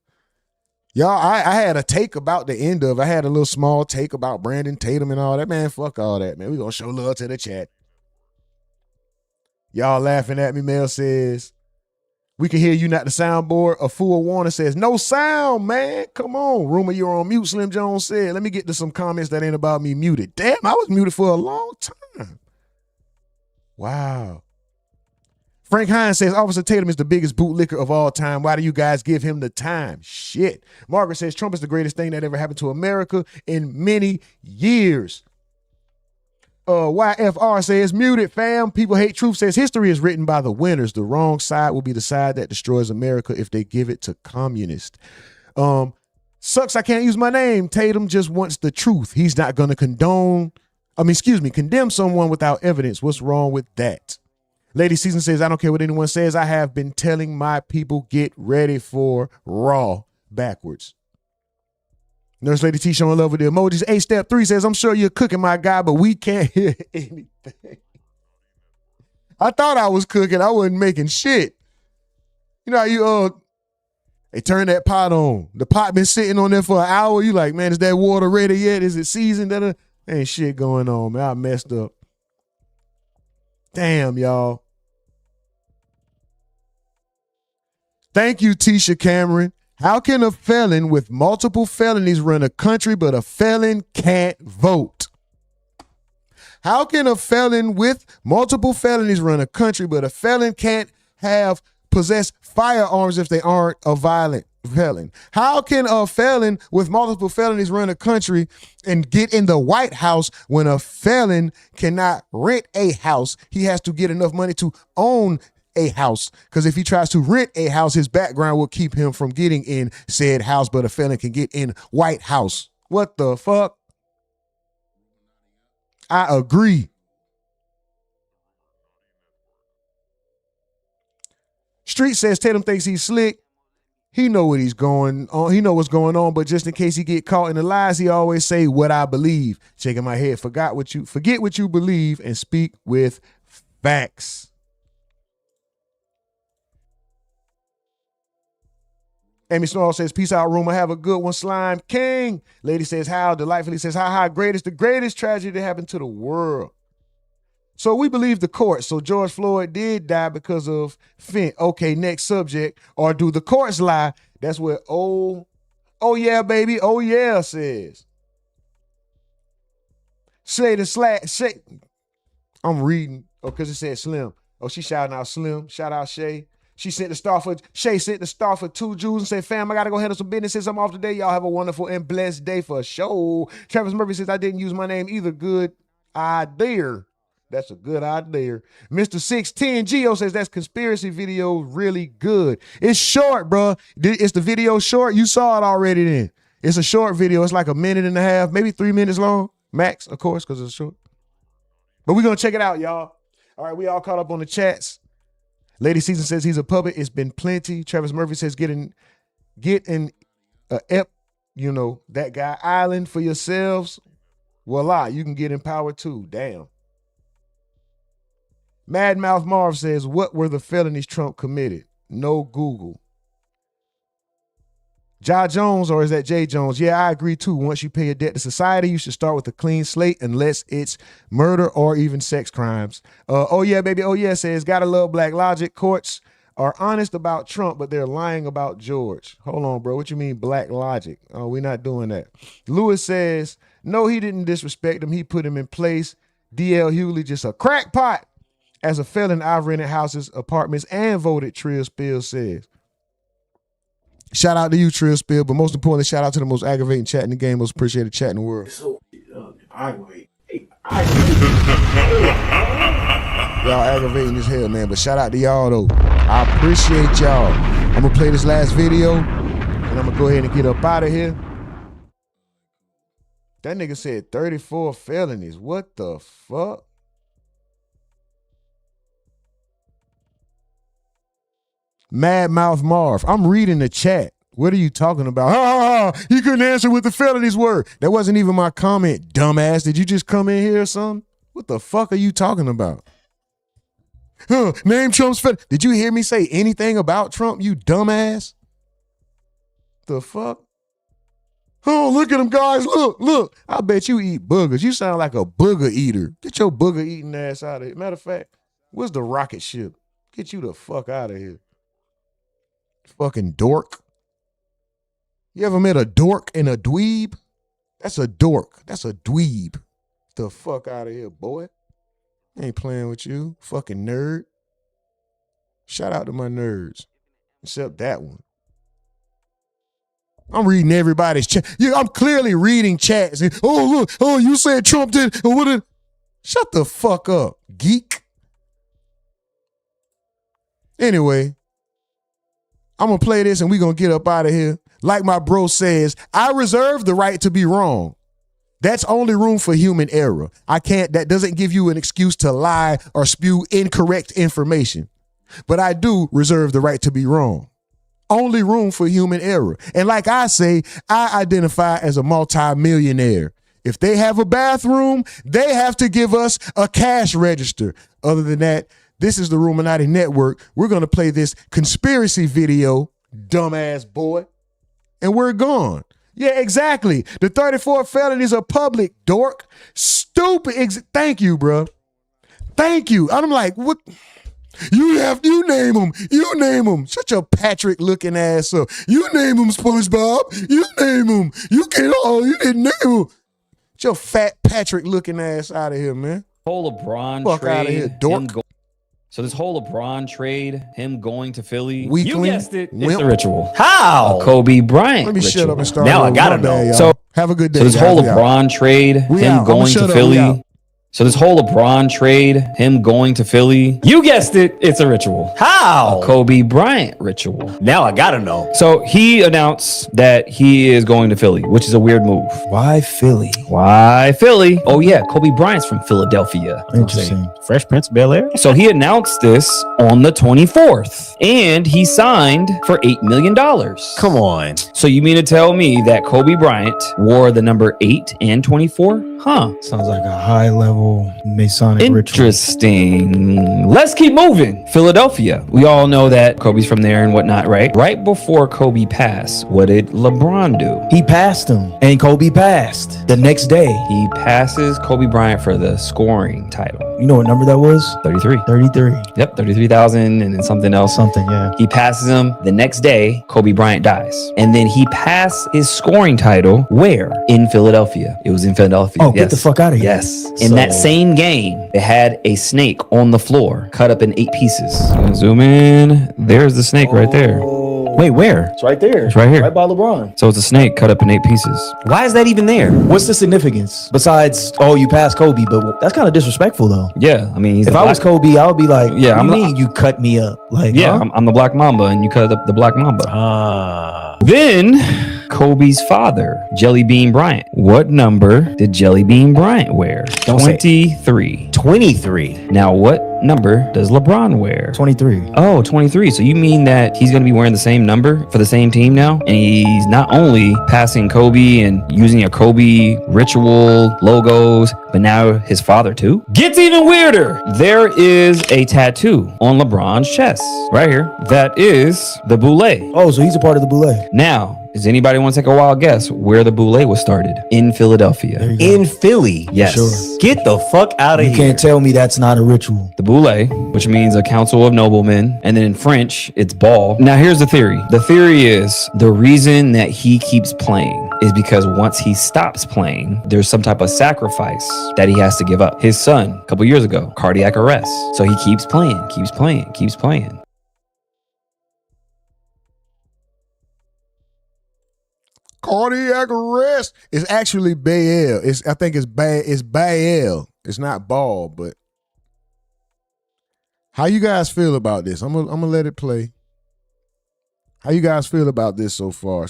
Y'all, I had a take about the end of it. I had a little small take about Brandon Tatum and all that. Man, fuck all that, man. We gonna show love to the chat. Y'all laughing at me. Mel says, we can hear you, not the soundboard. A fool Warner says, no sound, man. Come on. Rumor you're on mute, Slim Jones said. Let me get to some comments that ain't about me muted. Damn, I was muted for a long time. Wow. Frank Hines says, Officer Tatum is the biggest bootlicker of all time. Why do you guys give him the time? Shit. Margaret says, Trump is the greatest thing that ever happened to America in many years. YFR says, muted fam. People Hate Truth says, history is written by the winners. The wrong side will be the side that destroys America if they give it to communists. Sucks I can't use my name. Tatum just wants the truth. He's not going to condemn someone without evidence. What's wrong with that? Lady Season says, I don't care what anyone says. I have been telling my people, get ready for Raw backwards. Nurse Lady T showing love with the emojis. Step 3 says, I'm sure you're cooking, my guy, but we can't hear anything. I thought I was cooking. I wasn't making shit. You know how you they turn that pot on. The pot been sitting on there for an hour. You like, man, is that water ready yet? Is it seasoned? Ain't shit going on, man. I messed up. Damn, y'all. Thank you, Tisha Cameron. How can a felon with multiple felonies run a country, but a felon can't vote? How can a felon with multiple felonies run a country, but a felon can't possess firearms if they aren't a violent felon? How can a felon with multiple felonies run a country and get in the White House when a felon cannot rent a house? He has to get enough money to own a house, because if he tries to rent a house, his background will keep him from getting in said house, but a felon can get in White House. What the fuck? I agree. Street says Tatum thinks he's slick. He know what he's going on. He know what's going on, but just in case he get caught in the lies, he always say what I believe. Shaking my head, forget what you believe and speak with facts. Amy Snarl says, peace out, rumor. Have a good one, Slime King. Lady says, how? Delightfully says, how great is the greatest tragedy that happened to the world. So we believe the court. So George Floyd did die because of fent. Okay, next subject. Or do the courts lie? That's what oh yeah, baby. Oh yeah says. I'm reading. Oh, because it said Slim. Oh, she shouting out Slim. Shout out Shay. Shay sent the star for 2 Jews and said, fam, I got to go handle some business since I'm off today. Y'all have a wonderful and blessed day for a show. Travis Murphy says, I didn't use my name either. Good idea. That's a good idea. Mr. 610 Geo says, that's conspiracy video really good. It's short, bro. Is the video short? You saw it already then. It's a short video. It's like a minute and a half, maybe 3 minutes long. Max, of course, because it's short. But we're going to check it out, y'all. All right, we all caught up on the chats. Lady Season says he's a puppet. It's been plenty. Travis Murphy says get in that guy island for yourselves. Voila, you can get empowered too. Damn. Mad Mouth Marv says, what were the felonies Trump committed? No Google. Ja Jones, or is that Jay Jones? Yeah, I agree too. Once you pay a debt to society, you should start with a clean slate unless it's murder or even sex crimes. Oh yeah, baby. Oh yeah says, gotta love Black Logic. Courts are honest about Trump, but they're lying about George. Hold on, bro. What you mean Black Logic? Oh, we're not doing that. Lewis says, no, he didn't disrespect him. He put him in place. DL Hughley just a crackpot. As a felon, I've rented houses, apartments, and voted, Trill Spill says. Shout out to you, Trill Spill, but most importantly, shout out to the most aggravating chat in the game, most appreciated chat in the world. So, aggravate. Y'all aggravating as hell, man, but shout out to y'all, though. I appreciate y'all. I'm going to play this last video, and I'm going to go ahead and get up out of here. That nigga said 34 felonies. What the fuck? Mad Mouth Marv, I'm reading the chat. What are you talking about? You couldn't answer what the felonies were. That wasn't even my comment, dumbass. Did you just come in here or something? What the fuck are you talking about? Name Trump's felonies. Did you hear me say anything about Trump, you dumbass? The fuck? Oh, look at them guys. Look. I bet you eat boogers. You sound like a booger eater. Get your booger eating ass out of here. Matter of fact, where's the rocket ship? Get you the fuck out of here. Fucking dork. You ever met a dork and a dweeb? That's a dork. That's a dweeb. The fuck out of here, boy. I ain't playing with you. Fucking nerd. Shout out to my nerds. Except that one. I'm reading everybody's chat. Yeah, I'm clearly reading chats. Oh, look. Oh, you said Trump did. What did? Shut the fuck up, geek. Anyway, I'm going to play this and we're going to get up out of here. Like my bro says, I reserve the right to be wrong. That's only room for human error. That doesn't give you an excuse to lie or spew incorrect information. But I do reserve the right to be wrong. Only room for human error. And like I say, I identify as a multi-millionaire. If they have a bathroom, they have to give us a cash register. Other than that, this is the Rumonati Network. We're going to play this conspiracy video, dumbass boy, and we're gone. Yeah, exactly. The 34 felonies are public, dork. Stupid. Thank you, bro. Thank you. I'm like, what? You name them. You name them. Shut your Patrick looking ass up. You name them, SpongeBob. You name them. You didn't name them. Get your fat Patrick looking ass out of here, man. Whole LeBron Fuck trade. out of here, dork. So this whole LeBron trade, him going to Philly, Weakling, you guessed it, it's wimp. a ritual. How? A Kobe Bryant Let me ritual. shut up and start. Now I over. gotta My know. bad, y'all. So have a good day. So this guys. whole We out. LeBron trade, We him out. I'ma going shut to up. We Philly. out. So this whole LeBron trade, him going to Philly, you guessed it, it's a ritual. How? A Kobe Bryant ritual. Now I gotta know. So he announced that he is going to Philly, which is a weird move. Why Philly? Why Philly? Oh yeah, Kobe Bryant's from Philadelphia. Interesting. Fresh Prince of Bel-Air? So he announced this on the 24th, and he signed for $8 million. Come on. So you mean to tell me that Kobe Bryant wore the number 8 and 24? Huh. Sounds like a high-level Masonic ritual. Interesting. Let's keep moving. Philadelphia. We all know that Kobe's from there and whatnot, right? Right before Kobe passed, what did LeBron do? He passed him, and Kobe passed the next day. He passes Kobe Bryant for the scoring title. You know what number that was? 33. 33. Yep, 33,000 and then something else. Something, yeah. He passes him. The next day, Kobe Bryant dies. And then he passed his scoring title where? In Philadelphia. It was in Philadelphia. Oh, get the fuck out of here. Yes. In that same game, they had a snake on the floor, cut up in 8 pieces. Zoom in. There's the snake right there. Wait, where? It's right there. It's right here. Right by LeBron. So it's a snake cut up in 8 pieces. Why is that even there? What's the significance? Besides, oh, you passed Kobe, but that's kind of disrespectful, though. Yeah, I mean, if I was Kobe, I would be like, yeah, what do you mean you cut me up? Like, yeah, huh? I'm the Black Mamba, and you cut up the Black Mamba. Then Kobe's father, Jelly Bean Bryant. What number did Jelly Bean Bryant wear? Don't say. 23. 23. Now, what number does LeBron wear? 23. Oh, 23. So you mean that he's going to be wearing the same number for the same team now? And he's not only passing Kobe and using a Kobe ritual, logos, but now his father too? Gets even weirder. There is a tattoo on LeBron's chest right here. That is the boule. Oh, so he's a part of the boule. Now, does anybody want to take a wild guess where the boule was started? In Philadelphia. In Philly? Yes. Sure. Get the fuck out of here. You can't tell me that's not a ritual. The boule, which means a council of noblemen, and then in French, it's ball. Now, here's the theory. The theory is the reason that he keeps playing is because once he stops playing, there's some type of sacrifice that he has to give up. His son, a couple years ago, cardiac arrest. So he keeps playing, keeps playing, keeps playing. Cardiac arrest is actually Baal. I think it's Baal. It's not ball, but how you guys feel about this? I'm gonna let it play. How you guys feel about this so far?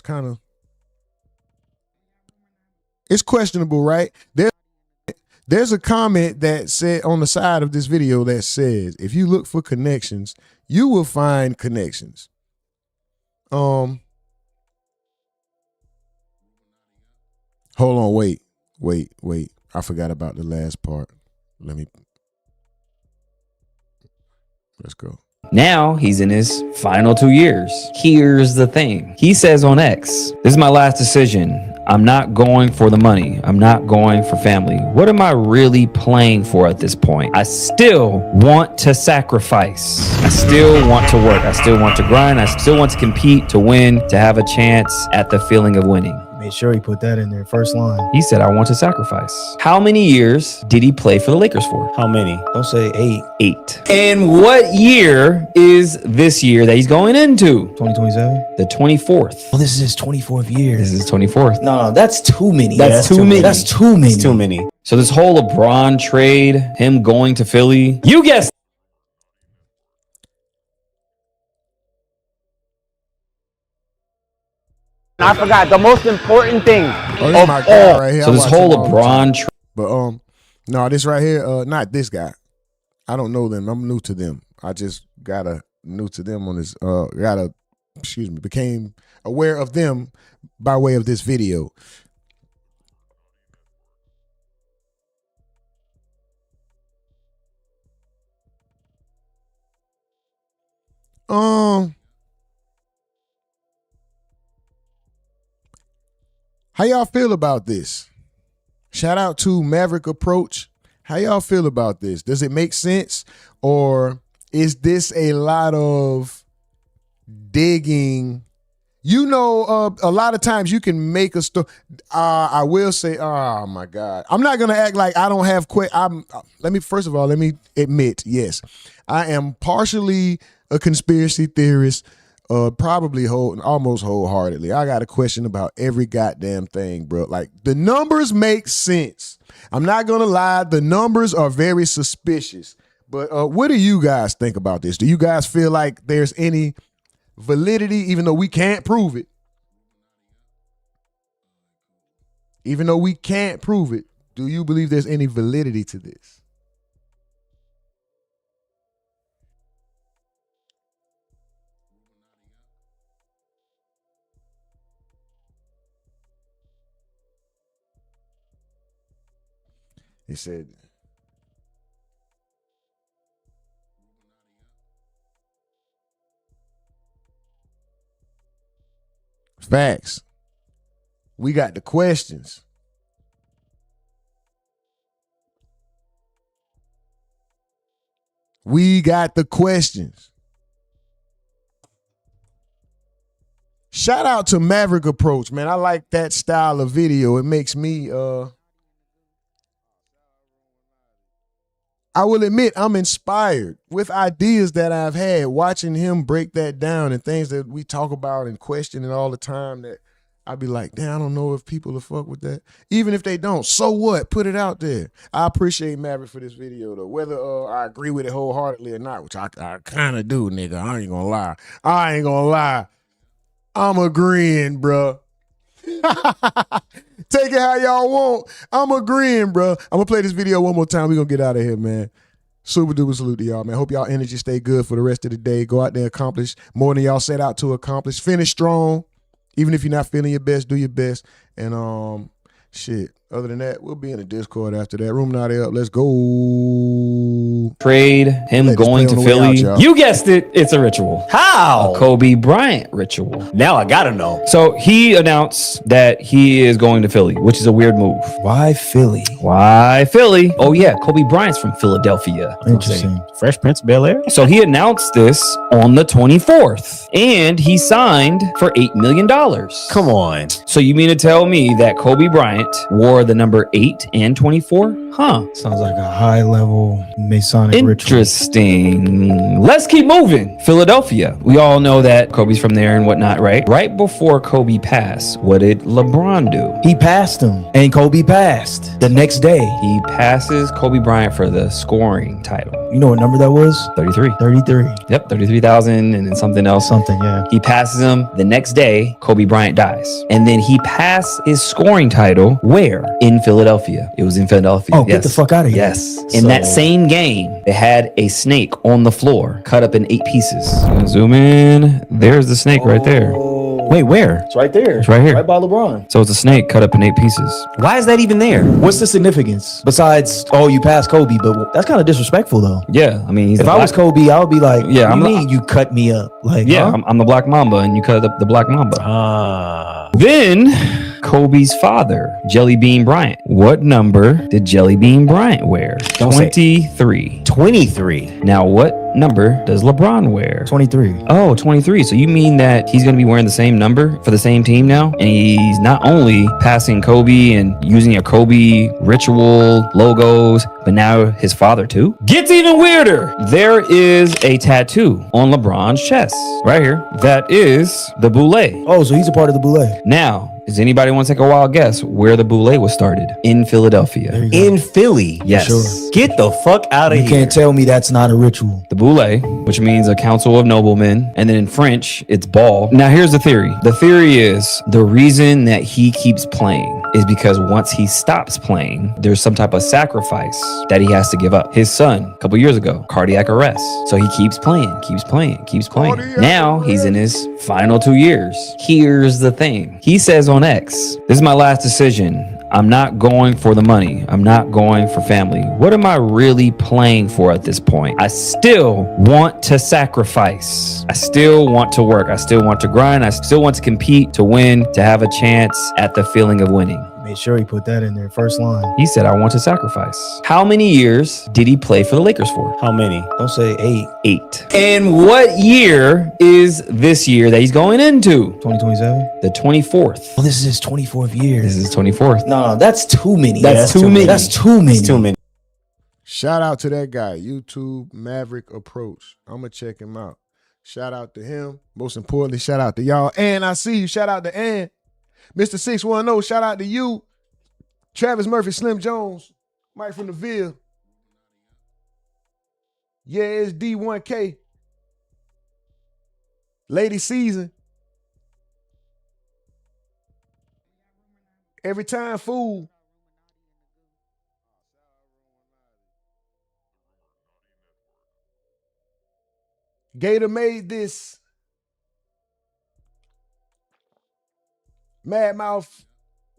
It's questionable, right? There's a comment that said on the side of this video that says, if you look for connections, you will find connections. Hold on, wait. I forgot about the last part. Let's go. Now he's in his final 2 years. Here's the thing. He says on X, this is my last decision. I'm not going for the money. I'm not going for family. What am I really playing for at this point? I still want to sacrifice. I still want to work. I still want to grind. I still want to compete, to win, to have a chance at the feeling of winning. Made sure he put that in there, first line. He said, I want to sacrifice. How many years did he play for the Lakers for? How many? Don't say 8. 8. And what year is this year that he's going into? 2027? The 24th. Oh, this is his 24th year. This is his 24th. No, that's too many. That's too many. That's too many. It's too many. So this whole LeBron trade, him going to Philly, you guessed. I forgot the most important thing Oh, this of my guy all. right here. So I this watch whole him all the time. LeBron trade. But no, this right here, not this guy. I don't know them. I'm new to them. I just new to them on this. Became aware of them by way of this video. How y'all feel about this? Shout out to Maverick Approach. How y'all feel about this? Does it make sense? Or is this a lot of digging? You know, a lot of times you can make a story. I will say, oh my God. I'm not going to act like I don't have first of all, let me admit, yes, I am partially a conspiracy theorist, probably almost wholeheartedly. I got a question about every goddamn thing, bro. Like, the numbers make sense. I'm not going to lie. The numbers are very suspicious. But what do you guys think about this? Do you guys feel like there's any validity, even though we can't prove it? Even though we can't prove it, do you believe there's any validity to this? He said, facts. We got the questions. We got the questions. Shout out to Maverick Approach, man. I like that style of video. It makes me I will admit I'm inspired with ideas that I've had watching him break that down and things that we talk about and question all the time that I'd be like, damn, I don't know if people will fuck with that. Even if they don't, so what? Put it out there. I appreciate Maverick for this video though. Whether I agree with it wholeheartedly or not, which I kind of do, nigga. I ain't gonna lie. I'm agreeing, bro. Take it how y'all want. I'm agreeing, bro. I'm gonna play this video one more time. We're gonna get out of here, man. Super duper salute to y'all, man. Hope y'all energy stay good for the rest of the day. Go out there and accomplish more than y'all set out to accomplish. Finish strong. Even if you're not feeling your best, do your best. And shit. Other than that, we'll be in the Discord after that. Illuminati up. Let's go. Trade, him going to Philly. You guessed it. It's a ritual. How? A Kobe Bryant ritual. Now I gotta know. So he announced that he is going to Philly, which is a weird move. Why Philly? Why Philly? Oh yeah, Kobe Bryant's from Philadelphia. Interesting. Fresh Prince of Bel-Air? So he announced this on the 24th, and he signed for $8 million. Come on. So you mean to tell me that Kobe Bryant wore the number 8 and 24? Huh. Sounds like a high-level Masonic Interesting. ritual. Let's keep moving. Philadelphia. We all know that Kobe's from there and whatnot, right? Right before Kobe passed, what did LeBron do? He passed him, and Kobe passed the next day. He passes Kobe Bryant for the scoring title. You know what number that was? 33. 33. Yep, 33,000 and then something else. Something, yeah. He passes him. The next day, Kobe Bryant dies. And then he passed his scoring title where? In Philadelphia. It was in Philadelphia. Oh, get the fuck out of here. Yes. In that same game, they had a snake on the floor, cut up in 8 pieces. Zoom in. There's the snake right there. Wait, where? It's right there. It's right here. Right by LeBron. So it's a snake cut up in 8 pieces. Why is that even there? What's the significance? Besides, oh, you passed Kobe, but that's kind of disrespectful, though. Yeah, I mean, he's if I was Kobe, I would be like, yeah, what do you mean you cut me up? Like, yeah, huh? I'm the Black Mamba, and you cut up the Black Mamba. Then Kobe's father, Jelly Bean Bryant. What number did Jelly Bean Bryant wear? 23. 23. Now, what number does LeBron wear? 23. Oh, 23. So you mean that he's going to be wearing the same number for the same team now? And he's not only passing Kobe and using a Kobe ritual logos, but now his father too? Gets even weirder. There is a tattoo on LeBron's chest right here. That is the boule. Oh, so he's a part of the boule. Now, Does anybody want to take a wild guess where the boule was started? In Philadelphia. In Philly? Yes. Sure. Get the fuck out of here. You can't tell me that's not a ritual. The boule, which means a council of noblemen, and then in French, it's ball. Now here's the theory. The theory is the reason that he keeps playing is because once he stops playing, there's some type of sacrifice that he has to give up. His son, a couple years ago, cardiac arrest. So he keeps playing, keeps playing, keeps playing. Now he's in his final 2 years. Here's the thing. He says on X, this is my last decision. I'm not going for the money. I'm not going for family. What am I really playing for at this point? I still want to sacrifice. I still want to work. I still want to grind. I still want to compete, to win, to have a chance at the feeling of winning. Made sure he put that in there, first line. He said, I want to sacrifice. How many years did he play for the Lakers for? How many? Don't say 8. 8. And what year is this year that he's going into? 2027? The 24th. Oh, this is his 24th year. This is his 24th. No, that's too many. That's too many. That's too many. That's too many. Shout out to that guy, YouTube Maverick Approach. I'm going to check him out. Shout out to him. Most importantly, shout out to y'all. And I see you. Shout out to Ann. Mr. 610, shout out to you. Travis Murphy, Slim Jones, Mike from the Ville. Yeah, it's D1K. Lady Season. Every time, fool. Gator made this. Mad Mouth.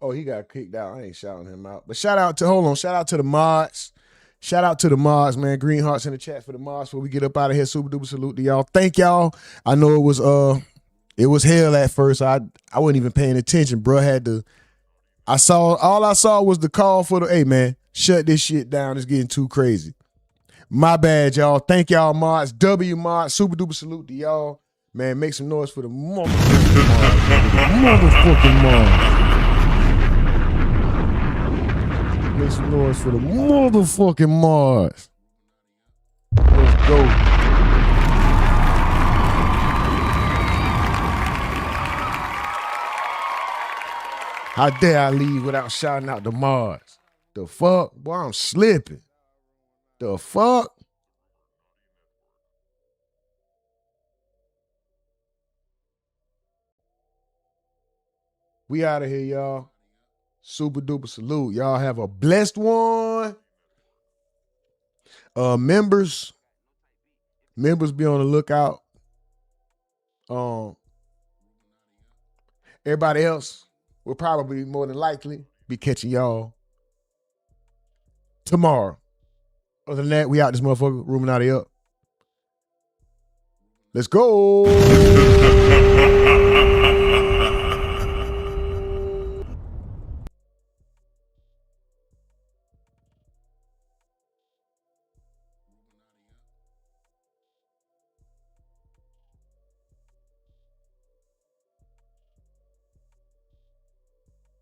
Oh, he got kicked out. I ain't shouting him out. But shout out to the mods. Shout out to the mods, man. Green hearts in the chat for the mods before we get up out of here. Super duper salute to y'all. Thank y'all. I know it was hell at first. I wasn't even paying attention, bro. All I saw was the call for the, hey man, shut this shit down. It's getting too crazy. My bad, y'all. Thank y'all, mods. W mods. Super duper salute to y'all. Man, make some noise for the motherfucking mods. Make some noise for the motherfucking mods. Let's go. How dare I leave without shouting out the mods? The fuck? Boy, I'm slipping. The fuck? We out of here, y'all. Super duper salute. Y'all have a blessed one. Members be on the lookout. Everybody else will probably more than likely be catching y'all tomorrow. Other than that, we out this motherfucker. Ruminati up. Let's go.